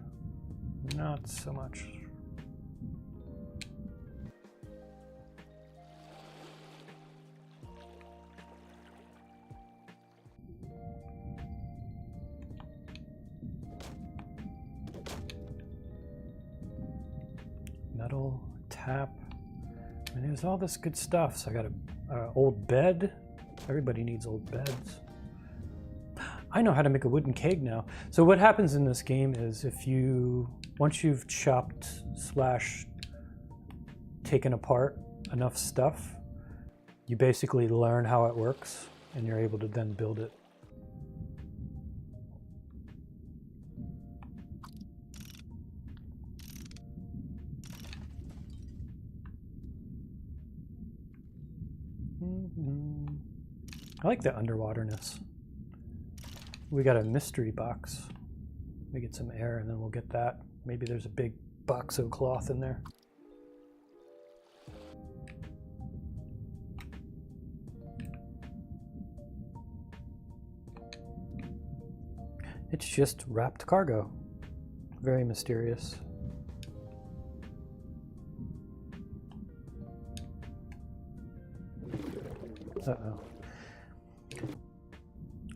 Speaker 1: Not so much. Metal, tap. I mean, there's all this good stuff. So I got an old bed. Everybody needs old beds. I know how to make a wooden keg now. So what happens in this game is once you've chopped / taken apart enough stuff, you basically learn how it works and you're able to then build it. I like the underwaterness. We got a mystery box. Let me get some air and then we'll get that. Maybe there's a big box of cloth in there. It's just wrapped cargo. Very mysterious. Uh-oh.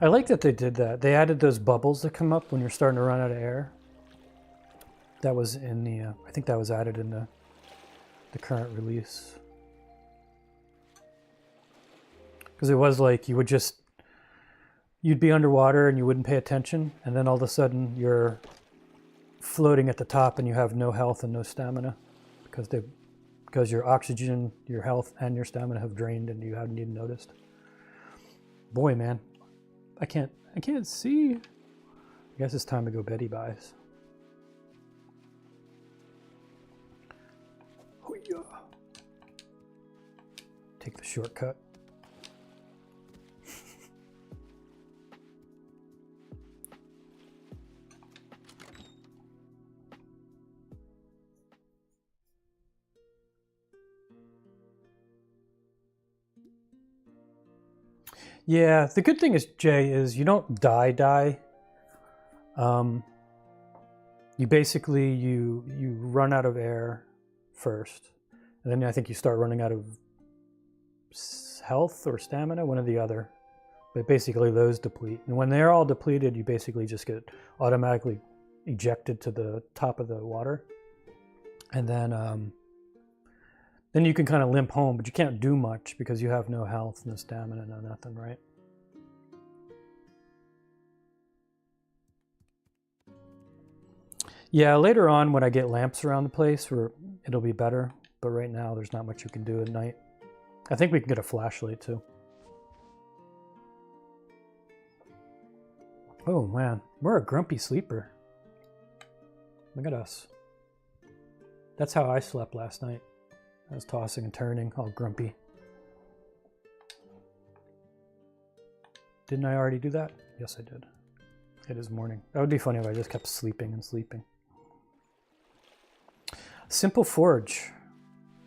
Speaker 1: I like that they did that. They added those bubbles that come up when you're starting to run out of air. That was in the, I think that was added in the current release. Because it was like you'd be underwater and you wouldn't pay attention, and then all of a sudden you're floating at the top and you have no health and no stamina because your oxygen, your health, and your stamina have drained and you haven't even noticed. Boy, man. I can't see. I guess it's time to go Betty buys. Oh yeah. Take the shortcut. Yeah, the good thing is, Jay, is you don't die. You basically, you run out of air first. And then I think you start running out of health or stamina, one or the other. But basically those deplete. And when they're all depleted, you basically just get automatically ejected to the top of the water. And then you can kind of limp home, but you can't do much because you have no health, no stamina, no nothing, right? Yeah, later on when I get lamps around the place, it'll be better. But right now, there's not much you can do at night. I think we can get a flashlight too. Oh man, we're a grumpy sleeper. Look at us. That's how I slept last night. I was tossing and turning, all grumpy. Didn't I already do that? Yes, I did. It is morning. That would be funny if I just kept sleeping and sleeping. Simple forge.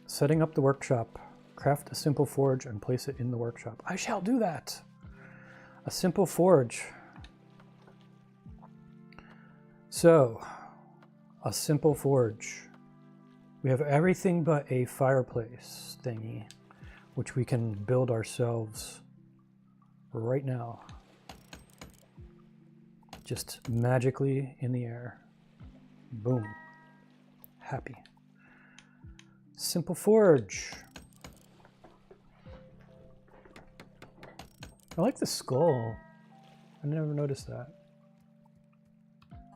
Speaker 1: Setting up the workshop. Craft a simple forge and place it in the workshop. I shall do that. A simple forge. So, a simple forge. We have everything but a fireplace thingy, which we can build ourselves right now. Just magically in the air. Boom. Happy. Simple forge. I like the skull. I never noticed that.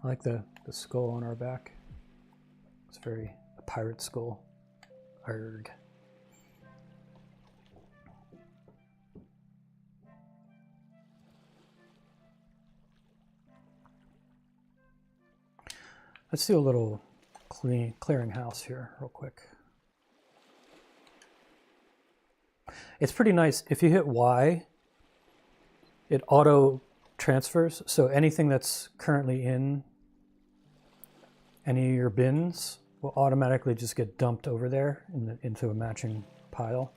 Speaker 1: I like the skull on our back. It's very a pirate skull. Arg. Let's do a little clearing house here real quick. It's pretty nice. If you hit Y, it auto transfers. So anything that's currently in any of your bins will automatically just get dumped over there into a matching pile,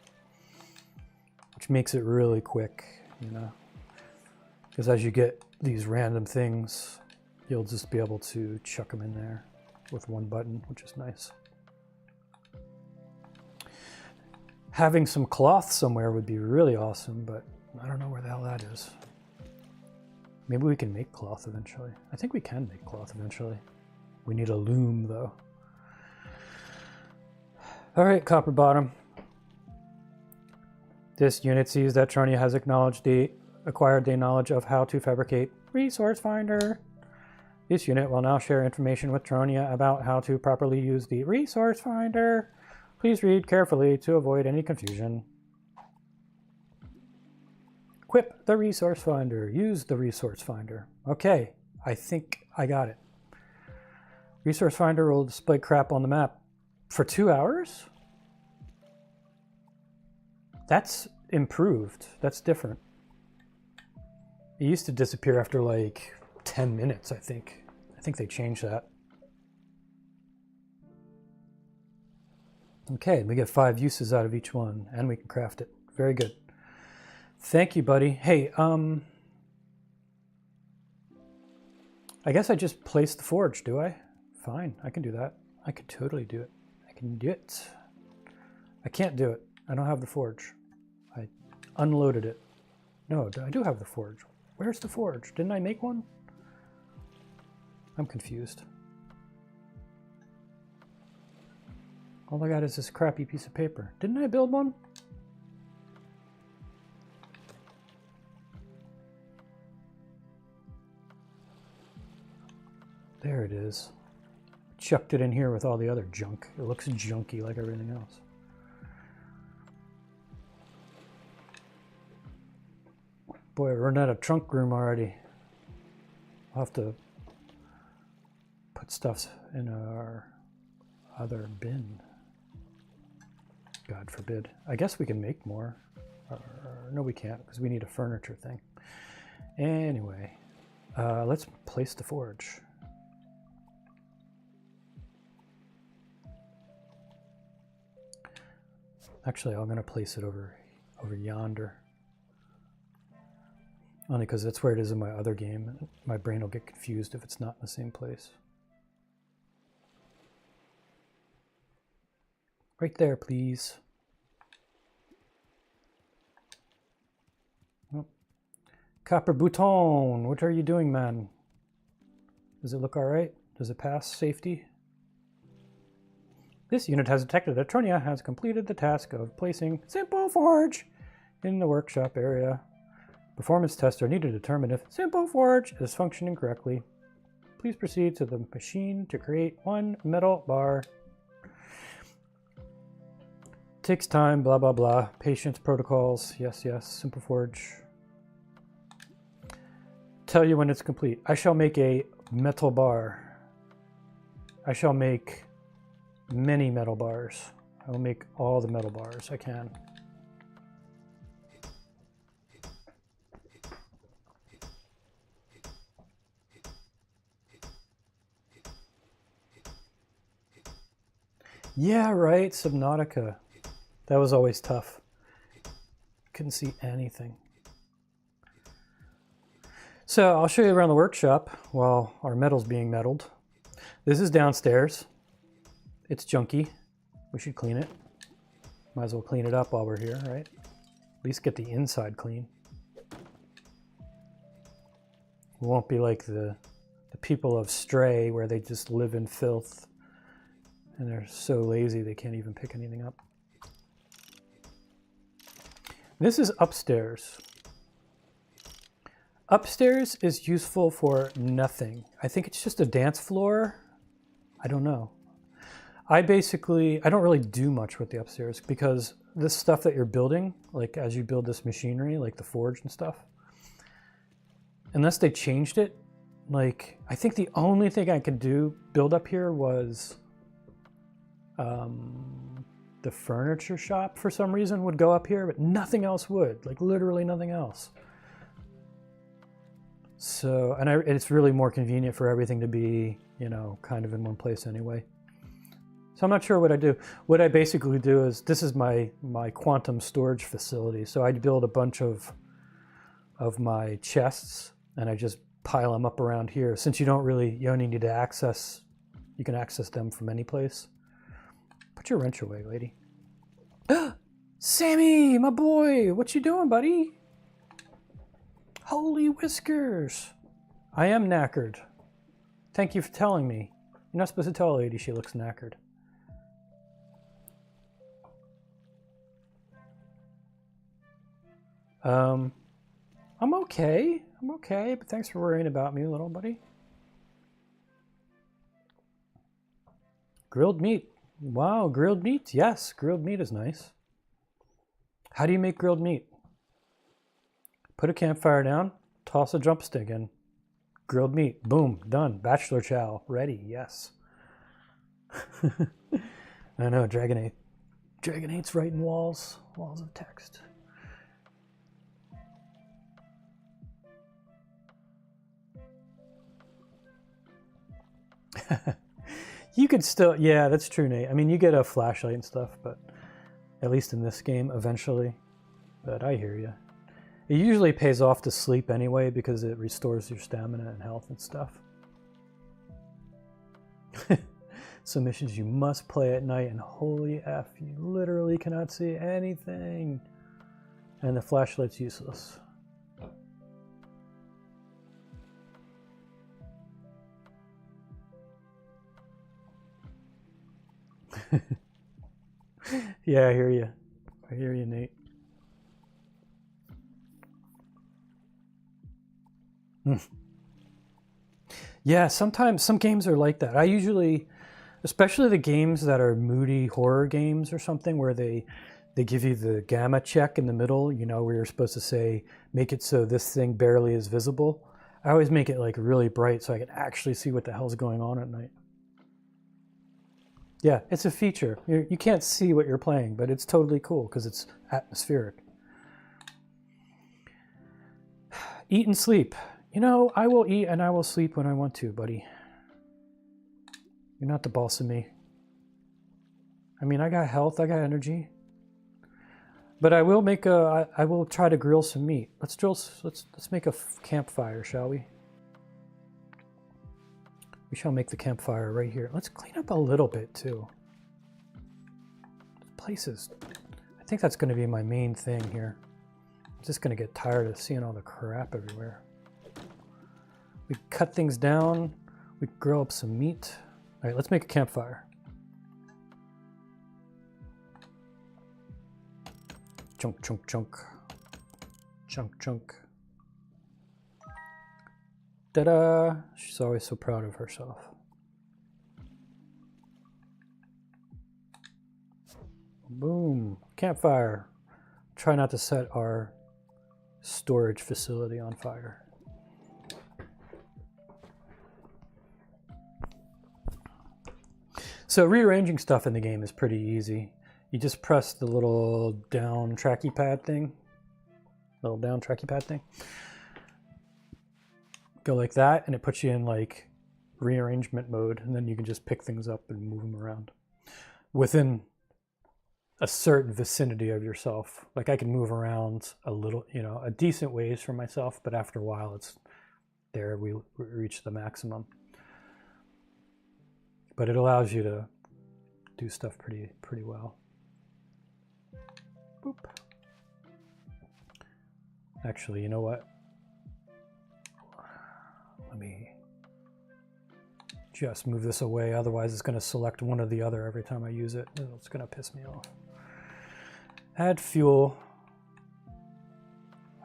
Speaker 1: which makes it really quick, you know, because as you get these random things, you'll just be able to chuck them in there with one button, which is nice. Having some cloth somewhere would be really awesome, but I don't know where the hell that is. Maybe we can make cloth eventually. I think we can make cloth eventually. We need a loom though. All right, Copper Bottom. This unit sees that Tronia has acquired the knowledge of how to fabricate Resource Finder. This unit will now share information with Tronia about how to properly use the Resource Finder. Please read carefully to avoid any confusion. Equip the Resource Finder. Use the Resource Finder. Okay, I think I got it. Resource Finder will display crap on the map for 2 hours? That's improved. That's different. It used to disappear after like 10 minutes, I think. I think they changed that. Okay, we get 5 uses out of each one, and we can craft it. Very good. Thank you, buddy. Hey, I guess I just placed the forge, do I? Fine, I can do that. I can totally do it. I can do it. I can't do it. I don't have the forge. I unloaded it. No, I do have the forge. Where's the forge? Didn't I make one? I'm confused. All I got is this crappy piece of paper. Didn't I build one? There it is. Chucked it in here with all the other junk. It looks junky like everything else. Boy, I run out of trunk room already. I'll have to put stuff in our other bin. God forbid. I guess we can make more. No, we can't, because we need a furniture thing. Anyway, let's place the forge. Actually, I'm going to place it over yonder. Only because that's where it is in my other game. My brain will get confused if it's not in the same place. Right there, please. Oh. Copper Bouton, what are you doing, man? Does it look all right? Does it pass safety? This unit has detected that Tronia has completed the task of placing Simple Forge in the workshop area. Performance tests are needed to determine if Simple Forge is functioning correctly. Please proceed to the machine to create 1 metal bar. Takes time, blah, blah, blah. Patience protocols. Yes, yes. Simple Forge. Tell you when it's complete. I shall make a metal bar. I shall make many metal bars. I will make all the metal bars I can. Yeah, right, Subnautica. That was always tough. Couldn't see anything. So I'll show you around the workshop while our metal's being metaled. This is downstairs. It's junky. We should clean it. Might as well clean it up while we're here, right? At least get the inside clean. We won't be like the people of Stray where they just live in filth and they're so lazy they can't even pick anything up. This is upstairs. Upstairs is useful for nothing. I think it's just a dance floor. I don't know. I don't really do much with the upstairs because this stuff that you're building, like as you build this machinery, like the forge and stuff, unless they changed it, like I think the only thing I could build up here was the furniture shop for some reason would go up here, but nothing else would, like literally nothing else. So, and it's really more convenient for everything to be, you know, kind of in one place anyway. So I'm not sure what I do. What I basically do is, this is my quantum storage facility. So I build a bunch of my chests, and I just pile them up around here. Since you only need to access, you can access them from any place. Put your wrench away, lady. Sammy, my boy, what you doing, buddy? Holy whiskers. I am knackered. Thank you for telling me. You're not supposed to tell a lady she looks knackered. I'm okay. I'm okay, but thanks for worrying about me, little buddy. Grilled meat. Wow, grilled meat. Yes, grilled meat is nice. How do you make grilled meat? Put a campfire down, toss a drumstick in. Grilled meat. Boom, done. Bachelor chow. Ready, yes. I know, Dragon 8's writing walls of text. You could still, yeah, that's true, Nate. I mean, you get a flashlight and stuff, but at least in this game, eventually. But I hear you. It usually pays off to sleep anyway because it restores your stamina and health and stuff. Some missions you must play at night, and holy F, you literally cannot see anything. And the flashlight's useless. Yeah, I hear you. I hear you, Nate. Yeah, sometimes some games are like that. I usually, especially the games that are moody horror games or something, where they give you the gamma check in the middle, you know, where you're supposed to say, make it so this thing barely is visible. I always make it like really bright so I can actually see what the hell's going on at night. Yeah, it's a feature. You can't see what you're playing, but it's totally cool because it's atmospheric. Eat and sleep. You know, I will eat and I will sleep when I want to, buddy. You're not the boss of me. I mean, I got health, I got energy. But I will make I will try to grill some meat. Let's make a campfire, shall we? We shall make the campfire right here. Let's clean up a little bit too. Places. I think that's going to be my main thing here. I'm just going to get tired of seeing all the crap everywhere. We cut things down. We grill up some meat. All right, let's make a campfire. Chunk, chunk, chunk. Chunk, chunk. Ta-da! She's always so proud of herself. Boom. Campfire. Try not to set our storage facility on fire. So rearranging stuff in the game is pretty easy. You just press the little down tracky pad thing. Go like that, and it puts you in like rearrangement mode, and then you can just pick things up and move them around within a certain vicinity of yourself. Like I can move around a little, you know, a decent ways for myself, but after a while it's there, we reach the maximum. But it allows you to do stuff pretty well. Boop. Actually, you know what? Let me just move this away, otherwise it's going to select one or the other every time I use it. It's going to piss me off. Add fuel.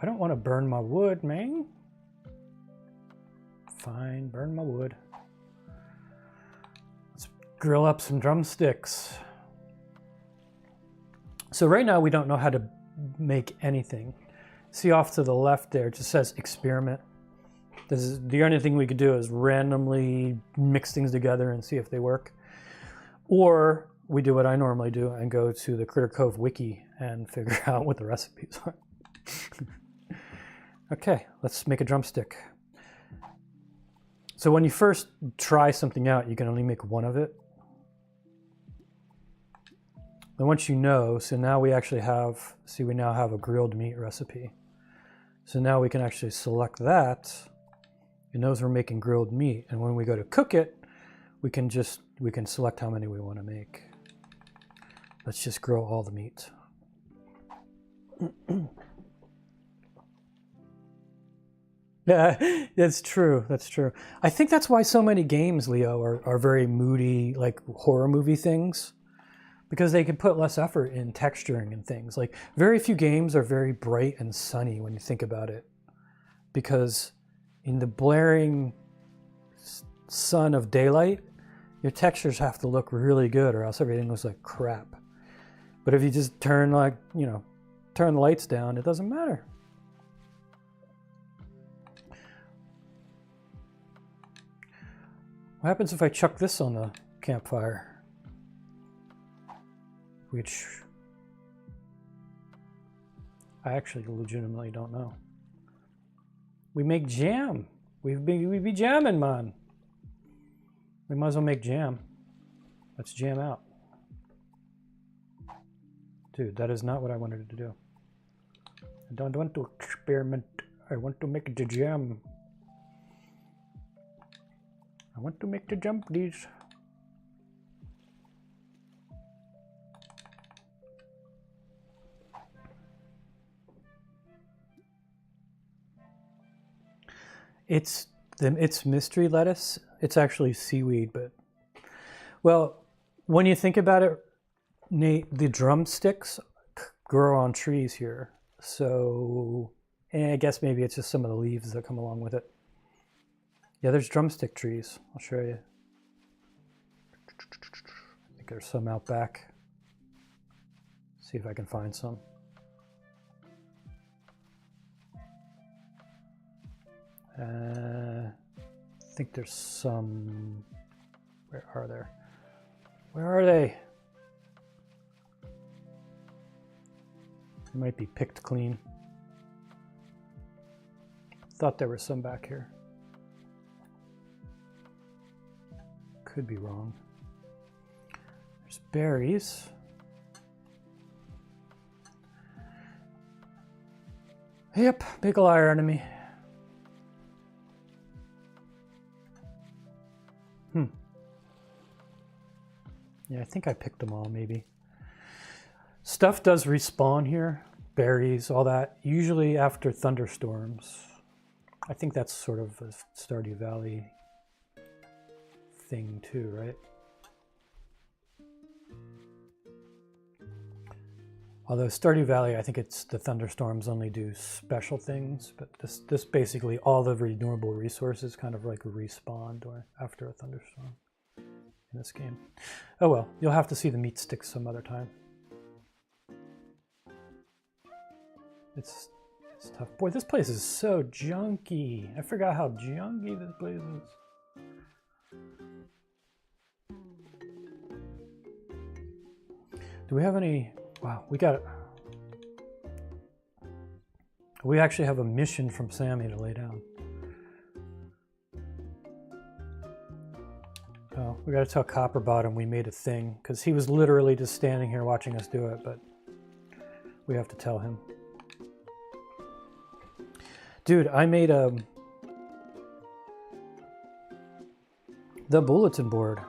Speaker 1: I don't want to burn my wood, man. Fine, burn my wood. Let's grill up some drumsticks. So right now we don't know how to make anything. See off to the left there, it just says experiment. The only thing we could do is randomly mix things together and see if they work. Or we do what I normally do and go to the Critter Cove wiki and figure out what the recipes are. Okay, let's make a drumstick. So when you first try something out, you can only make one of it. And once you know, so now we actually have, see, we now have a grilled meat recipe. So now we can actually select that. It knows we're making grilled meat. And when we go to cook it, we can select how many we want to make. Let's just grill all the meat. Yeah, that's true. That's true. I think that's why so many games, Leo, are very moody, like horror movie things, because they can put less effort in texturing and things. Like very few games are very bright and sunny when you think about it, because in the blaring sun of daylight, your textures have to look really good, or else everything looks like crap. But if you just turn turn the lights down, it doesn't matter. What happens if I chuck this on the campfire? Which I actually legitimately don't know. We make jam. We be jamming, man. We might as well make jam. Let's jam out. Dude, that is not what I wanted to do. I don't want to experiment. I want to make the jam. I want to make the jam, please. It's mystery lettuce. It's actually seaweed, but well, when you think about it, Nate, the drumsticks grow on trees here. So, and I guess maybe it's just some of the leaves that come along with it. Yeah, there's drumstick trees. I'll show you. I think there's some out back. See if I can find some. I think there's some. Where are there? Where are they? They might be picked clean. Thought there was some back here. Could be wrong. There's berries. Yep, big liar enemy. Yeah, I think I picked them all, maybe. Stuff does respawn here. Berries, all that. Usually after thunderstorms. I think that's sort of a Stardew Valley thing too, right? Although Stardew Valley, I think it's the thunderstorms only do special things, but this basically all the renewable resources kind of like respawned or after a thunderstorm in this game. Oh well, you'll have to see the meat sticks some other time. It's tough. Boy, this place is so junky. I forgot how junky this place is. Do we have any? Wow, we actually have a mission from Sammy to lay down. Oh, we got to tell Copperbottom we made a thing, because he was literally just standing here watching us do it, but we have to tell him. Dude, I made the bulletin board.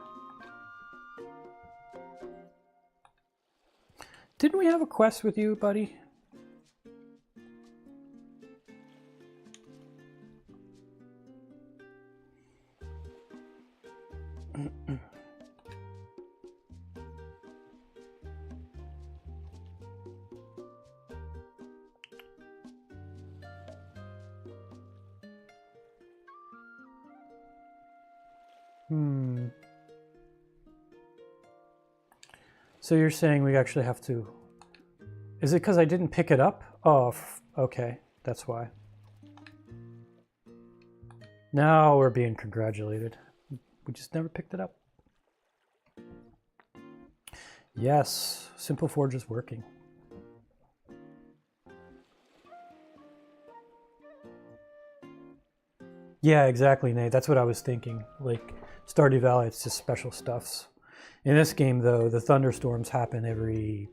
Speaker 1: Didn't we have a quest with you, buddy? So you're saying we actually have to... Is it because I didn't pick it up? Oh, okay. That's why. Now we're being congratulated. We just never picked it up. Yes, Simple Forge is working. Yeah, exactly, Nate. That's what I was thinking. Like Stardew Valley, it's just special stuffs. In this game, though, the thunderstorms happen every,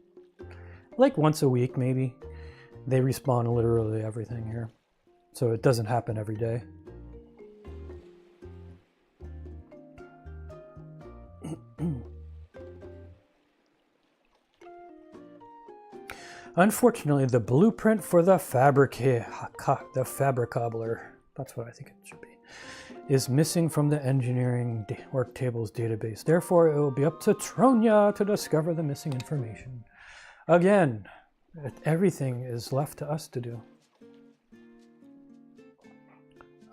Speaker 1: like once a week, maybe. They respawn literally everything here. So it doesn't happen every day. Unfortunately, the blueprint for the fabricabler, that's what I think it should be, is missing from the engineering work tables database. Therefore, it will be up to Tronia to discover the missing information. Again, everything is left to us to do.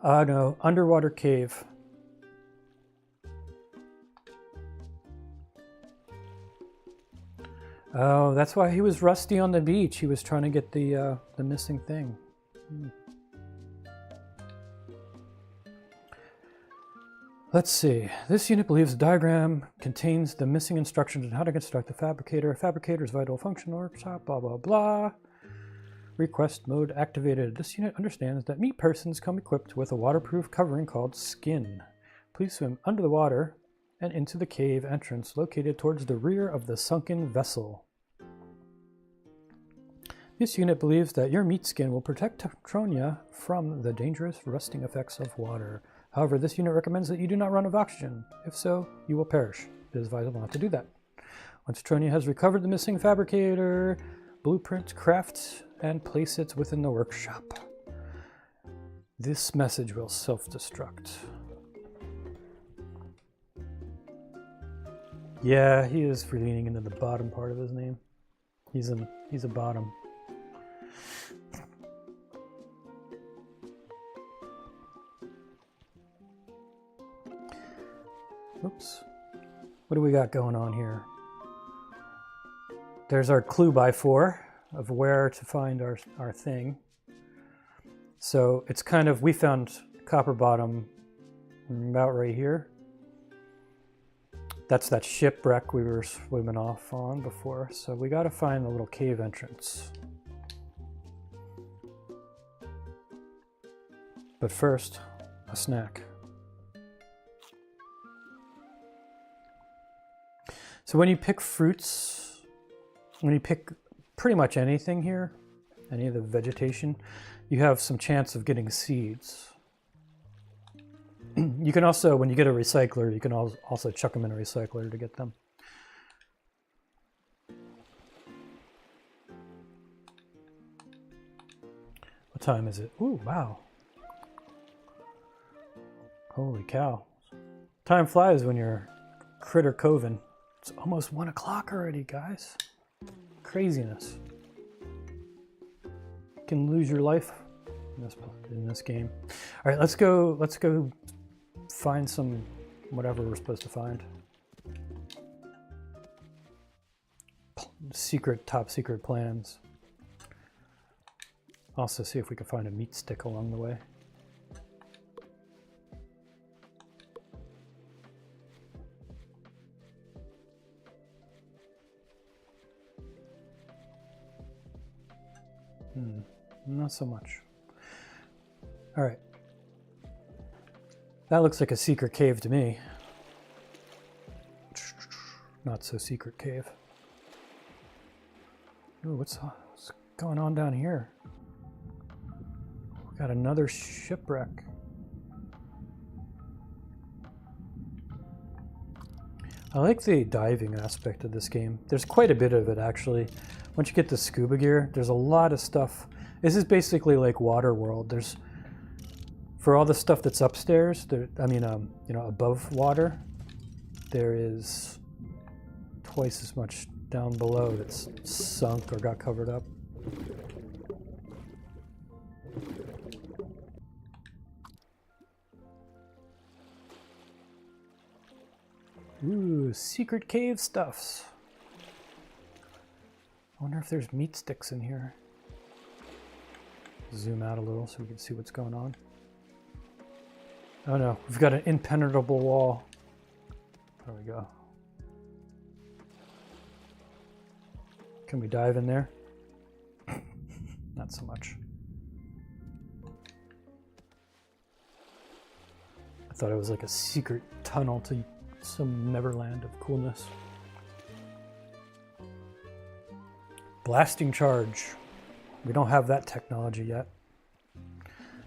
Speaker 1: No, underwater cave. Oh, that's why he was rusty on the beach. He was trying to get the missing thing. Let's see. This unit believes the diagram contains the missing instructions on how to construct the fabricator. Fabricator's vital function workshop, blah, blah, blah. Request mode activated. This unit understands that meat persons come equipped with a waterproof covering called skin. Please swim under the water and into the cave entrance located towards the rear of the sunken vessel. This unit believes that your meat skin will protect Tronia from the dangerous rusting effects of water. However, this unit recommends that you do not run out of oxygen. If so, you will perish. It is vital not to do that. Once Tronia has recovered the missing fabricator, blueprint, craft, and place it within the workshop. This message will self-destruct. Yeah, he is for leaning into the bottom part of his name. He's a bottom. Oops. What do we got going on here? There's our clue by 4 of where to find our thing. So it's kind of, we found Copper Bottom about right here. That's that shipwreck we were swimming off on before. So we got to find the little cave entrance. But first, a snack. So when you pick fruits, when you pick pretty much anything here, any of the vegetation, you have some chance of getting seeds. You can also, when you get a recycler, you can also chuck them in a recycler to get them. What time is it? Ooh, wow. Holy cow. Time flies when you're Critter Coving. It's almost 1 o'clock already, guys. Craziness. You can lose your life in this game. All right, let's go find some whatever we're supposed to find. Top secret plans. Also see if we can find a meat stick along the way. Not so much. All right. That looks like a secret cave to me. Not so secret cave. Ooh, what's going on down here? We got another shipwreck. I like the diving aspect of this game. There's quite a bit of it, actually. Once you get the scuba gear, there's a lot of stuff. This is basically like Water World. There's, for all the stuff that's upstairs, above water, there is twice as much down below that's sunk or got covered up. Ooh, secret cave stuffs. I wonder if there's meat sticks in here. Zoom out a little so we can see what's going on. Oh no, we've got an impenetrable wall. There we go. Can we dive in there? Not so much. I thought it was like a secret tunnel to some Neverland of coolness. Blasting charge. We don't have that technology yet.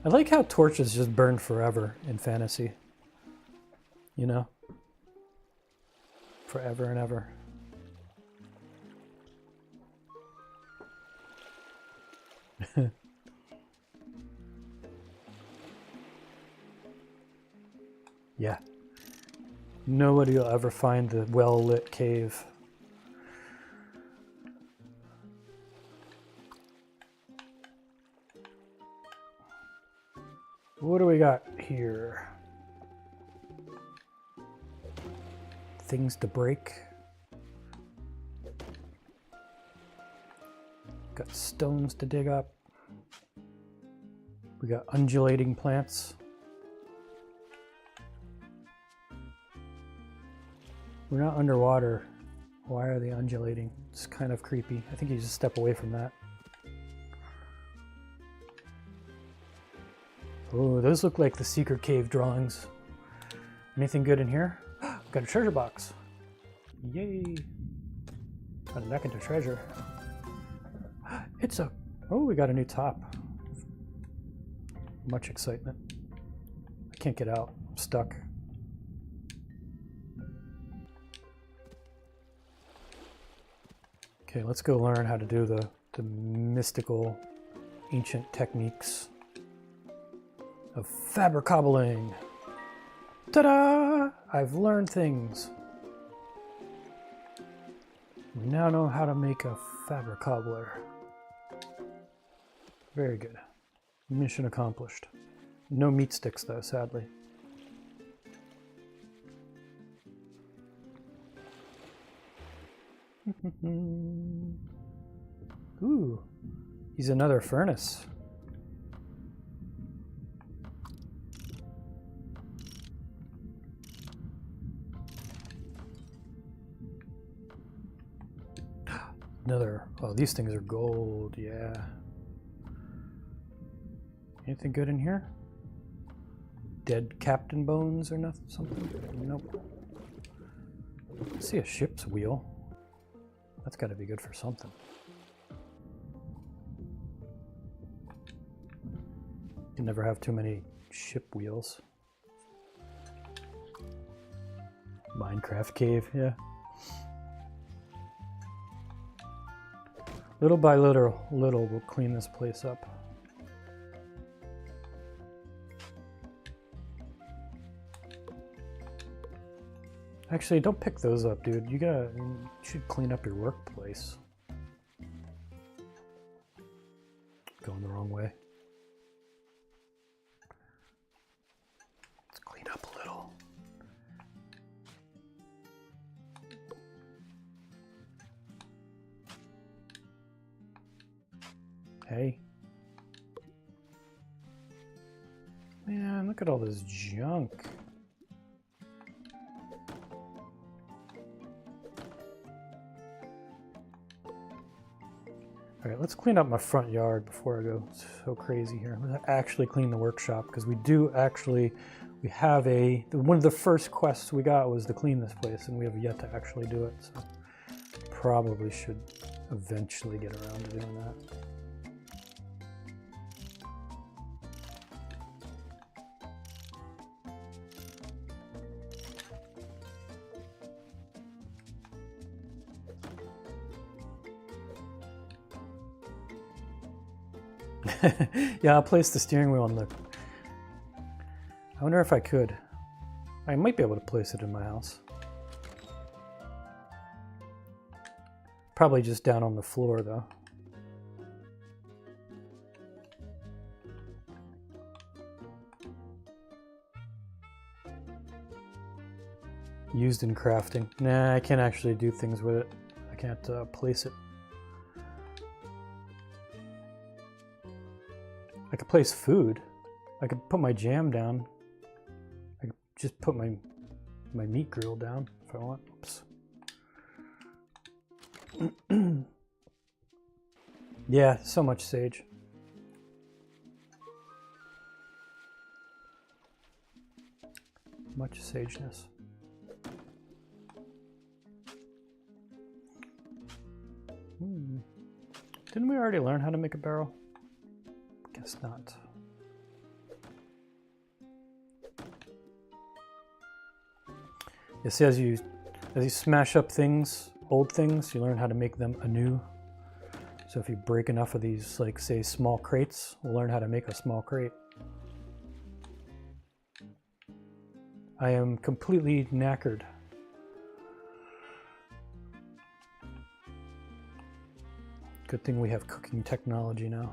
Speaker 1: I like how torches just burn forever in fantasy. You know? Forever and ever. Yeah. Nobody will ever find the well-lit cave. What do we got here? Things to break. Got stones to dig up. We got undulating plants. We're not underwater. Why are they undulating? It's kind of creepy. I think you just step away from that. Oh, those look like the secret cave drawings. Anything good in here? Got a treasure box. Yay. Got it back into treasure. It's a... Oh, we got a new top. Much excitement. I can't get out. I'm stuck. Okay, let's go learn how to do the mystical ancient techniques of fabricobbling. Ta-da! I've learned things. We now know how to make a fabricobbler. Very good. Mission accomplished. No meat sticks though, sadly. Ooh, he's another furnace. Another, oh, these things are gold, yeah. Anything good in here? Dead captain bones or nothing? Something? Nope. I see a ship's wheel. That's got to be good for something. You never have too many ship wheels. Minecraft cave, yeah. Little by little, we'll clean this place up. Actually, don't pick those up, dude. You should clean up your workplace. Going the wrong way. Let's clean up a little. Hey. Man, look at all this junk. Alright, let's clean up my front yard before I go so crazy here. Let's actually clean the workshop, because we have one of the first quests we got was to clean this place, and we have yet to actually do it, so probably should eventually get around to doing that. Yeah, I'll place the steering wheel on the... I wonder if I could. I might be able to place it in my house. Probably just down on the floor, though. Used in crafting. Nah, I can't actually do things with it. I can't place it. I could place food. I could put my jam down. I could just put my meat grill down if I want. Oops. Yeah, so much sage. Much sageness. Didn't we already learn how to make a barrel? Guess not. You see, as you smash up things, old things, you learn how to make them anew. So if you break enough of these, like say small crates, we'll learn how to make a small crate. I am completely knackered. Good thing we have cooking technology now.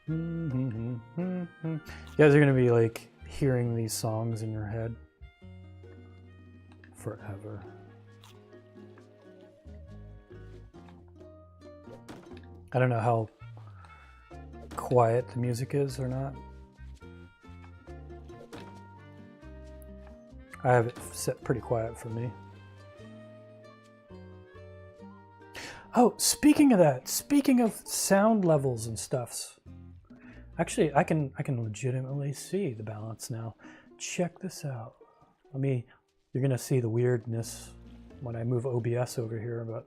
Speaker 1: You guys are gonna be like hearing these songs in your head forever. I don't know how quiet the music is or not. I have it set pretty quiet for me. Oh, speaking of that, speaking of sound levels and stuffs, actually, I can legitimately see the balance now. Check this out. You're gonna see the weirdness when I move OBS over here, but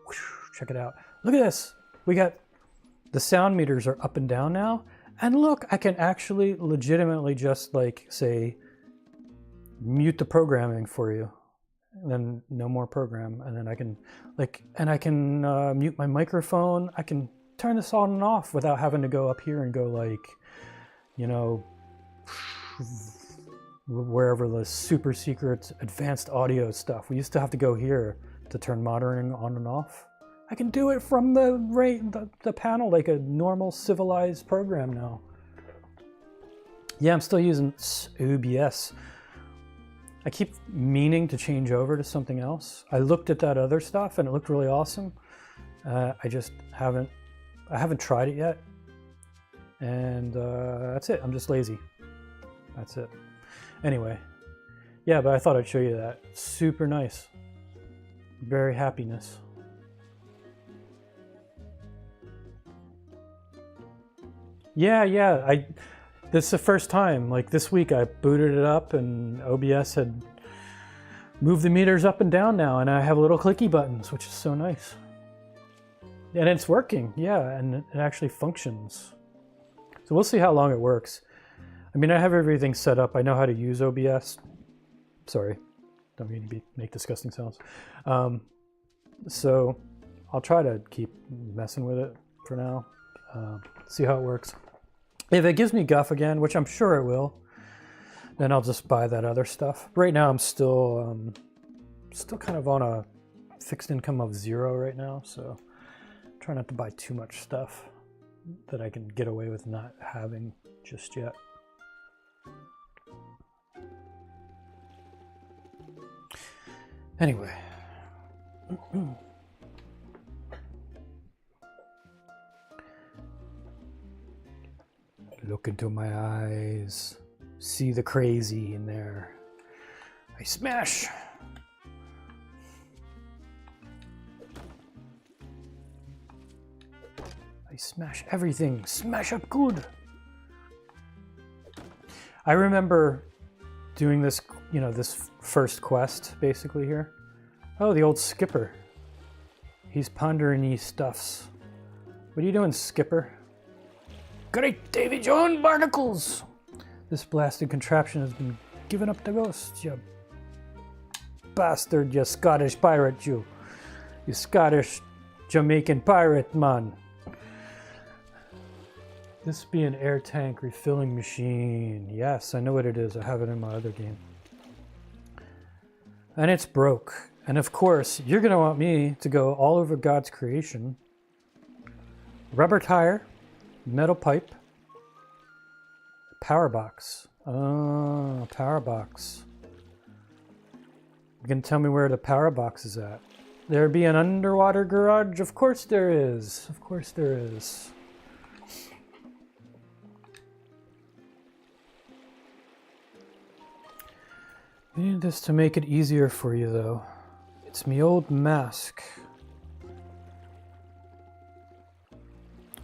Speaker 1: whoosh, check it out. Look at this. We got the sound meters are up and down now, and look, I can actually legitimately just like say mute the programming for you, and then no more program, and then I can mute my microphone. I can turn this on and off without having to go up here and go like, you know, wherever the super secret advanced audio stuff. We used to have to go here to turn monitoring on and off. I can do it from the panel like a normal civilized program now. Yeah, I'm still using OBS. I keep meaning to change over to something else. I looked at that other stuff and it looked really awesome. I just haven't tried it yet. And that's it. I'm just lazy. That's it. Anyway, yeah, but I thought I'd show you that. Super nice. Very happiness. Yeah. This is the first time. Like this week, I booted it up, and OBS had moved the meters up and down now, and I have little clicky buttons, which is so nice. And it's working, yeah, and it actually functions. So we'll see how long it works. I mean, I have everything set up. I know how to use OBS. Sorry, don't mean to make disgusting sounds. So I'll try to keep messing with it for now. See how it works. If it gives me guff again, which I'm sure it will, then I'll just buy that other stuff. Right now I'm still kind of on a fixed income of 0 right now, so try not to buy too much stuff that I can get away with not having just yet. Anyway. Look into my eyes. See the crazy in there. I smash. I smash everything. Smash up good. I remember doing this, you know, this first quest basically here. Oh, the old skipper. He's pondering these stuffs. What are you doing, skipper? Great Davy Jones barnacles! This blasted contraption has been given up the ghost, you bastard, you Scottish pirate, you Scottish Jamaican pirate, man. This be an air tank refilling machine. Yes, I know what it is. I have it in my other game. And it's broke. And of course, you're going to want me to go all over God's creation. Rubber tire. Metal pipe. Power box. Oh, power box. You can tell me where the power box is at. There be an underwater garage? Of course there is. Of course there is. I need this to make it easier for you though. It's me old mask.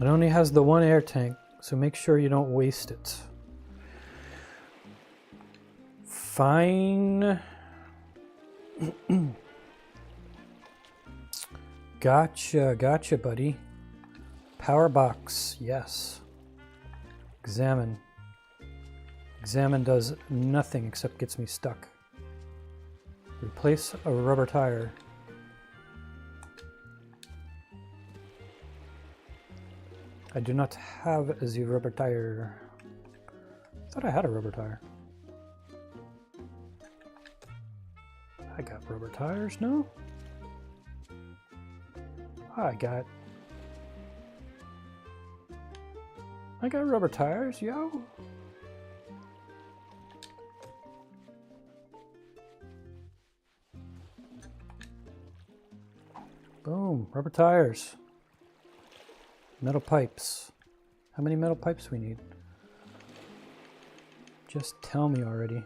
Speaker 1: It only has the one air tank, so make sure you don't waste it. Fine. Gotcha, buddy. Power box, yes. Examine. Examine does nothing except gets me stuck. Replace a rubber tire. I do not have a rubber tire. I thought I had a rubber tire. I got rubber tires, no? I got rubber tires, yo. Boom, rubber tires. Metal pipes. How many metal pipes we need? Just tell me already.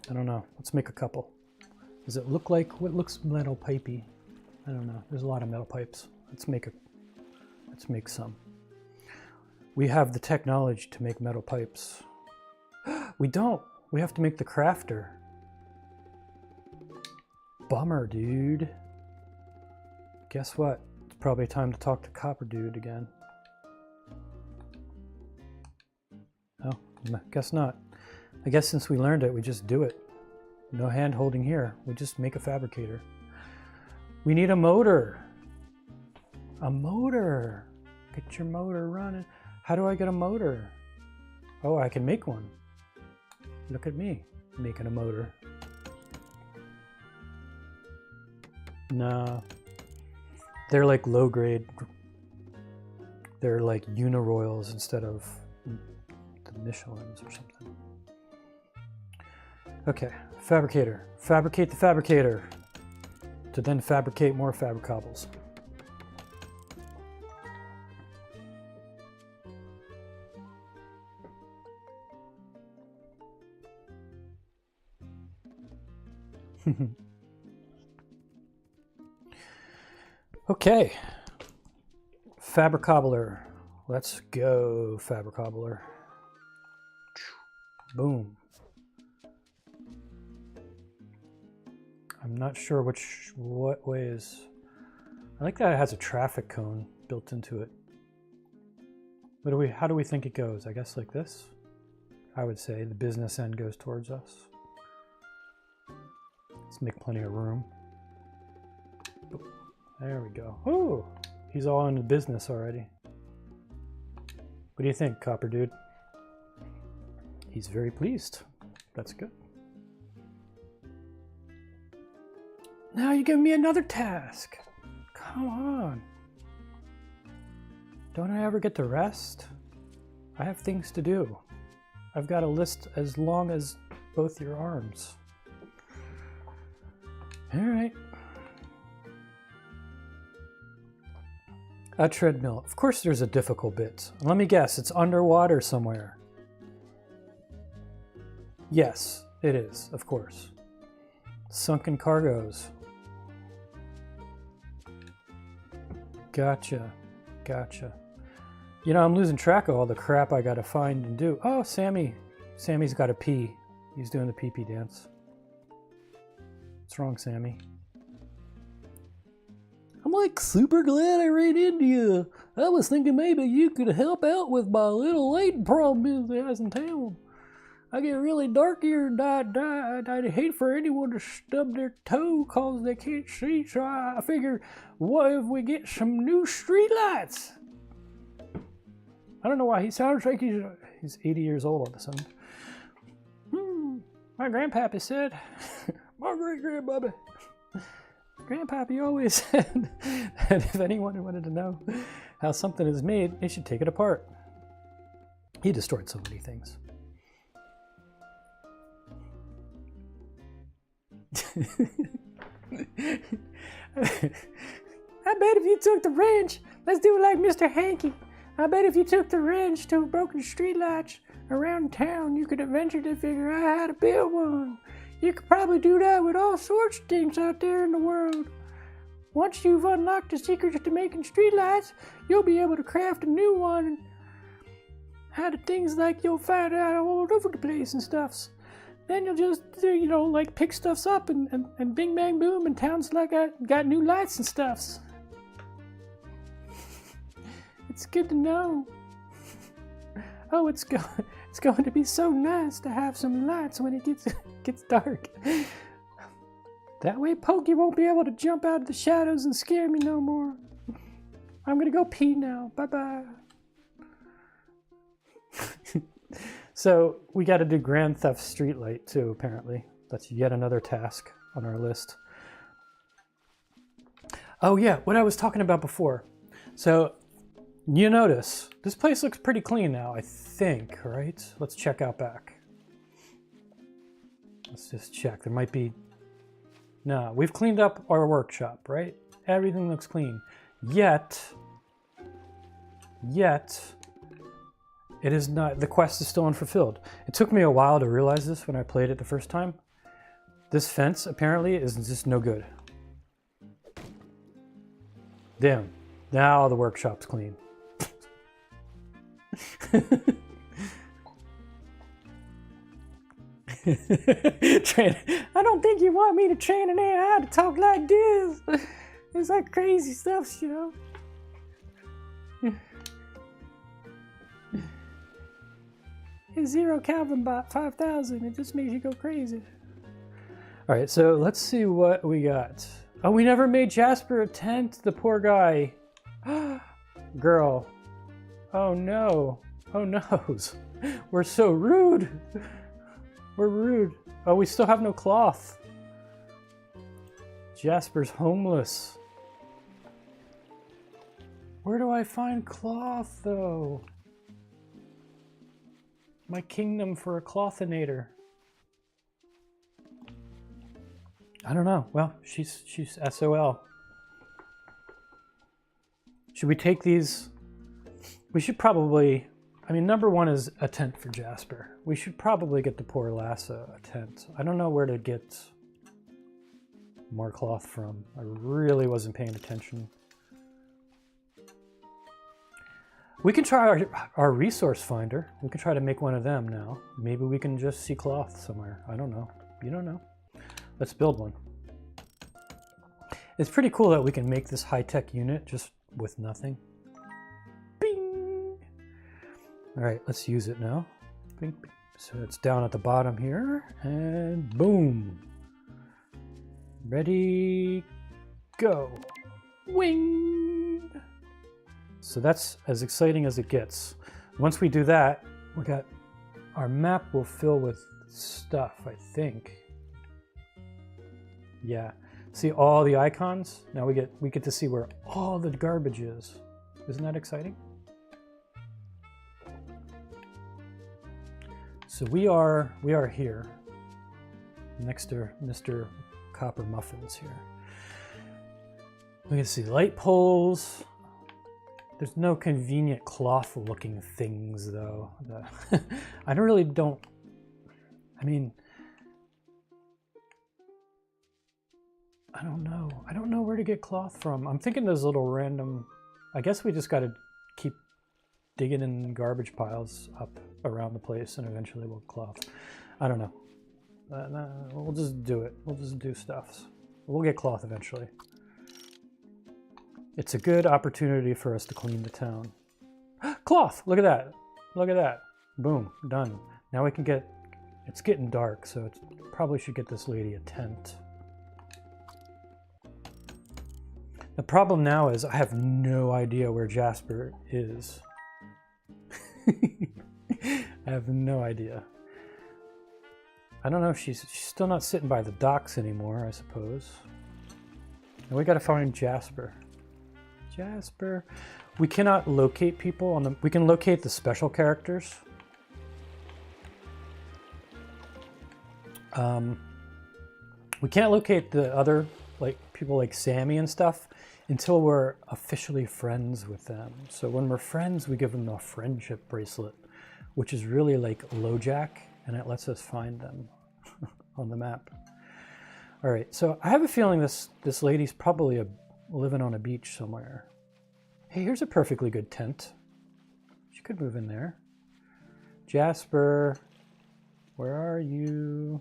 Speaker 1: I don't know. Let's make a couple. Does it look like what looks metal pipey? I don't know. There's a lot of metal pipes. Let's make some. We have the technology to make metal pipes. We don't. We have to make the crafter. Bummer, dude. Guess what? It's probably time to talk to Copper Dude again. Oh, guess not. I guess since we learned it, we just do it. No hand holding here. We just make a fabricator. We need a motor. A motor. Get your motor running. How do I get a motor? Oh, I can make one. Look at me making a motor. No. They're like low grade. They're like Uniroyals instead of the Michelins or something. Okay, fabricator. Fabricate the fabricator to then fabricate more fabricobbles. Okay, fabricobbler. Let's go, fabricobbler. Boom. I'm not sure what way is. I like that it has a traffic cone built into it. How do we think it goes? I guess like this. I would say the business end goes towards us. Let's make plenty of room. There we go. Oh, he's all into business already. What do you think, Copper Dude? He's very pleased. That's good. Now you give me another task. Come on. Don't I ever get to rest? I have things to do. I've got a list as long as both your arms. All right. A treadmill. Of course there's a difficult bit. Let me guess, it's underwater somewhere. Yes, it is, of course. Sunken cargoes. Gotcha. You know, I'm losing track of all the crap I gotta find and do. Oh, Sammy. Sammy's gotta pee. He's doing the pee-pee dance. What's wrong, Sammy? I'm like super glad I ran into you. I was thinking maybe you could help out with my little lighting problem is in town. I get really dark here and I'd hate for anyone to stub their toe cause they can't see, so I figure, what if we get some new street lights? I don't know why he sounds like he's 80 years old all of a sudden. My grandpappy said, my great-grandpappy. Grandpappy always said that if anyone wanted to know how something is made, they should take it apart. He destroyed so many things. I bet if you took the wrench, let's do it like Mr. Hanky. I bet if you took the wrench to broken streetlights around town, you could eventually figure out how to build one. You could probably do that with all sorts of things out there in the world. Once you've unlocked the secrets to making streetlights, you'll be able to craft a new one. how do things like you'll find out all over the place and stuffs. Then you'll just, you know, like pick stuffs up and bing bang boom, and towns like got new lights and stuffs. It's good to know. Oh, it's going to be so nice to have some lights when it gets dark. That way Pokey won't be able to jump out of the shadows and scare me no more. I'm gonna go pee now. Bye-bye. So we got to do Grand Theft Streetlight too, apparently. That's yet another task on our list. Oh yeah, what I was talking about before. So you notice this place looks pretty clean now, I think, right? Let's check out back. Let's just check. There might be... No, we've cleaned up our workshop, right? Everything looks clean. Yet, it is not, the quest is still unfulfilled. It took me a while to realize this when I played it the first time. This fence apparently is just no good. Damn, now the workshop's clean. I don't think you want me to train an AI to talk like this. It's like crazy stuff, you know. Hey, 0Calvin bot 5,000. It just makes you go crazy. All right, so let's see what we got. Oh, we never made Jasper a tent. The poor guy. Girl. Oh no. Oh noes. We're so rude. We're rude. Oh, we still have no cloth. Jasper's homeless. Where do I find cloth, though? My kingdom for a clothinator. I don't know. Well, she's SOL. Should we take these? We should probably... I mean, number one is a tent for Jasper. We should probably get the poor lass a tent. I don't know where to get more cloth from. I really wasn't paying attention. We can try our resource finder. We can try to make one of them now. Maybe we can just see cloth somewhere. I don't know. You don't know. Let's build one. It's pretty cool that we can make this high-tech unit just with nothing. Bing! All right, let's use it now. Bing, bing. So it's down at the bottom here, and boom. Ready, go. Wing! So that's as exciting as it gets. Once we do that, our map will fill with stuff, I think. Yeah. See all the icons? Now we get to see where all the garbage is. Isn't that exciting? So we are here, next to Mr. Copper Muffins here. We can see light poles. There's no convenient cloth-looking things, though. I don't. I mean, I don't know. I don't know where to get cloth from. I'm thinking those little random... I guess we just got to keep digging in garbage piles up around the place, and eventually we'll cloth. I don't know. We'll just do it. We'll just do stuff. We'll get cloth eventually. It's a good opportunity for us to clean the town. Cloth! Look at that. Look at that. Boom. Done. Now we can get... It's getting dark, so probably should get this lady a tent. The problem now is I have no idea where Jasper is. I have no idea. I don't know if she's still not sitting by the docks anymore, I suppose. And we gotta find Jasper. Jasper. We cannot locate people on the... We can locate the special characters. We can't locate the other, like, people like Sammy and stuff until we're officially friends with them. So when we're friends, we give them a friendship bracelet, which is really like LoJack, and it lets us find them on the map. All right, so I have a feeling this lady's probably living on a beach somewhere. Hey, here's a perfectly good tent. She could move in there. Jasper, where are you?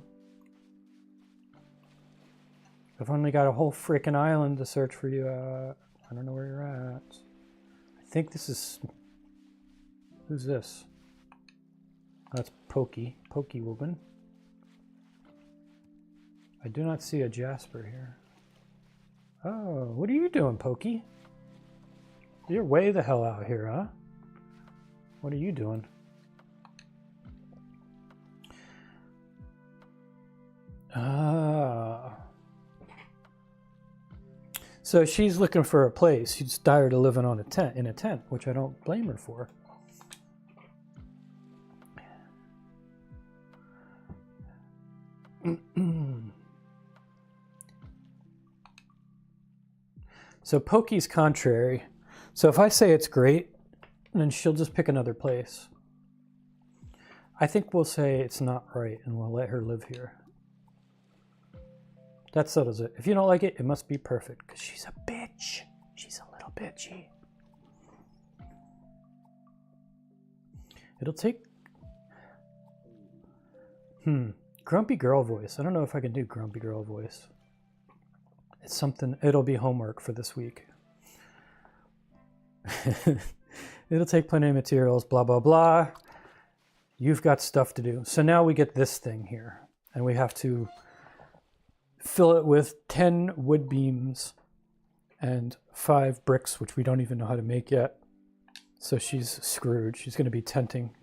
Speaker 1: I've only got a whole freaking island to search for you at. I don't know where you're at. I think this is... Who's this? That's Pokey. Pokey woman. I do not see a Jasper here. Oh, what are you doing, Pokey? You're way the hell out here, huh? What are you doing? Ah. So she's looking for a place. She's tired of living on in a tent, which I don't blame her for. So Pokey's contrary. So if I say it's great, then she'll just pick another place. I think we'll say it's not right and we'll let her live here. That settles it. If you don't like it, it must be perfect because she's a bitch. She's a little bitchy. It'll take... Grumpy girl voice. I don't know if I can do grumpy girl voice. It's something... It'll be homework for this week. It'll take plenty of materials, blah, blah, blah. You've got stuff to do. So now we get this thing here. And we have to fill it with 10 wood beams and 5 bricks, which we don't even know how to make yet. So she's screwed. She's going to be tenting.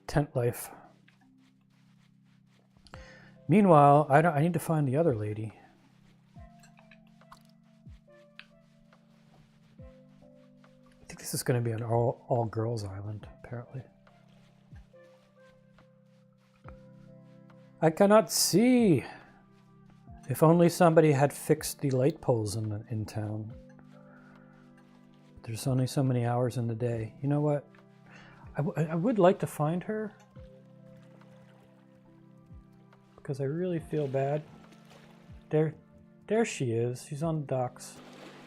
Speaker 1: Tent life. Meanwhile, I need to find the other lady. I think this is going to be an all girls island, apparently. I cannot see. If only somebody had fixed the light poles in town. There's only so many hours in the day. You know what? I would like to find her. Because I really feel bad. There she is. She's on the docks.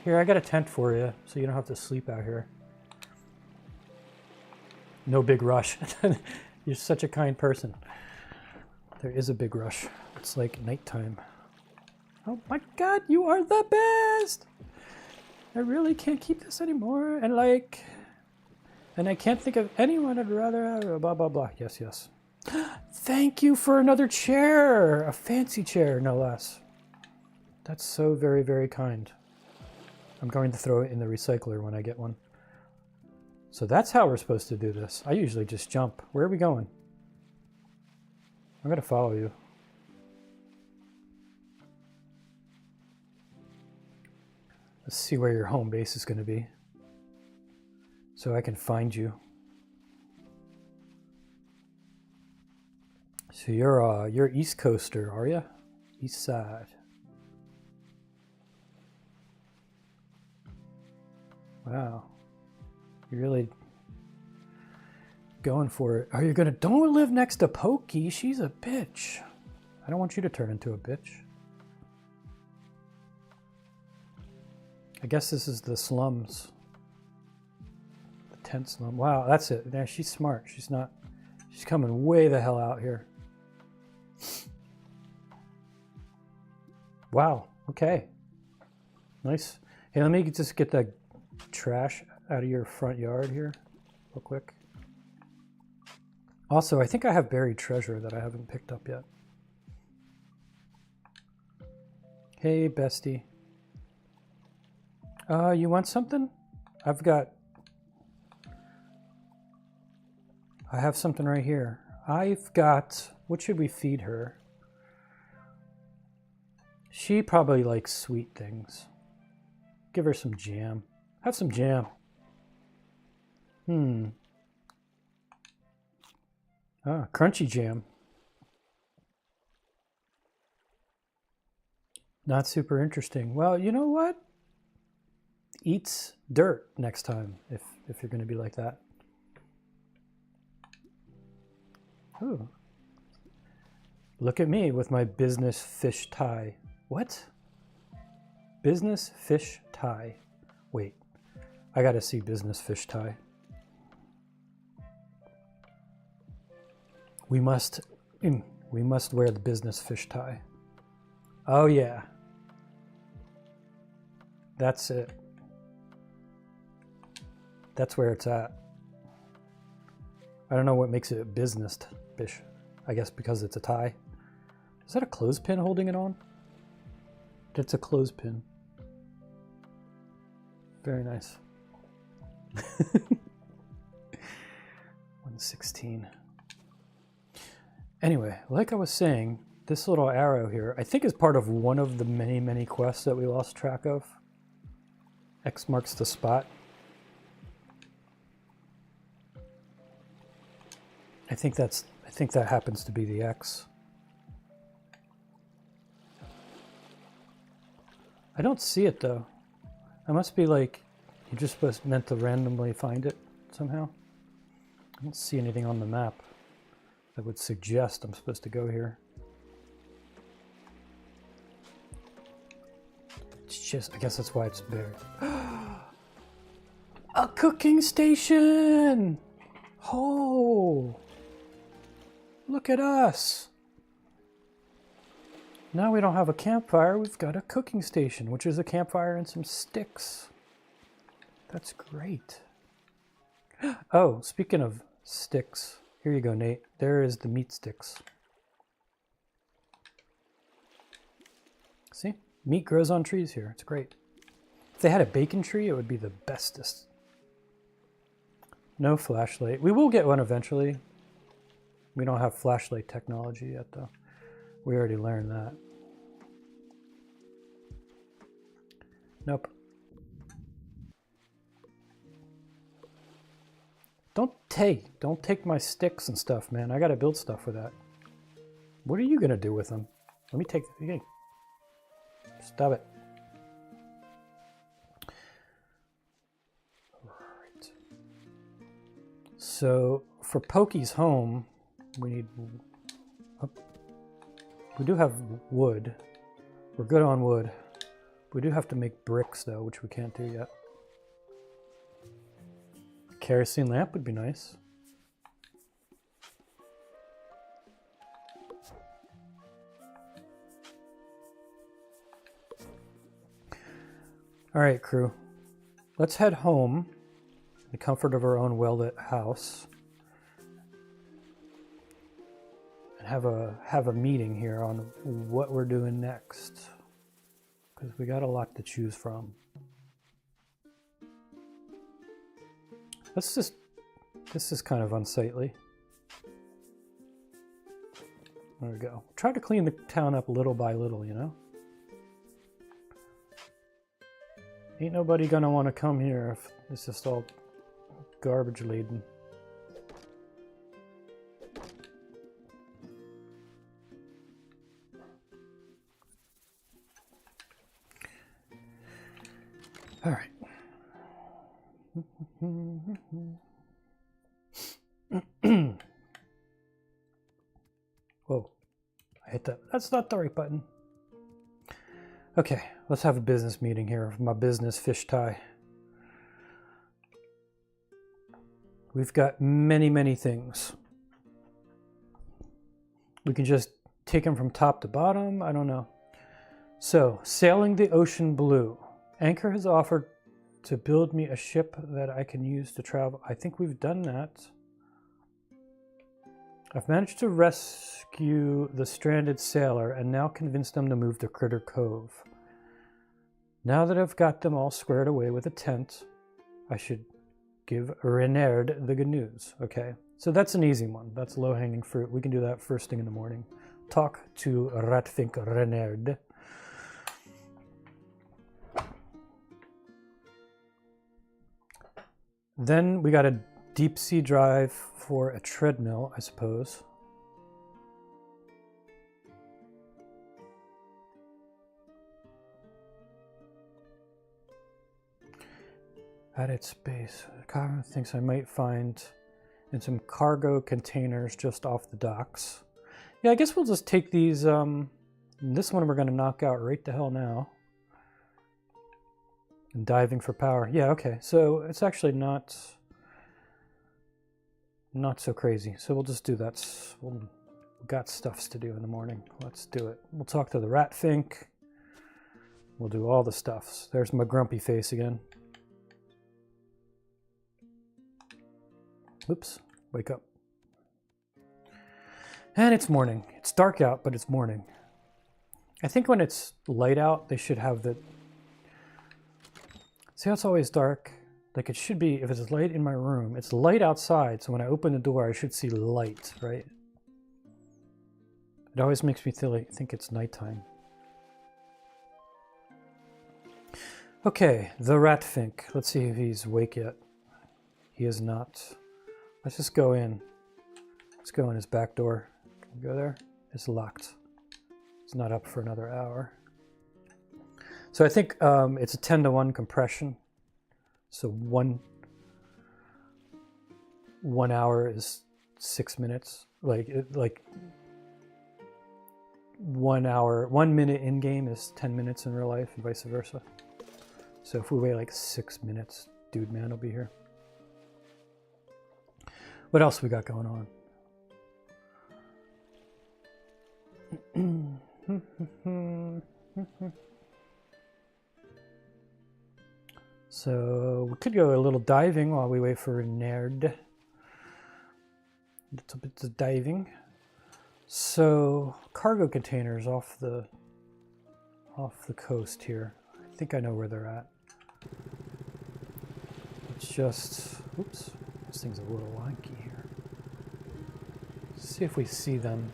Speaker 1: Here, I got a tent for you, so you don't have to sleep out here. No big rush. You're such a kind person. There is a big rush. It's like nighttime. Oh my god, you are the best! I really can't keep this anymore. And I can't think of anyone I'd rather have. Blah, blah, blah. Yes, yes. Thank you for another chair. A fancy chair, no less. That's so very, very kind. I'm going to throw it in the recycler when I get one. So that's how we're supposed to do this. I usually just jump. Where are we going? I'm going to follow you. Let's see where your home base is going to be. So I can find you. So you're East Coaster, are you? East Side. Wow. You're really going for it. Are you gonna... Don't live next to Pokey. She's a bitch. I don't want you to turn into a bitch. I guess this is the slums. The tent slum. Wow, that's it. Yeah, she's smart. She's not... She's coming way the hell out here. Wow. Okay. Nice. Hey, let me just get that trash out of your front yard here real quick. Also, I think I have buried treasure that I haven't picked up yet. Hey, bestie. You want something? I have something right here. I've got... What should we feed her? She probably likes sweet things. Give her some jam. Have some jam. Ah, crunchy jam. Not super interesting. Well, you know what? Eats dirt next time if you're going to be like that. Ooh. Look at me with my business fish tie. What? Business fish tie. Wait. I gotta see business fish tie. We must wear the business fish tie. Oh yeah. That's it. That's where it's at. I don't know what makes it business fish. I guess because it's a tie. Is that a clothespin holding it on? It's a clothespin. Very nice. 116. Anyway, like I was saying, this little arrow here, I think is part of one of the many, many quests that we lost track of. X marks the spot. I think that happens to be the X. I don't see it though. I must be like, you're just meant to randomly find it somehow. I don't see anything on the map that would suggest I'm supposed to go here. It's just, I guess that's why it's buried. A cooking station! Oh! Look at us! Now we don't have a campfire, we've got a cooking station, which is a campfire and some sticks. That's great. Oh, speaking of sticks, here you go, Nate. There is the meat sticks. See? Meat grows on trees here. It's great. If they had a bacon tree, it would be the bestest. No flashlight. We will get one eventually. We don't have flashlight technology yet, though. We already learned that. Nope. Don't take my sticks and stuff, man. I gotta build stuff with that. What are you gonna do with them? Let me take the Stop it. Alright. So for Pokey's home, we need we do have wood. We're good on wood. We do have to make bricks though, which we can't do yet. Kerosene lamp would be nice. All right, crew. Let's head home, in the comfort of our own well-lit house, and have a meeting here on what we're doing next, because we got a lot to choose from. This is kind of unsightly. There we go. Try to clean the town up little by little, you know? Ain't nobody gonna want to come here if it's just all garbage laden. All right. Whoa, I hit that. That's not the right button. Okay, let's have a business meeting here with my business fish tie. We've got many, many things. We can just take them from top to bottom. I don't know. So, sailing the ocean blue. Anchor has offered to build me a ship that I can use to travel. I think we've done that. I've managed to rescue the stranded sailor and now convinced them to move to Critter Cove. Now that I've got them all squared away with a tent, I should give Renard the good news. Okay, so that's an easy one. That's low-hanging fruit. We can do that first thing in the morning. Talk to Ratfink Renard. Then we got a deep sea drive for a treadmill, I suppose. At its base, Carmen thinks I might find in some cargo containers just off the docks. Yeah, I guess we'll just take these. This one we're going to knock out right the hell now. And diving for power. Yeah, okay. So it's actually not not so crazy. So we'll just do that. We've got stuffs to do in the morning. Let's do it. We'll talk to the rat fink. We'll do all the stuffs. There's my grumpy face again. Oops, wake up. And it's morning. It's dark out, but it's morning. I think when it's light out, they should have the... See how it's always dark? Like it should be, if it's light in my room, it's light outside, so when I open the door, I should see light, right? It always makes me think it's nighttime. Okay, the rat fink. Let's see if he's awake yet. He is not. Let's just go in. Let's go in his back door. Can we go there? It's locked. It's not up for another hour. So I think it's a 10-to-1 compression. So one hour is 6 minutes. Like 1 minute in game is 10 minutes in real life, and vice versa. So if we wait like 6 minutes, Dude Man will be here. What else we got going on? So we could go a little diving while we wait for a nerd. A little bit of diving. So cargo containers off the coast here. I think I know where they're at. It's just, oops, this thing's a little wonky here. Let's see if we see them.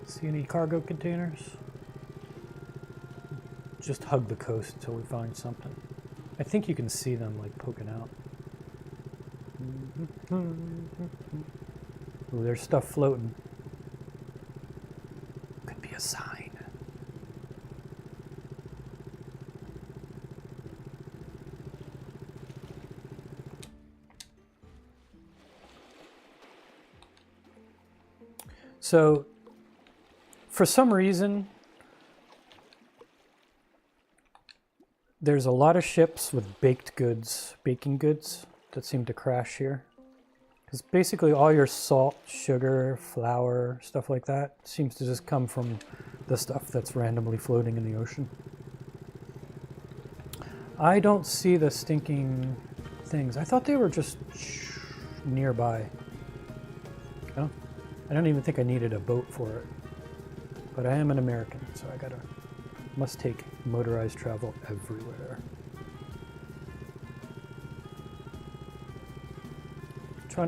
Speaker 1: See any cargo containers? Just hug the coast until we find something. I think you can see them like poking out. Ooh, there's stuff floating. Could be a sign. So, for some reason, there's a lot of ships with baking goods that seem to crash here. Because basically all your salt, sugar, flour, stuff like that seems to just come from the stuff that's randomly floating in the ocean. I don't see the stinking things. I thought they were just nearby. Oh, I don't even think I needed a boat for it. But I am an American, so must take motorized travel everywhere.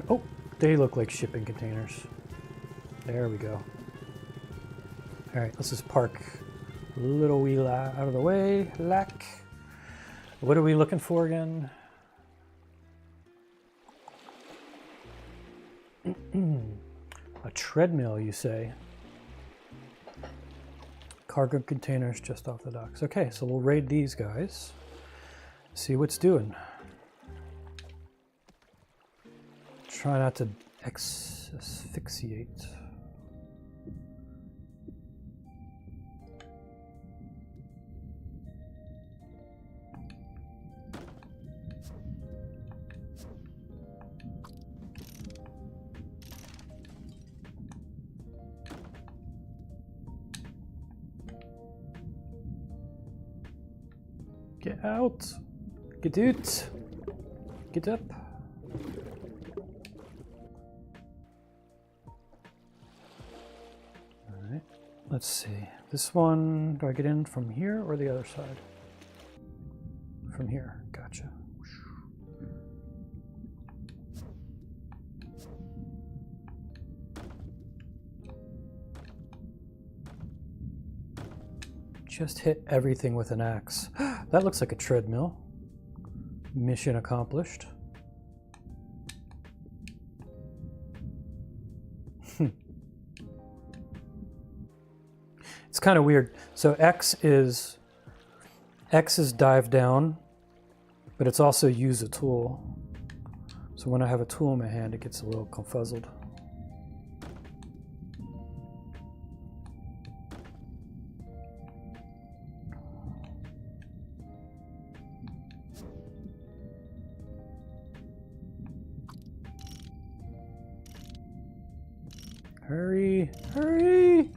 Speaker 1: Oh, they look like shipping containers. There we go. All right, let's just park a little wee out of the way. Lack. What are we looking for again? A treadmill, you say? Cargo containers just off the docks. Okay, so we'll raid these guys. See what's doing. Try not to asphyxiate. Get out! Get out! Get up! Alright, let's see. This one, do I get in from here or the other side? From here, gotcha. Just hit everything with an axe. That looks like a treadmill. Mission accomplished. It's kind of weird. So X is dive down, but it's also use a tool. So when I have a tool in my hand, it gets a little confuzzled. Hurry, hurry!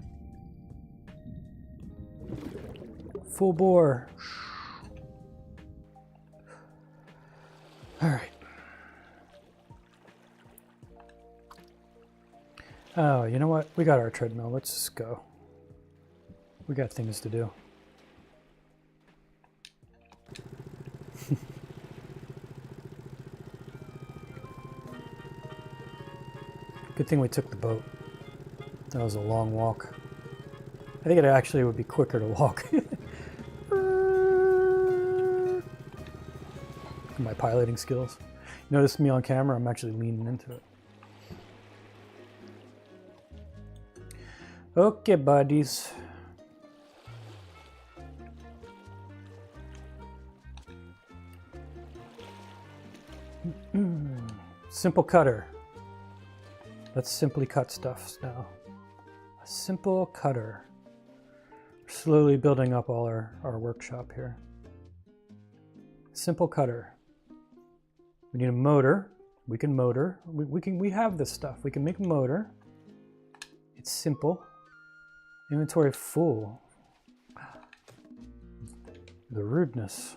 Speaker 1: Full bore. All right. Oh, you know what? We got our treadmill. Let's just go. We got things to do. Good thing we took the boat. That was a long walk. I think it actually would be quicker to walk. My piloting skills. You notice me on camera, I'm actually leaning into it. Okay, buddies. Simple cutter. Let's simply cut stuff now. A simple cutter. We're slowly building up all our workshop here. Simple cutter. We need a motor. We can motor. We have this stuff. We can make a motor. It's simple. Inventory full. The rudeness.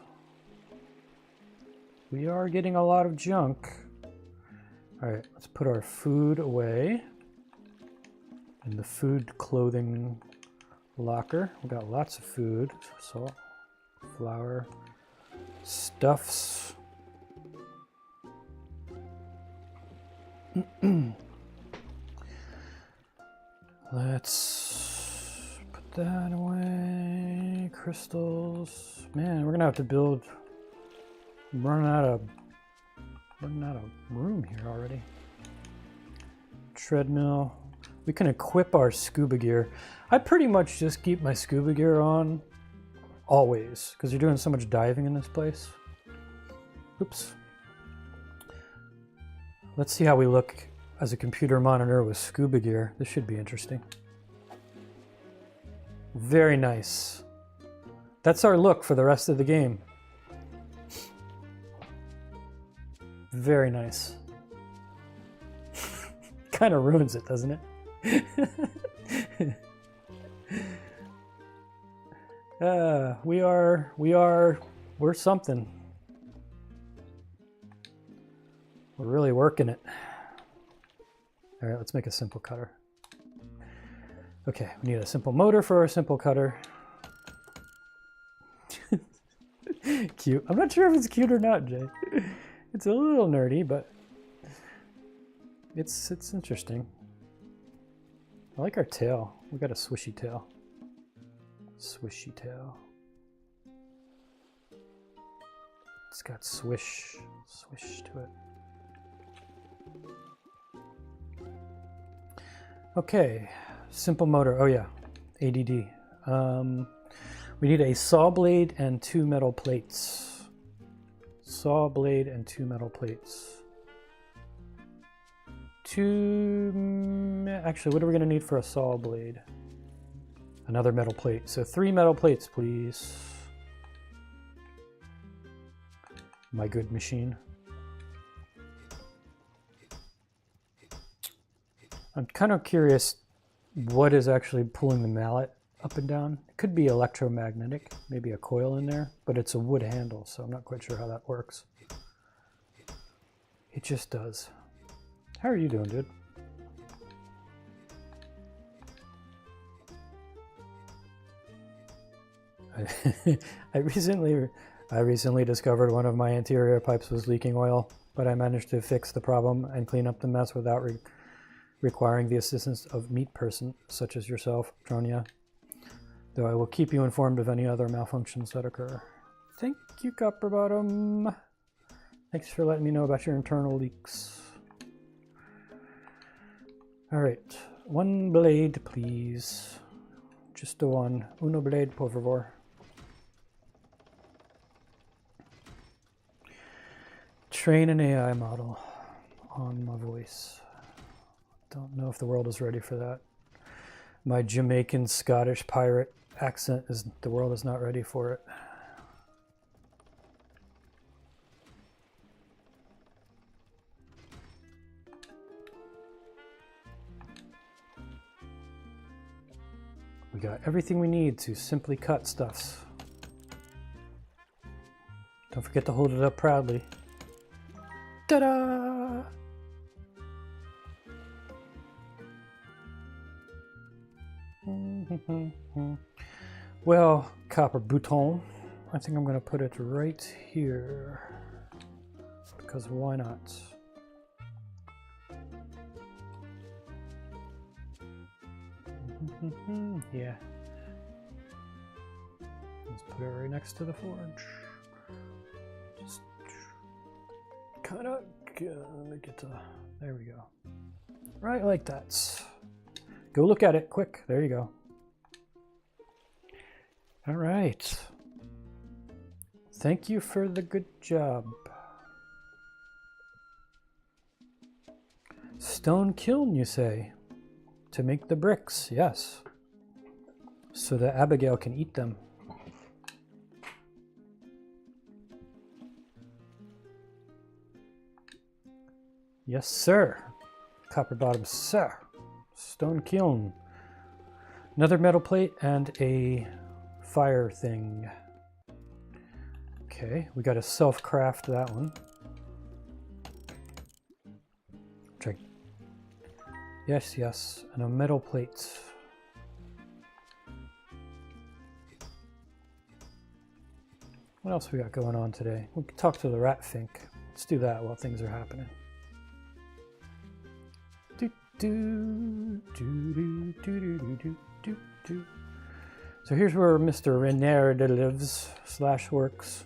Speaker 1: We are getting a lot of junk. All right, let's put our food away in the food clothing locker. We got lots of food, salt, flour, stuffs. Let's put that away. Crystals. Man, we're gonna have to build. I'm running out of room here already. Treadmill. We can equip our scuba gear. I pretty much just keep my scuba gear on always because you're doing so much diving in this place. Oops. Let's see how we look as a computer monitor with scuba gear. This should be interesting. Very nice. That's our look for the rest of the game. Very nice. Kind of ruins it, doesn't it? We're something. We're really working it. All right, let's make a simple cutter. Okay, we need a simple motor for our simple cutter. Cute. I'm not sure if it's cute or not, Jay. It's a little nerdy, but it's interesting. I like our tail. We got a swishy tail. Swishy tail. It's got swish to it. Okay, simple motor. Oh yeah, ADD. We need a saw blade and 2 metal plates. Saw blade and 2 metal plates. Actually, what are we going to need for a saw blade? Another metal plate. So 3 metal plates, please. My good machine. I'm kind of curious what is actually pulling the mallet up and down. It could be electromagnetic, maybe a coil in there, but it's a wood handle, so I'm not quite sure how that works. It just does. How are you doing, dude? I recently discovered one of my interior pipes was leaking oil, but I managed to fix the problem and clean up the mess without requiring the assistance of meat person such as yourself, Tronia. Though I will keep you informed of any other malfunctions that occur. Thank you, Copperbottom. Thanks for letting me know about your internal leaks. All right, 1 blade, please. Just the one. Uno blade, por favor. Train an AI model on my voice. Don't know if the world is ready for that. My Jamaican Scottish pirate accent is, the world is not ready for it. We got everything we need to simply cut stuffs. Don't forget to hold it up proudly. Ta-da! Well, copper bouton, I think I'm going to put it right here. Because why not? Yeah. Let's put it right next to the forge. Just kind of get to, there we go. Right like that. Go look at it quick. There you go. All right. Thank you for the good job. Stone kiln, you say? To make the bricks, yes. So that Abigail can eat them. Yes, sir. Copper bottom, sir. Stone kiln. Another metal plate and a fire thing. Okay, we got to self-craft that one. Check. Yes, yes, and a metal plate. What else we got going on today? We can talk to the rat fink. Let's do that while things are happening. So here's where Mr. Renard lives / works.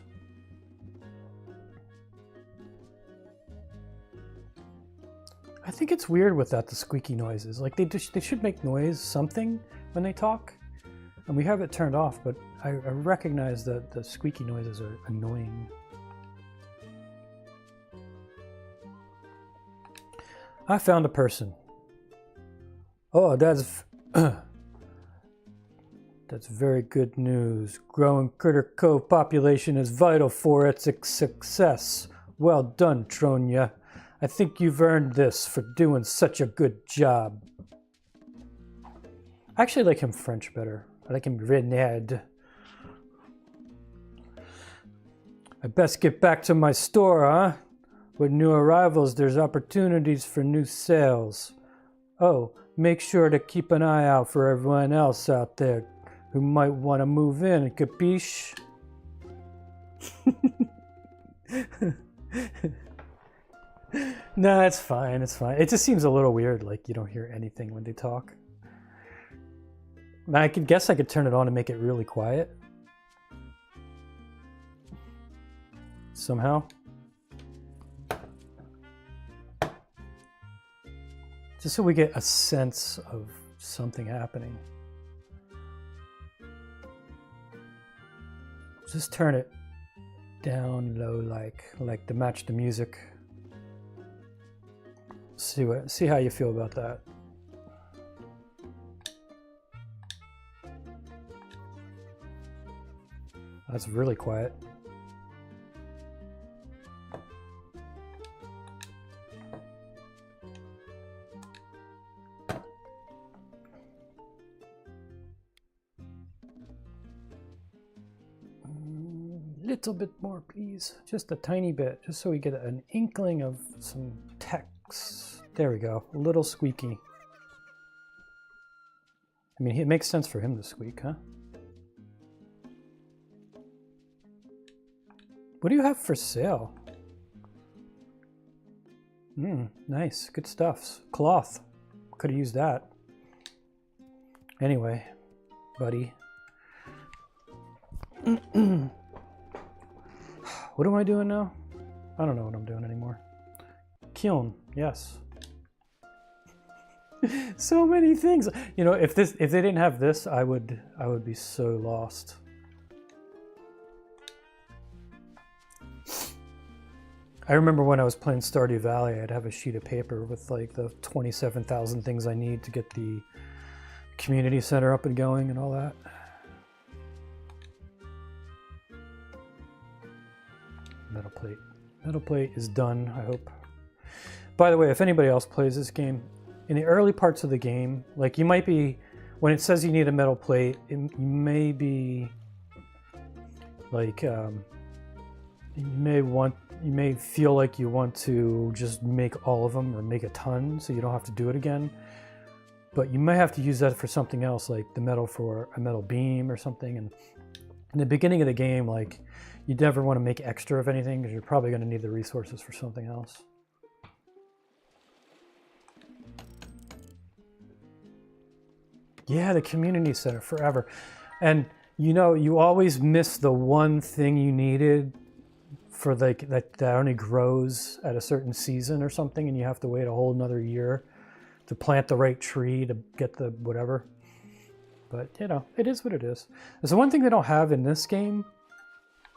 Speaker 1: I think it's weird with that, the squeaky noises. Like they should make noise, something, when they talk. And we have it turned off, but I recognize that the squeaky noises are annoying. I found a person. Oh, that's that's very good news. Growing Critter Cove population is vital for its success. Well done, Tronya. I think you've earned this for doing such a good job. I actually like him French better. I like him Renard. I best get back to my store, huh? With new arrivals, there's opportunities for new sales. Oh, make sure to keep an eye out for everyone else out there who might want to move in, capiche? No, it's fine, it's fine. It just seems a little weird, like you don't hear anything when they talk. Now, I guess I could turn it on and make it really quiet. Somehow. Just so we get a sense of something happening. Just turn it down low, like to match the music. See how you feel about that. That's really quiet. Little bit more, please. Just a tiny bit, just so we get an inkling of some text. There we go. A little squeaky. I mean, it makes sense for him to squeak, huh? What do you have for sale? Nice. Good stuff. Cloth. Could have used that. Anyway, buddy. What am I doing now? I don't know what I'm doing anymore. Kiln, yes. So many things. You know, if they didn't have this, I would be so lost. I remember when I was playing Stardew Valley, I'd have a sheet of paper with like the 27,000 things I need to get the community center up and going and all that. Metal plate. Metal plate is done, I hope. By the way, if anybody else plays this game, in the early parts of the game, like you might be when it says you need a metal plate, you may be like you may feel like you want to just make all of them or make a ton so you don't have to do it again. But you might have to use that for something else, like the metal for a metal beam or something. And in the beginning of the game, like, you never want to make extra of anything because you're probably going to need the resources for something else. Yeah, the community center forever. And you know, you always miss the one thing you needed for like that only grows at a certain season or something, and you have to wait a whole another year to plant the right tree to get the whatever. But you know, it is what it is. There's the one thing they don't have in this game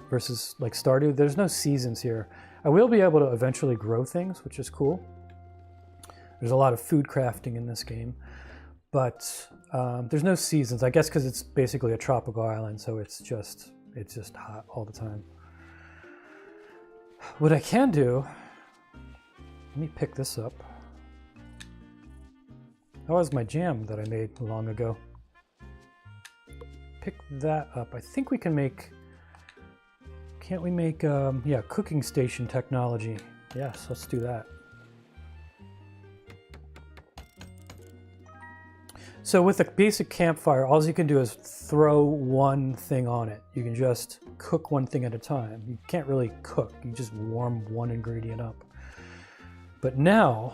Speaker 1: versus like Stardew. There's no seasons here. I will be able to eventually grow things, which is cool. There's a lot of food crafting in this game, but there's no seasons. I guess because it's basically a tropical island, so it's just hot all the time. What I can do, let me pick this up. That was my jam that I made long ago. Pick that up. I think we can make, can't we make, yeah, cooking station technology. Yes, let's do that. So with a basic campfire, all you can do is throw one thing on it. You can just cook one thing at a time. You can't really cook. You just warm one ingredient up. But now,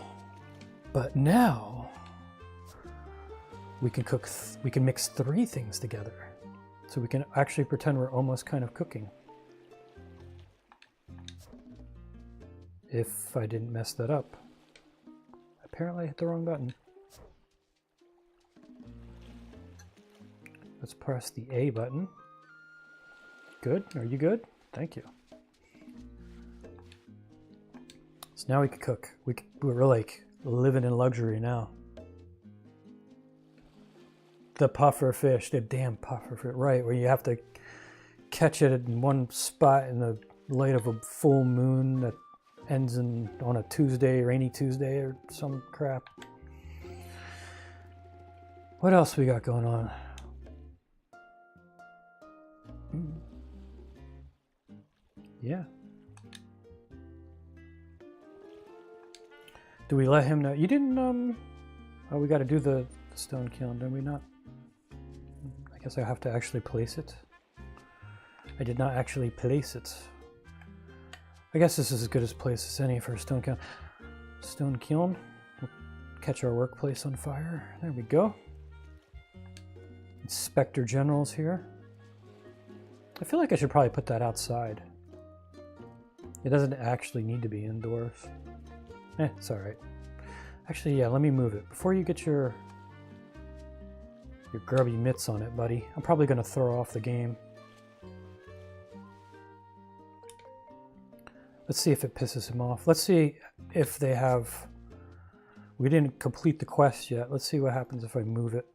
Speaker 1: we can cook, we can mix 3 things together. So we can actually pretend we're almost kind of cooking. If I didn't mess that up. Apparently I hit the wrong button. Let's press the A button. Good, are you good? Thank you. So now we can cook. We're like living in luxury now. The puffer fish, the damn puffer fish, right, where you have to catch it in one spot in the light of a full moon that ends on a Tuesday, rainy Tuesday or some crap. What else we got going on? Yeah. Do we let him know? You didn't, oh, we got to do the stone kiln, did we not? I guess I have to actually place it. I did not actually place it. I guess this is as good a place as any for a stone kiln. Stone kiln. We'll catch our workplace on fire. There we go. Inspector General's here. I feel like I should probably put that outside. It doesn't actually need to be indoors. It's all right. Actually, yeah, let me move it. Before you get your grubby mitts on it, buddy. I'm probably going to throw off the game. Let's see if it pisses him off. Let's see if they have... We didn't complete the quest yet. Let's see what happens if I move it.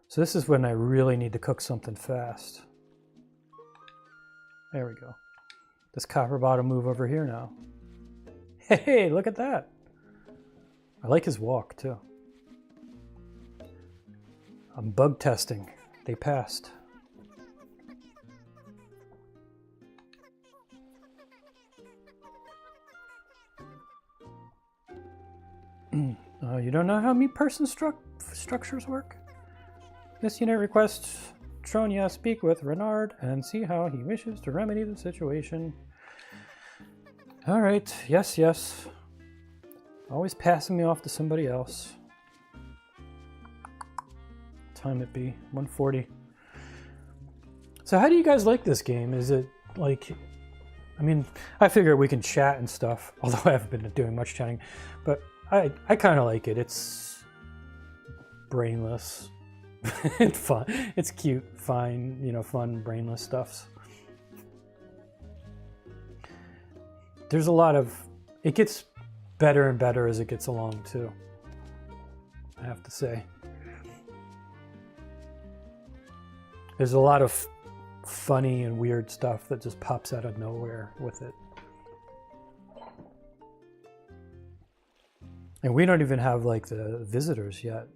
Speaker 1: So this is when I really need to cook something fast. There we go. This copper bottom move over here now. Hey, look at that. I like his walk too. I'm bug testing. They passed. You don't know how me-person structures work? This unit requests Tronia speak with Renard and see how he wishes to remedy the situation. All right, yes, yes. Always passing me off to somebody else. Time it be 1:40. So how do you guys like this game? Is it like, I mean, I figure we can chat and stuff, although I haven't been doing much chatting, but I kind of like it. It's brainless. It's fun. It's cute, fine, you know, fun, brainless stuff. There's a lot of, it gets better and better as it gets along too, I have to say. There's a lot of funny and weird stuff that just pops out of nowhere with it. And we don't even have like the visitors yet.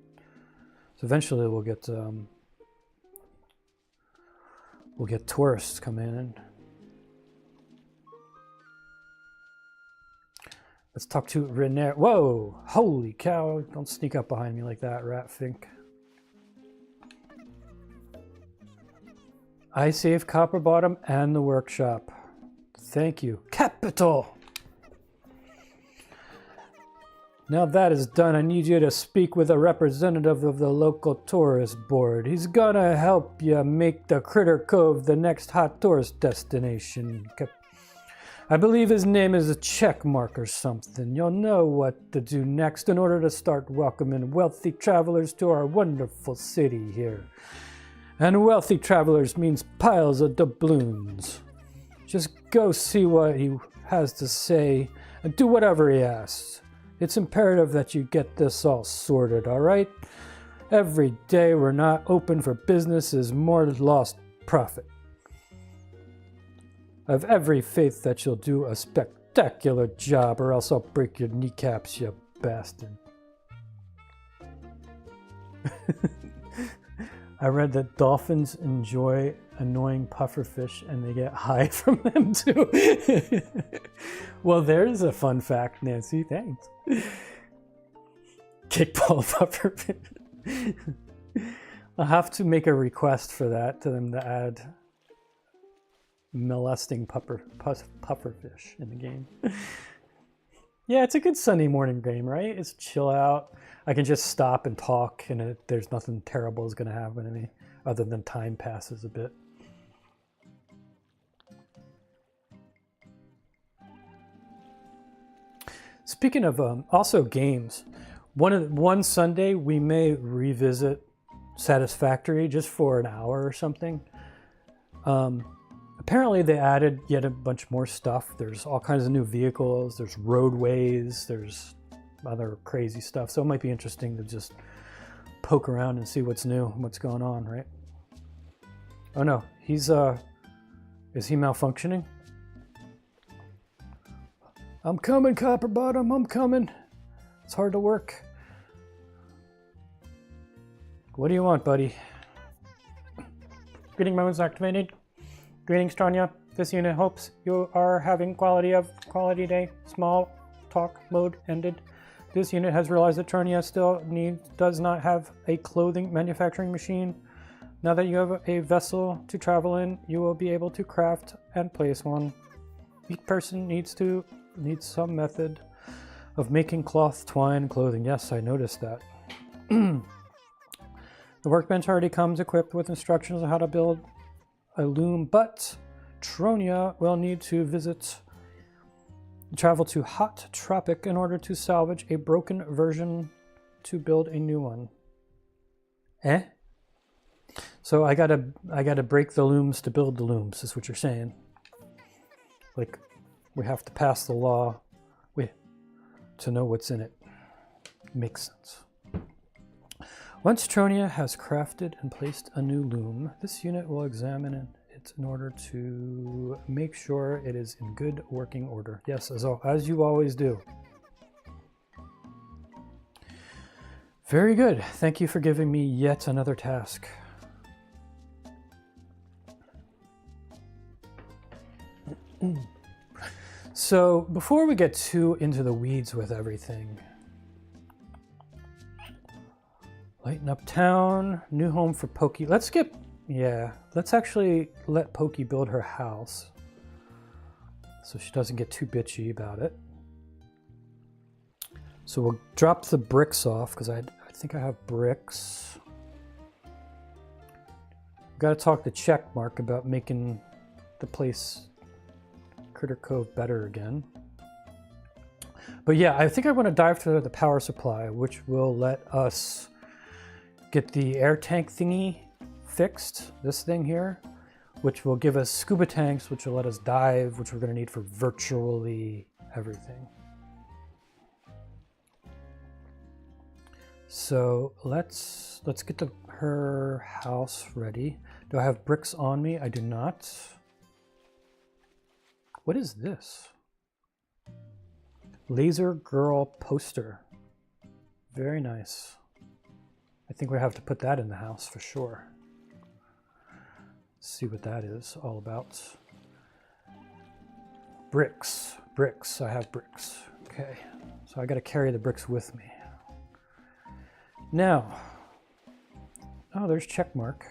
Speaker 1: So eventually we'll get tourists come in. Let's talk to Renee. Whoa! Holy cow! Don't sneak up behind me like that, Ratfink. I saved Copper Bottom and the workshop. Thank you. Capital! Now that is done, I need you to speak with a representative of the local tourist board. He's gonna help you make the Critter Cove the next hot tourist destination. I believe his name is a check mark or something. You'll know what to do next in order to start welcoming wealthy travelers to our wonderful city here. And wealthy travelers means piles of doubloons. Just go see what he has to say and do whatever he asks. It's imperative that you get this all sorted, all right? Every day we're not open for business is more lost profit. I have every faith that you'll do a spectacular job, or else I'll break your kneecaps, you bastard. I read that dolphins enjoy annoying pufferfish and they get high from them too. Well, there's a fun fact, Nancy. Thanks. Kickball pufferfish. I'll have to make a request for that to them to add molesting pufferfish in the game. Yeah, it's a good Sunday morning game, right? It's chill out. I can just stop and talk, and there's nothing terrible is going to happen to me other than time passes a bit. Speaking of also games, one Sunday we may revisit Satisfactory just for an hour or something. Apparently they added yet a bunch more stuff. There's all kinds of new vehicles, there's roadways, there's other crazy stuff. So it might be interesting to just poke around and see what's new, what's going on, right? Oh no, is he malfunctioning? I'm coming, Copper Bottom, I'm coming. It's hard to work. What do you want, buddy? Greeting modes activated. Greetings, Tanya. This unit hopes you are having quality day. Small talk mode ended. This unit has realized that Trania still does not have a clothing manufacturing machine. Now that you have a vessel to travel in, you will be able to craft and place one. Each person needs some method of making cloth, twine, and clothing. Yes, I noticed that. The workbench already comes equipped with instructions on how to build a loom, but Tronia will need to travel to Hot Tropic in order to salvage a broken version to build a new one. So I gotta break the looms to build the looms, is what you're saying. Like, we have to pass the law to know what's in it. Makes sense. Once Tronia has crafted and placed a new loom, this unit will examine it in order to make sure it is in good working order. Yes, as you always do. Very good. Thank you for giving me yet another task. So, before we get too into the weeds with everything, lighten up town, new home for Pokey. Let's actually let Pokey build her house so she doesn't get too bitchy about it. So we'll drop the bricks off because I think I have bricks. Got to talk to Checkmark about making the place Critter Cove better again. But yeah, I think I want to dive to the power supply, which will let us get the air tank thingy fixed, this thing here, which will give us scuba tanks, which will let us dive, which we're going to need for virtually everything. So let's get her house ready. Do I have bricks on me? I do not. What is this? Laser girl poster. Very nice. I think we have to put that in the house for sure. See what that is all about. Bricks. Bricks. I have bricks. Okay. So I got to carry the bricks with me. Now. Oh, there's check mark.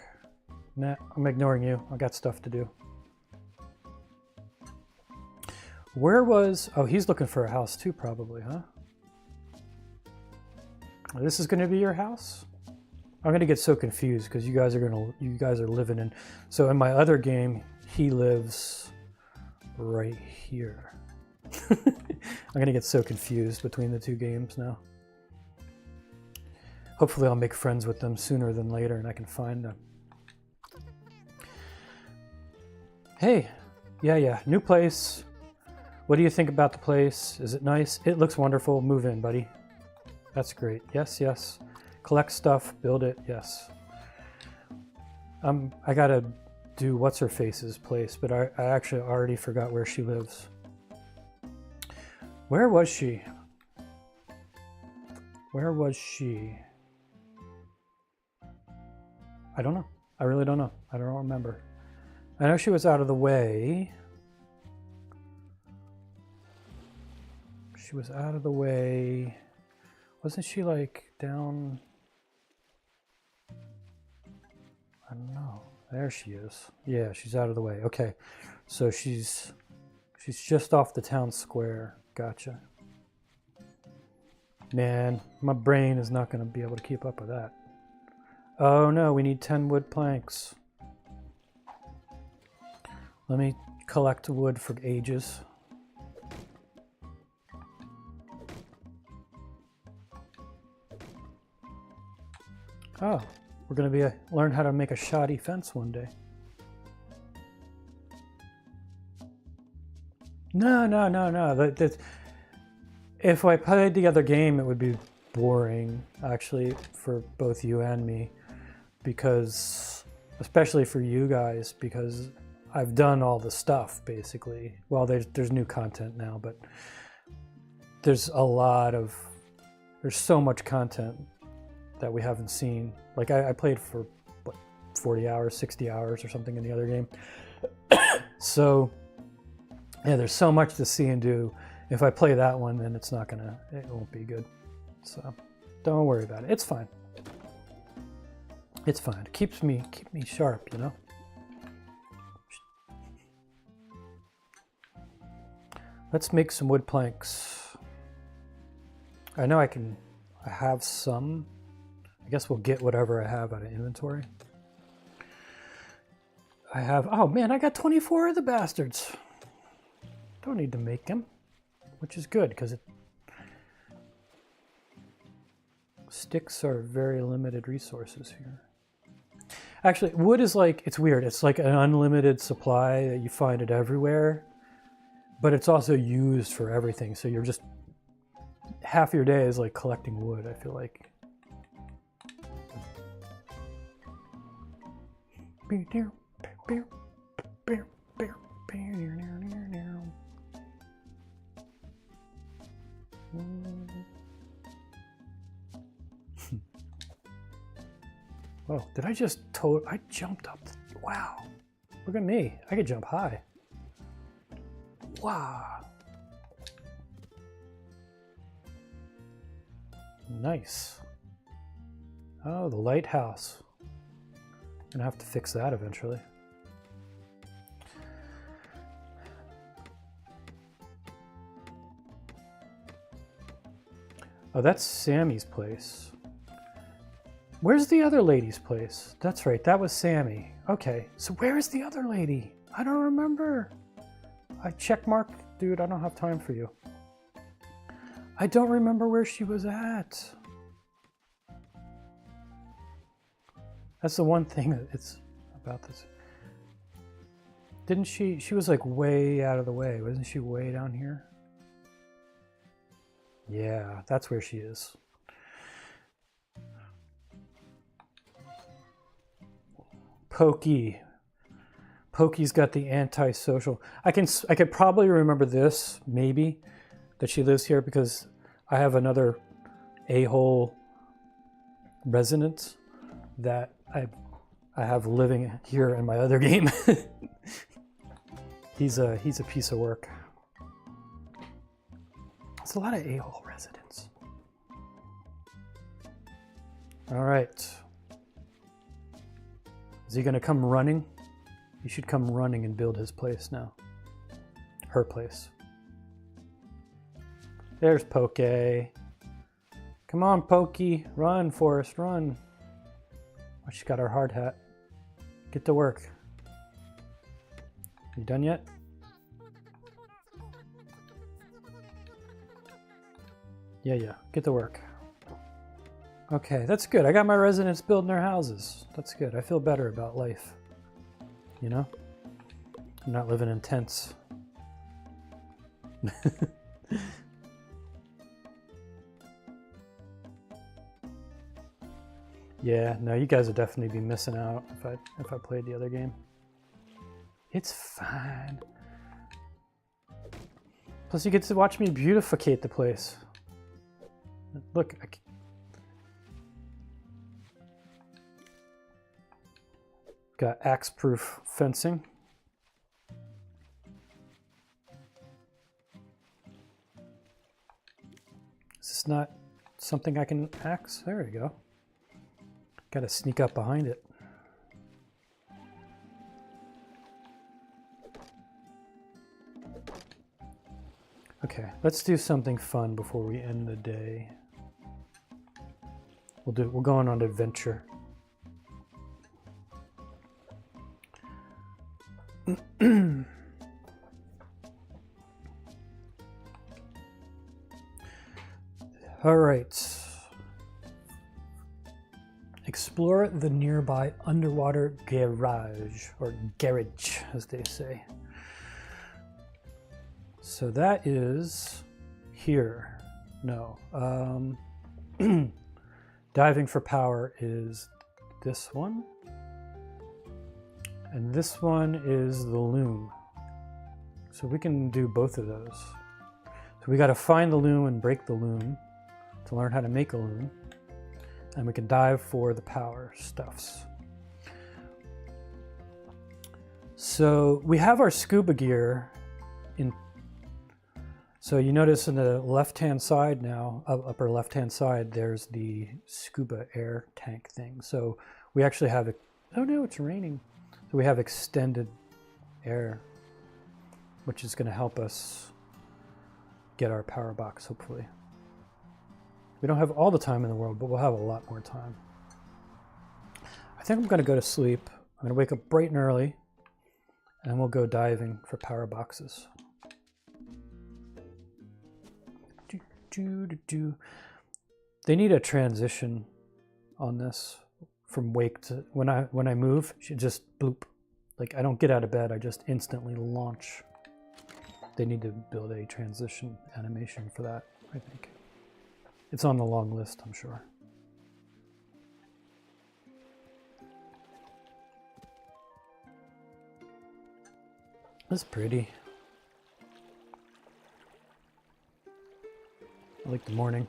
Speaker 1: Nah, I'm ignoring you. I got stuff to do. Where was... Oh, he's looking for a house too, probably, huh? This is going to be your house? I'm going to get so confused because you guys are living in... So in my other game, he lives right here. I'm going to get so confused between the two games now. Hopefully I'll make friends with them sooner than later and I can find them. Hey, yeah, new place. What do you think about the place? Is it nice? It looks wonderful. Move in, buddy. That's great. Yes. Collect stuff, build it, yes. I gotta do what's-her-face's place, but I actually already forgot where she lives. Where was she? Where was she? I don't know. I really don't know. I don't remember. I know she was out of the way. She was out of the way. Wasn't she like down? I don't know. There she is. Yeah, she's out of the way. Okay. So she's just off the town square. Gotcha. Man, my brain is not going to be able to keep up with that. Oh no, we need 10 wood planks. Let me collect wood for ages. Oh, we're going to learn how to make a shoddy fence one day. No. If I played the other game, it would be boring, actually, for both you and me. Because, especially for you guys, because I've done all the stuff, basically. Well, there's new content now, but there's so much content that we haven't seen. Like I played for what, 40 hours, 60 hours or something in the other game. So yeah, there's so much to see and do. If I play that one, then it won't be good. So don't worry about it. It's fine. It's fine. It keeps me sharp, you know? Let's make some wood planks. I know I have some. I guess we'll get whatever I have out of inventory. Oh man, I got 24 of the bastards. Don't need to make them, which is good because sticks are very limited resources here. Actually, wood is like, it's weird. It's like an unlimited supply that you find it everywhere, but it's also used for everything. So you're just, half your day is like collecting wood, I feel like. Whoa, did I just I jumped up. Wow. Look at me. I could jump high. Wow. Nice. Oh, the lighthouse. I'm gonna have to fix that eventually. Oh, that's Sammy's place. Where's the other lady's place? That's right, that was Sammy. Okay, so where is the other lady? I don't remember. I checkmark, dude, I don't have time for you. I don't remember where she was at. That's the one thing that it's about this. Didn't she was like way out of the way. Wasn't she way down here? Yeah, that's where she is. Pokey. Pokey's got the antisocial. I could probably remember this, maybe, that she lives here because I have another a-hole residents that I have living here in my other game. He's a piece of work. It's a lot of a-hole residents. All right. Is he gonna come running? He should come running and build his place now. Her place. There's Poke. Come on, Pokey. Run, Forrest, run. Oh, she's got her hard hat. Get to work. You done yet? Yeah. Get to work. Okay, that's good. I got my residents building their houses. That's good. I feel better about life. You know? I'm not living in tents. Yeah, no, you guys would definitely be missing out if I played the other game. It's fine. Plus, you get to watch me beautificate the place. Look, got axe-proof fencing. Is this not something I can axe? There we go. Gotta sneak up behind it. Okay, let's do something fun before we end the day. We'll go on an adventure. All right. Explore the nearby underwater garage, or garage, as they say. So that is here. No. Diving for power is this one. And this one is the loom. So we can do both of those. So we got to find the loom and break the loom to learn how to make a loom. And we can dive for the power stuffs. So we have our scuba gear in. So you notice in the left-hand side now, upper left-hand side, there's the scuba air tank thing. So we actually have it. Oh no, it's raining. So we have extended air, which is going to help us get our power box, hopefully. We don't have all the time in the world, but we'll have a lot more time. I think I'm going to go to sleep. I'm going to wake up bright and early, and we'll go diving for power boxes. They need a transition on this from wake to when I move. She just bloop. Like I don't get out of bed. I just instantly launch. They need to build a transition animation for that, I think. It's on the long list, I'm sure. That's pretty. I like the morning.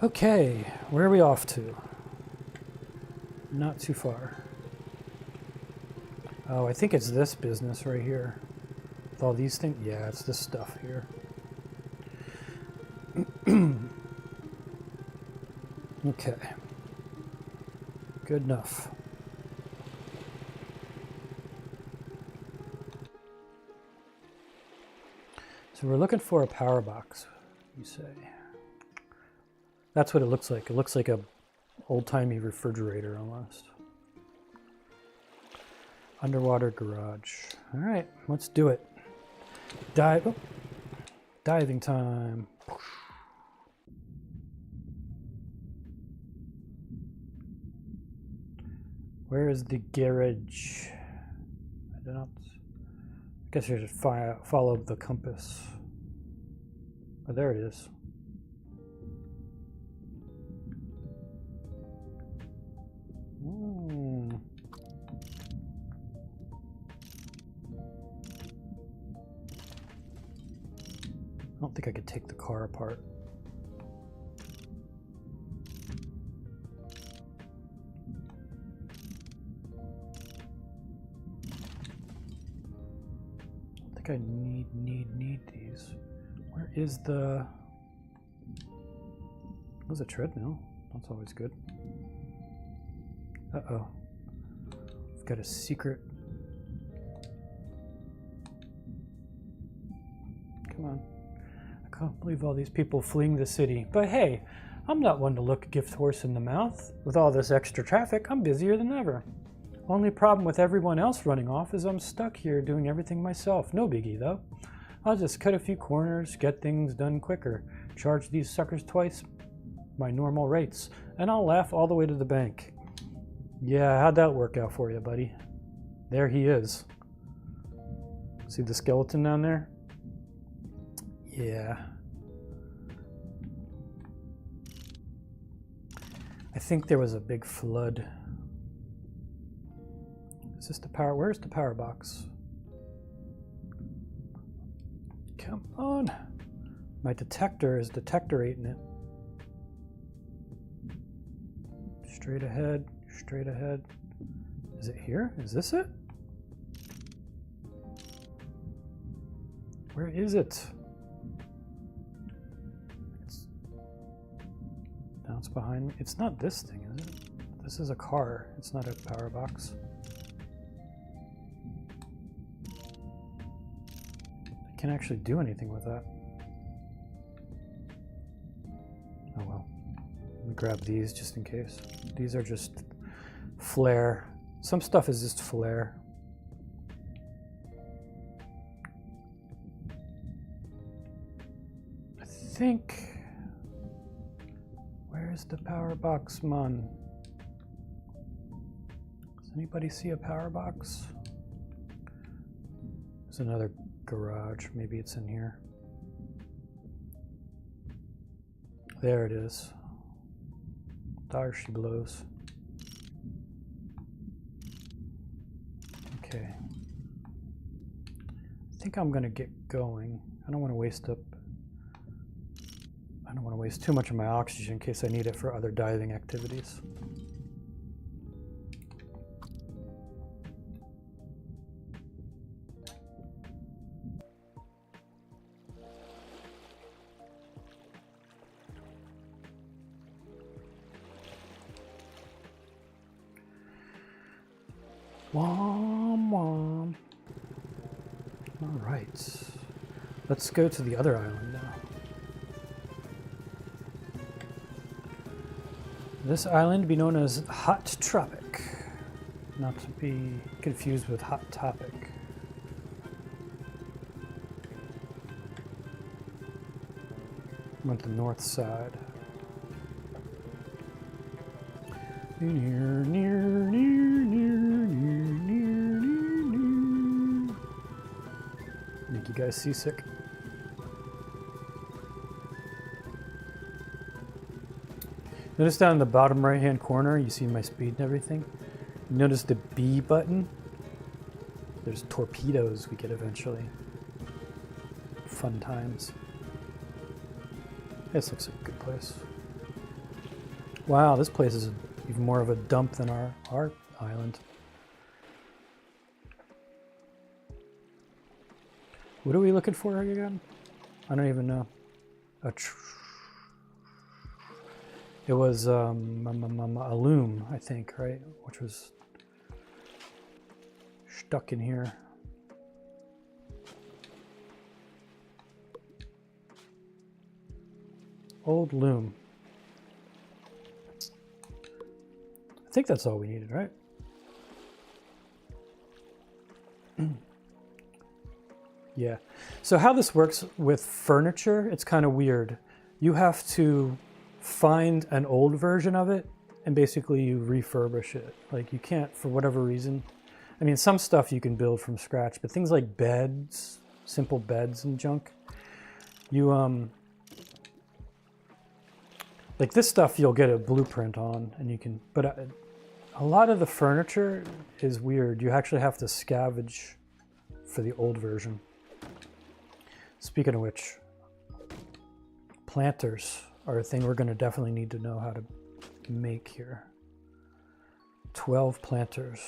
Speaker 1: Okay, where are we off to? Not too far. Oh, I think it's this business right here. With all these things? Yeah, it's this stuff here. Okay. Good enough. So we're looking for a power box, you say. That's what it looks like. It looks like a old-timey refrigerator almost. Underwater garage. All right, let's do it. Dive. Oh, diving time. Where is the garage? I don't know. I guess I should follow the compass. Oh, there it is. I don't think I could take the car apart. think I need these. Where is the... There's a treadmill. That's always good. Uh-oh. I've got a secret. Come on. I can't believe all these people fleeing the city. But hey, I'm not one to look a gift horse in the mouth. With all this extra traffic, I'm busier than ever. Only problem with everyone else running off is I'm stuck here doing everything myself. No biggie though. I'll just cut a few corners, get things done quicker, charge these suckers twice my normal rates, and I'll laugh all the way to the bank. Yeah, how'd that work out for you, buddy? There he is. See the skeleton down there? Yeah. I think there was a big flood. Is this the power? Where's the power box? Come on. My detector is detectorating it. Straight ahead, straight ahead. Is it here? Is this it? Where is it? Now it's behind me. It's not this thing, is it? This is a car. It's not a power box. I can't actually do anything with that. Oh well. Let me grab these just in case. These are just flare. Some stuff is just flare. I think... Where's the power box, man? Does anybody see a power box? There's another garage. Maybe it's in here. There it is. There she blows. Okay. I think I'm gonna get going. I don't want to waste too much of my oxygen in case I need it for other diving activities. Wom wom. All right. Let's go to the other island now. This island be known as Hot Tropic, not to be confused with Hot Topic. I'm on the north side. Near, near, near, near, near, near, near. Make you guys seasick. Notice down in the bottom right hand corner, you see my speed and everything. Notice the B button. There's torpedoes we get eventually. Fun times. This looks like a good place. Wow, this place is even more of a dump than our island. What are we looking for again? I don't even know. It was a loom, I think, right? Which was stuck in here. Old loom. I think that's all we needed, right? Yeah. So how this works with furniture, it's kind of weird. You have to find an old version of it and basically you refurbish it. Like you can't, for whatever reason. I mean, some stuff you can build from scratch, but things like beds, simple beds and junk, you like this stuff you'll get a blueprint on and you can, but a lot of the furniture is weird. You actually have to scavenge for the old version. Speaking of which, planters are a thing we're going to definitely need to know how to make here. 12 planters.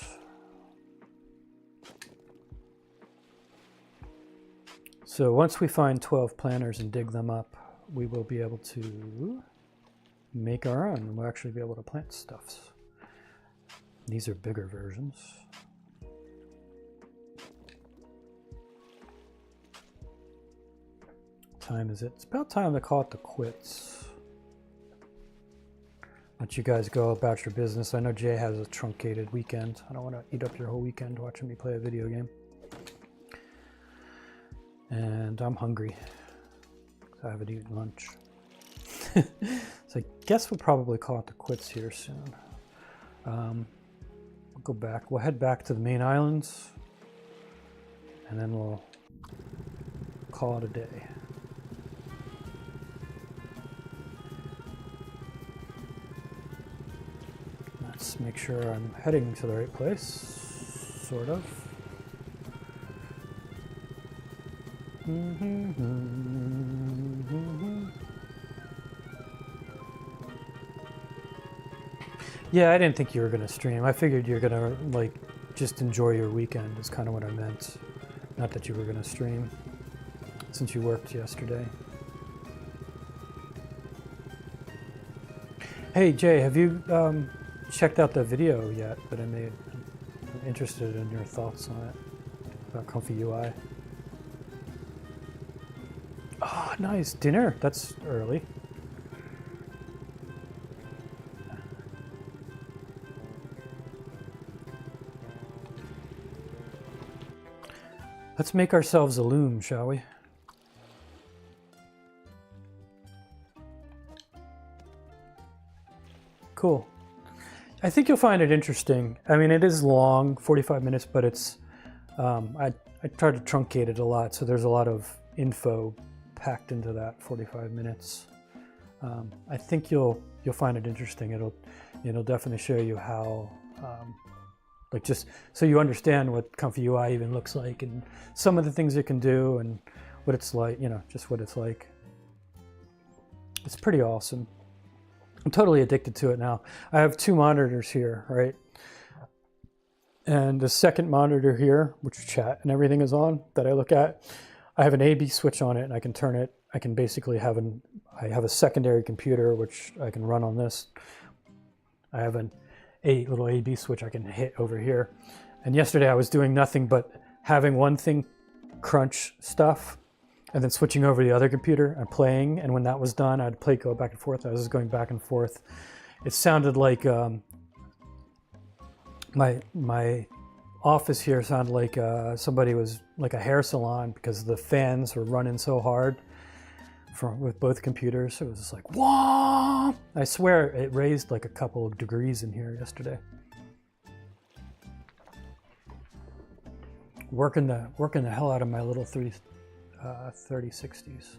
Speaker 1: So once we find 12 planters and dig them up, we will be able to make our own. We'll actually be able to plant stuffs. These are bigger versions. What time is it? It's about time to call it the quits. Let you guys go about your business. I know Jay has a truncated weekend. I don't want to eat up your whole weekend watching me play a video game. And I'm hungry. I haven't eaten lunch. So I guess we'll probably call it the quits here soon. We'll go back. We'll head back to the main islands. And then we'll call it a day. Let's make sure I'm heading to the right place. Sort of. Yeah, I didn't think you were going to stream. I figured you're going to, like, just enjoy your weekend is kind of what I meant. Not that you were going to stream, since you worked yesterday. Hey, Jay, have you checked out the video yet that I made? I'm interested in your thoughts on it, about Comfy UI. Oh, nice. Dinner. That's early. Let's make ourselves a loom, shall we? Cool. I think you'll find it interesting. I mean, it is long, 45 minutes, but it's, I tried to truncate it a lot, so there's a lot of info packed into that 45 minutes. I think you'll find it interesting. It'll definitely show you how, like, just so you understand what Comfy UI even looks like and some of the things it can do and what it's like, you know, just what it's like. It's pretty awesome. I'm totally addicted to it now. I have two monitors here, right? And the second monitor here, which chat and everything is on, that I look at, I have an A/B switch on it and I can turn it. I can basically have I have a secondary computer, which I can run on this. I have a little A/B switch I can hit over here. And yesterday I was doing nothing but having one thing crunch stuff and then switching over to the other computer and playing. And when that was done, I'd go back and forth. I was just going back and forth. It sounded like my office here sounded like somebody was like a hair salon because the fans were running so hard with both computers. So it was just like, whoa! I swear it raised like a couple of degrees in here yesterday. Working the hell out of my little 3060s.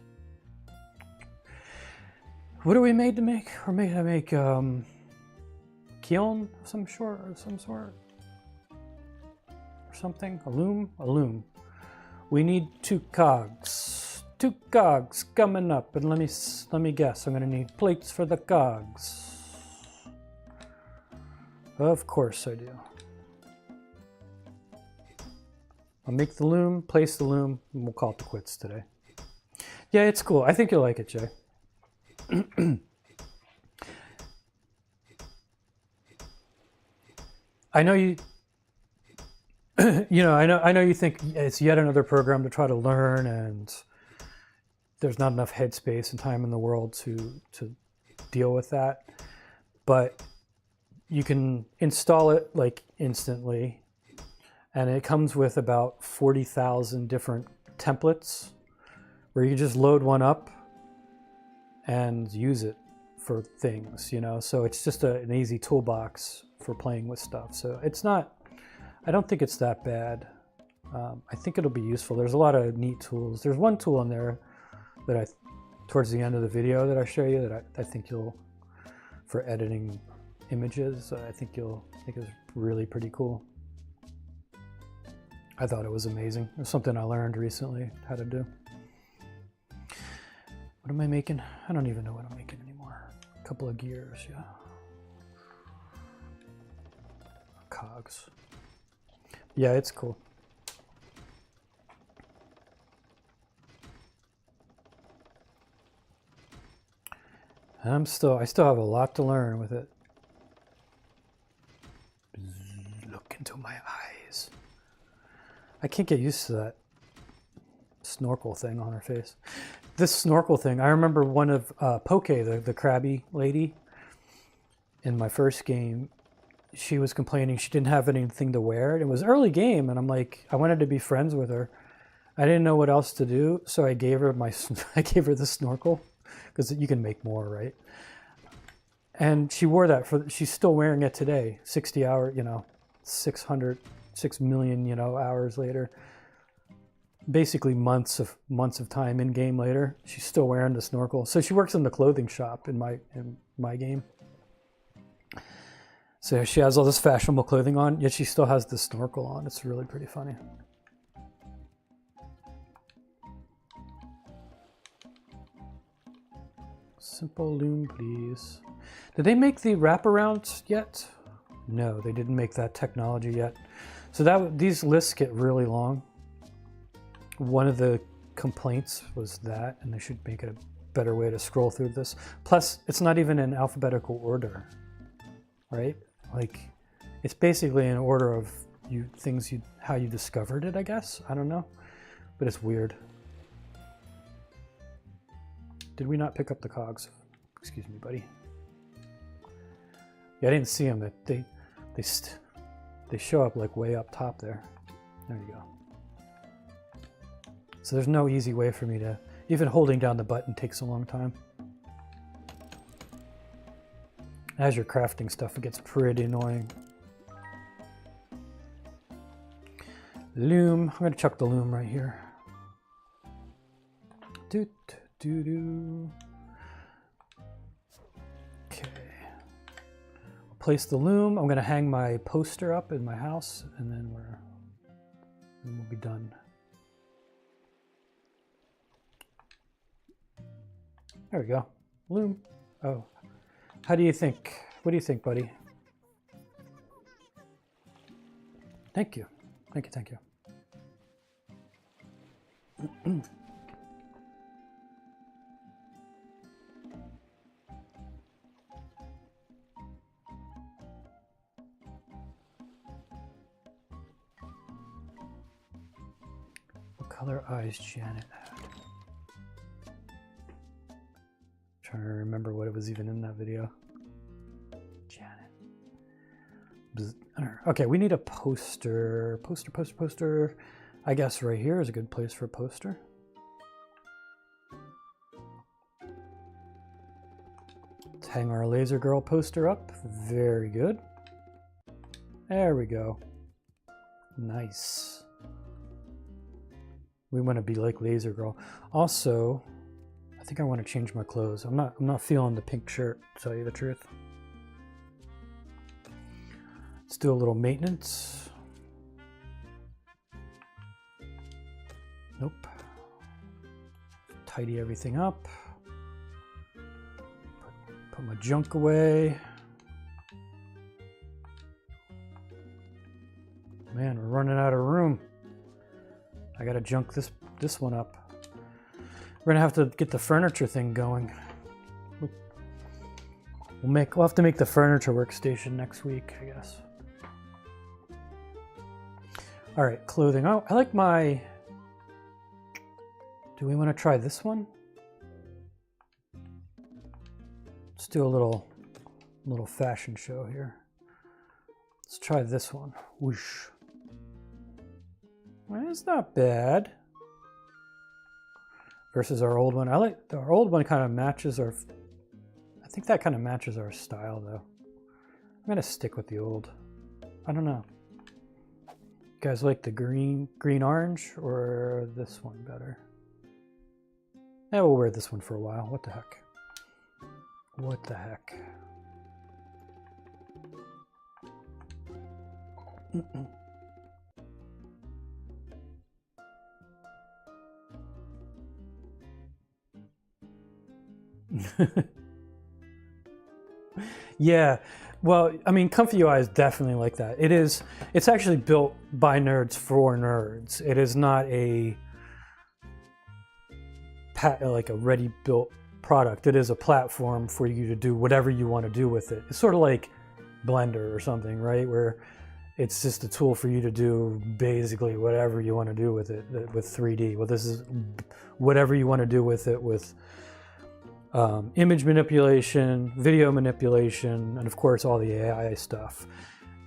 Speaker 1: What are we made to make? We're made to make kiln of some sort, or something. A loom. We need 2 cogs. 2 cogs coming up, and let me guess. I'm gonna need plates for the cogs. Of course I do. I'll make the loom, place the loom, and we'll call it the quits today. Yeah, it's cool. I think you'll like it, Jay. I know you. You know, I know you think it's yet another program to try to learn, and there's not enough headspace and time in the world to deal with that. But you can install it like instantly, and it comes with about 40,000 different templates where you can just load one up and use it for things, you know. So it's just an easy toolbox for playing with stuff. So it's not. I don't think it's that bad. I think it'll be useful. There's a lot of neat tools. There's one tool in there that towards the end of the video that I show you that I think for editing images, I think it's really pretty cool. I thought it was amazing. It was something I learned recently how to do. What am I making? I don't even know what I'm making anymore. A couple of gears, yeah. Cogs. Yeah, it's cool. I still have a lot to learn with it. Look into my eyes. I can't get used to that snorkel thing on her face. This snorkel thing, I remember one of Poke, the crabby lady, in my first game, she was complaining she didn't have anything to wear. It was early game, and I'm like, I wanted to be friends with her. I didn't know what else to do, so I gave her the snorkel, because you can make more, right? And she wore that she's still wearing it today, 60 hour, 6 million, hours later. Basically months of time in game later, she's still wearing the snorkel. So she works in the clothing shop in my game. So she has all this fashionable clothing on, yet she still has the snorkel on. It's really pretty funny. Simple loom, please. Did they make the wraparound yet? No, they didn't make that technology yet. So these lists get really long. One of the complaints was that, and they should make a better way to scroll through this. Plus, it's not even in alphabetical order, right? Like, it's basically in order of how you discovered it, I guess. I don't know, but it's weird. Did we not pick up the cogs? Excuse me, buddy. Yeah, I didn't see them. They show up like way up top there. There you go. So there's no easy way for me to, even holding down the button takes a long time. As you're crafting stuff, it gets pretty annoying. Loom, I'm gonna chuck the loom right here. Doot, doo doo. Okay. Place the loom. I'm gonna hang my poster up in my house, and then we'll be done. There we go. Loom. Oh. How do you think? What do you think, buddy? Thank you. Thank you, thank you. What color eyes Janet had? Trying to remember what it was even in that video. Janet. Okay, we need a poster. Poster. I guess right here is a good place for a poster. Let's hang our Laser Girl poster up. Very good. There we go. Nice. We want to be like Laser Girl. Also, I think I want to change my clothes. I'm not feeling the pink shirt, to tell you the truth. Let's do a little maintenance. Nope. Tidy everything up. Put my junk away. Man, we're running out of room. I gotta junk this one up. We're gonna have to get the furniture thing going. We'll have to make the furniture workstation next week, I guess. All right, clothing. Oh, I like my. Do we want to try this one? Let's do a little fashion show here. Let's try this one. Whoosh. Well, it's not bad. Versus our old one. I like our old one. Kind of matches our. I think that kind of matches our style, though. I'm gonna stick with the old. I don't know. You guys like the green orange or this one better? Yeah, we'll wear this one for a while. What the heck? What the heck? Yeah, well, I mean, Comfy UI is definitely like that. It's actually built by nerds for nerds. It is not like a ready-built product. It is a platform for you to do whatever you want to do with it. It's sort of like Blender or something, right? Where it's just a tool for you to do basically whatever you want to do with it with 3D. Well, this is whatever you want to do with it with image manipulation, video manipulation, and of course all the AI stuff.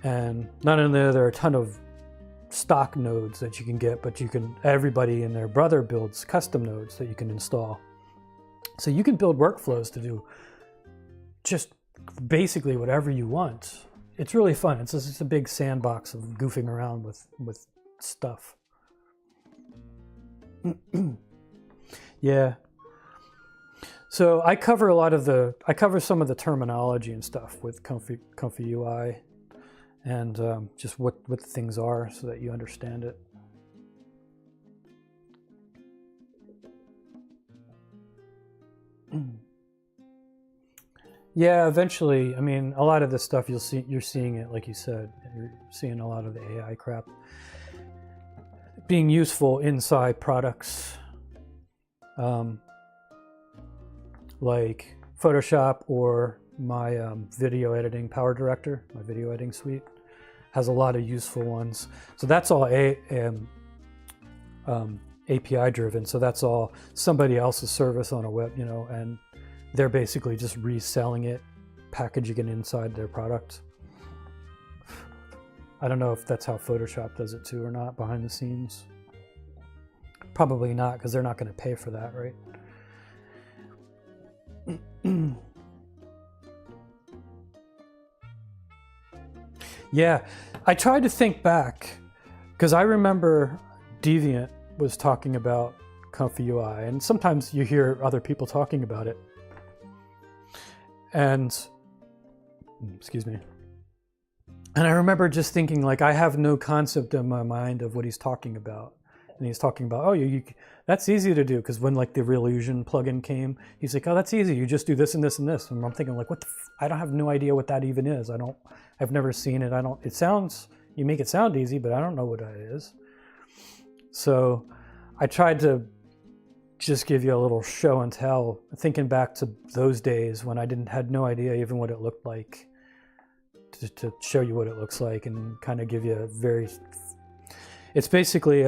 Speaker 1: And not only are there a ton of stock nodes that you can get, but everybody and their brother builds custom nodes that you can install. So you can build workflows to do just basically whatever you want. It's really fun. It's just a big sandbox of goofing around with stuff. Yeah. So I cover some of the terminology and stuff with Comfy UI, and just what the things are so that you understand it. Yeah, eventually. I mean, a lot of this stuff you're seeing it, like you said, you're seeing a lot of the AI crap being useful inside products, like Photoshop or my video editing Power Director, my video editing suite, has a lot of useful ones. So that's all API driven. So that's all somebody else's service on a web, and they're basically just reselling it, packaging it inside their product. I don't know if that's how Photoshop does it too or not behind the scenes. Probably not, because they're not going to pay for that, right? Yeah, I tried to think back, because I remember Deviant was talking about Comfy UI, and sometimes you hear other people talking about it. And, excuse me. And I remember just thinking, like, I have no concept in my mind of what he's talking about. And he's talking about, oh, that's easy to do, because when like the Relusion plugin came, he's like, oh, that's easy. You just do this and this and this. And I'm thinking, like, what the? I don't have no idea what that even is. I've never seen it. You make it sound easy, but I don't know what that is. So I tried to just give you a little show and tell, thinking back to those days when I had no idea even what it looked like, to show you what it looks like and kind of give you it's basically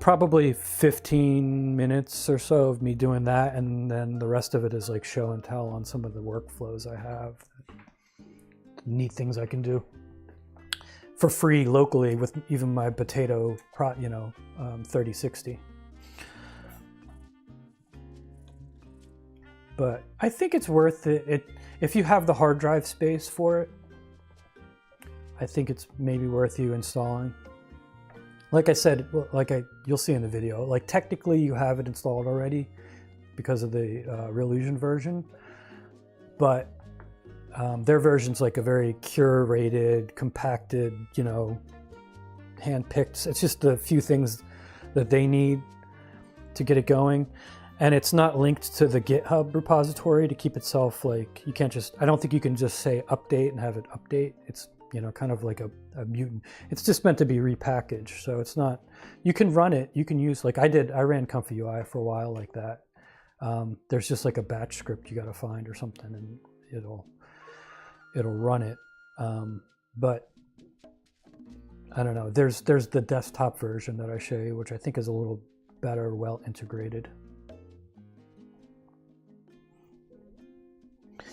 Speaker 1: probably 15 minutes or so of me doing that, and then the rest of it is like show and tell on some of the workflows I have, neat things I can do for free locally with even my Potato 3060. But I think it's worth it if you have the hard drive space for it. I think it's maybe worth you installing. Like I said, you'll see in the video, like technically you have it installed already because of the Relusion version, but their version's like a very curated, compacted, hand-picked. It's just a few things that they need to get it going. And it's not linked to the GitHub repository to keep itself, like, you can't just, I don't think you can just say update and have it update. It's, kind of like a mutant. It's just meant to be repackaged. So it's not, you can run it, you can use, like I ran Comfy UI for a while like that. There's just like a batch script you got to find or something, and it'll run it. But I don't know, there's the desktop version that I show you, which I think is a little better, well integrated.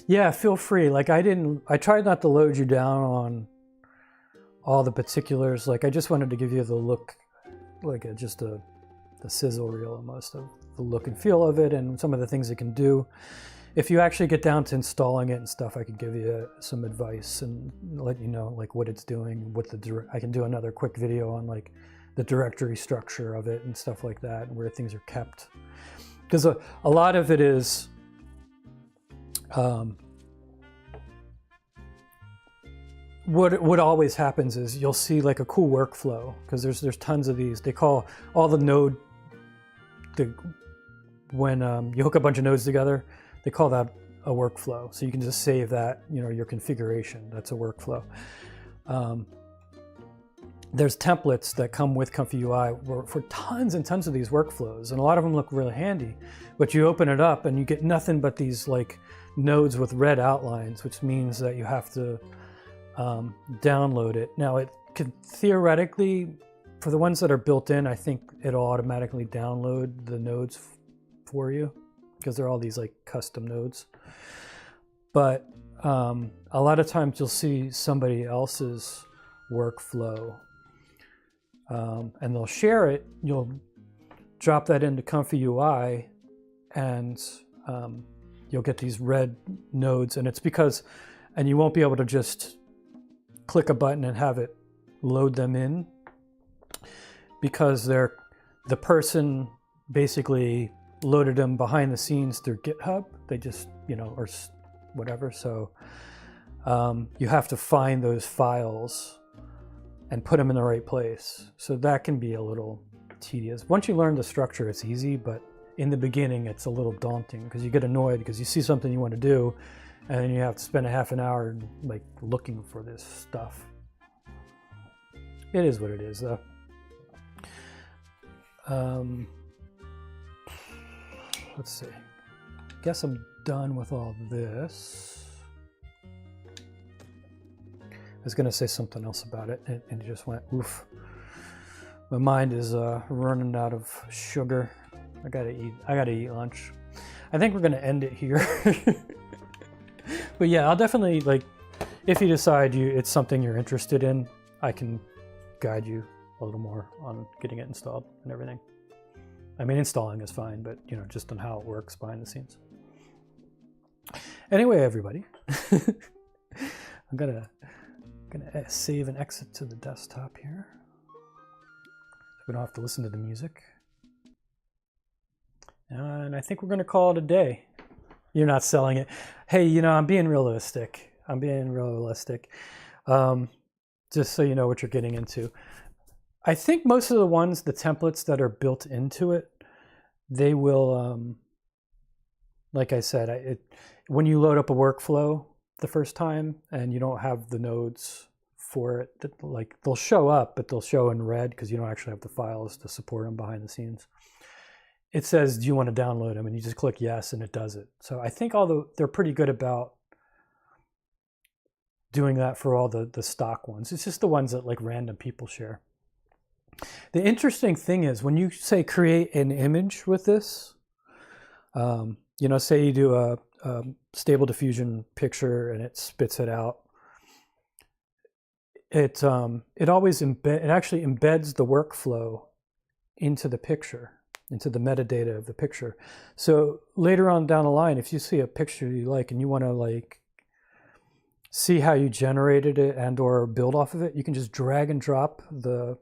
Speaker 1: Yeah, feel free. Like I tried not to load you down on all the particulars. Like I just wanted to give you the look, like just the sizzle reel almost of the look and feel of it and some of the things it can do. If you actually get down to installing it and stuff, I could give you some advice and let you know like what it's doing, I can do another quick video on like the directory structure of it and stuff like that, and where things are kept. Because a lot of it is what always happens is you'll see like a cool workflow, because there's tons of these. They call all the node, when you hook a bunch of nodes together, they call that a workflow. So you can just save that, your configuration. That's a workflow. there's templates that come with Comfy UI for tons and tons of these workflows, and a lot of them look really handy. But you open it up and you get nothing but these like nodes with red outlines, which means that you have to download it. Now it could theoretically, for the ones that are built in, I think it'll automatically download the nodes for you because they're all these like custom nodes. But a lot of times you'll see somebody else's workflow and they'll share it. You'll drop that into Comfy UI and you'll get these red nodes, and it's because, and you won't be able to just click a button and have it load them in, because the person basically loaded them behind the scenes through GitHub. They just, you know, or whatever. So you have to find those files and put them in the right place. So that can be a little tedious. Once you learn the structure, it's easy, but in the beginning, it's a little daunting because you get annoyed because you see something you want to do and then you have to spend a half an hour like looking for this stuff. It is what it is, though. Let's see. Guess I'm done with all this. I was gonna say something else about it, and it just went oof. My mind is running out of sugar. I gotta eat lunch. I think we're gonna end it here. But yeah, I'll definitely, like, if you decide it's something you're interested in, I can guide you a little more on getting it installed and everything. I mean, installing is fine, but you know, just on how it works behind the scenes. Anyway, everybody, I'm gonna save and exit to the desktop here. So we don't have to listen to the music. And I think we're gonna call it a day. You're not selling it. Hey, you know, I'm being realistic. Just so you know what you're getting into. I think most of the ones, the templates that are built into it, they will, like I said, when you load up a workflow the first time and you don't have the nodes for it, like they'll show up, but they'll show in red because you don't actually have the files to support them behind the scenes. It says, do you want to download them? And you just click yes, and it does it. So I think they're pretty good about doing that for all the stock ones. It's just the ones that like random people share. The interesting thing is when you say create an image with this, you know, say you do a stable diffusion picture and it spits it out. It actually embeds the workflow into the picture, into the metadata of the picture. So later on down the line, if you see a picture you like and you want to like see how you generated it and or build off of it, you can just drag and drop the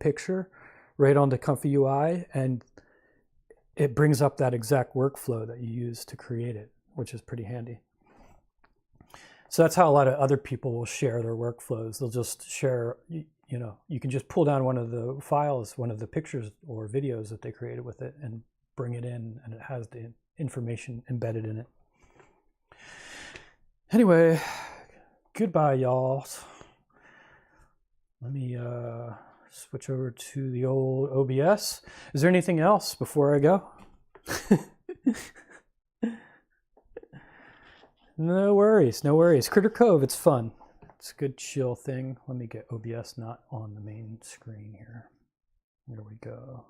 Speaker 1: picture right onto Comfy UI, and it brings up that exact workflow that you used to create it, which is pretty handy. So that's how a lot of other people will share their workflows. They'll just share, you know, you can just pull down one of the files, one of the pictures or videos that they created with it and bring it in, and it has the information embedded in it. Anyway, goodbye, y'all. Let me switch over to the old OBS. Is there anything else before I go? No worries, no worries. Critter Cove, it's fun. It's a good chill thing. Let me get OBS not on the main screen here. There we go.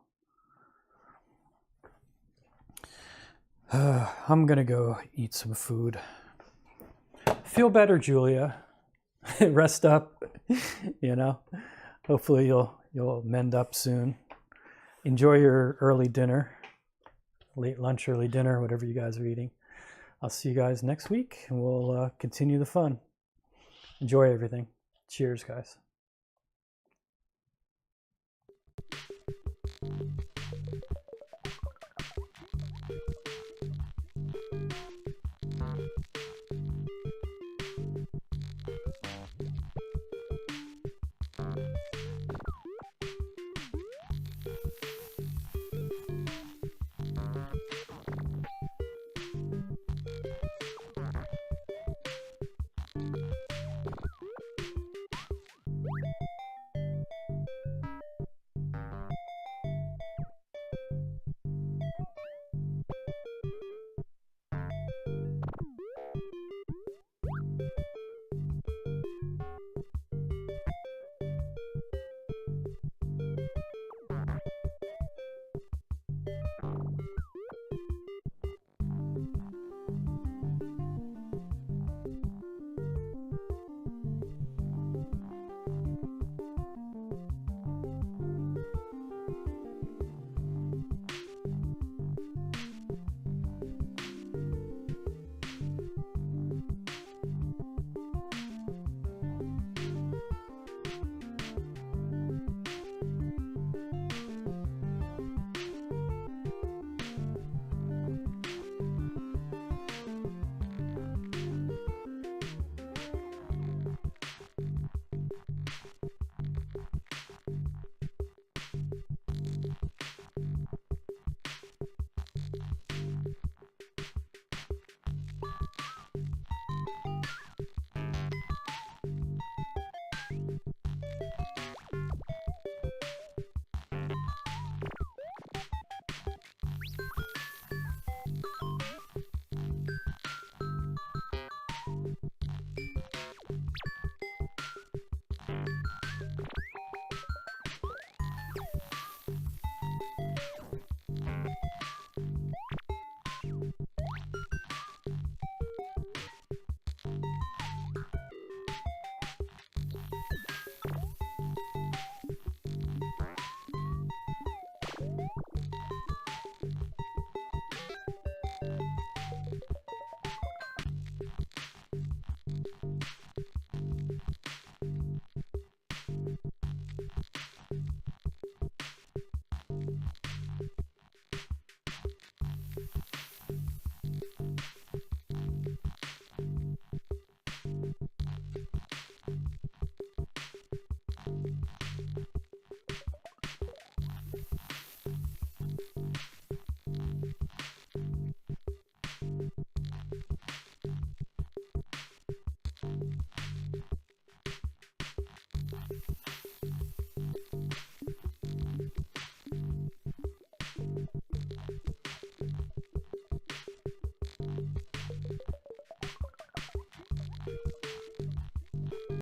Speaker 1: I'm gonna go eat some food. Feel better, Julia. Rest up, you know. Hopefully you'll mend up soon. Enjoy your early dinner, late lunch, early dinner, whatever you guys are eating. I'll see you guys next week, and we'll continue the fun. Enjoy everything. Cheers, guys.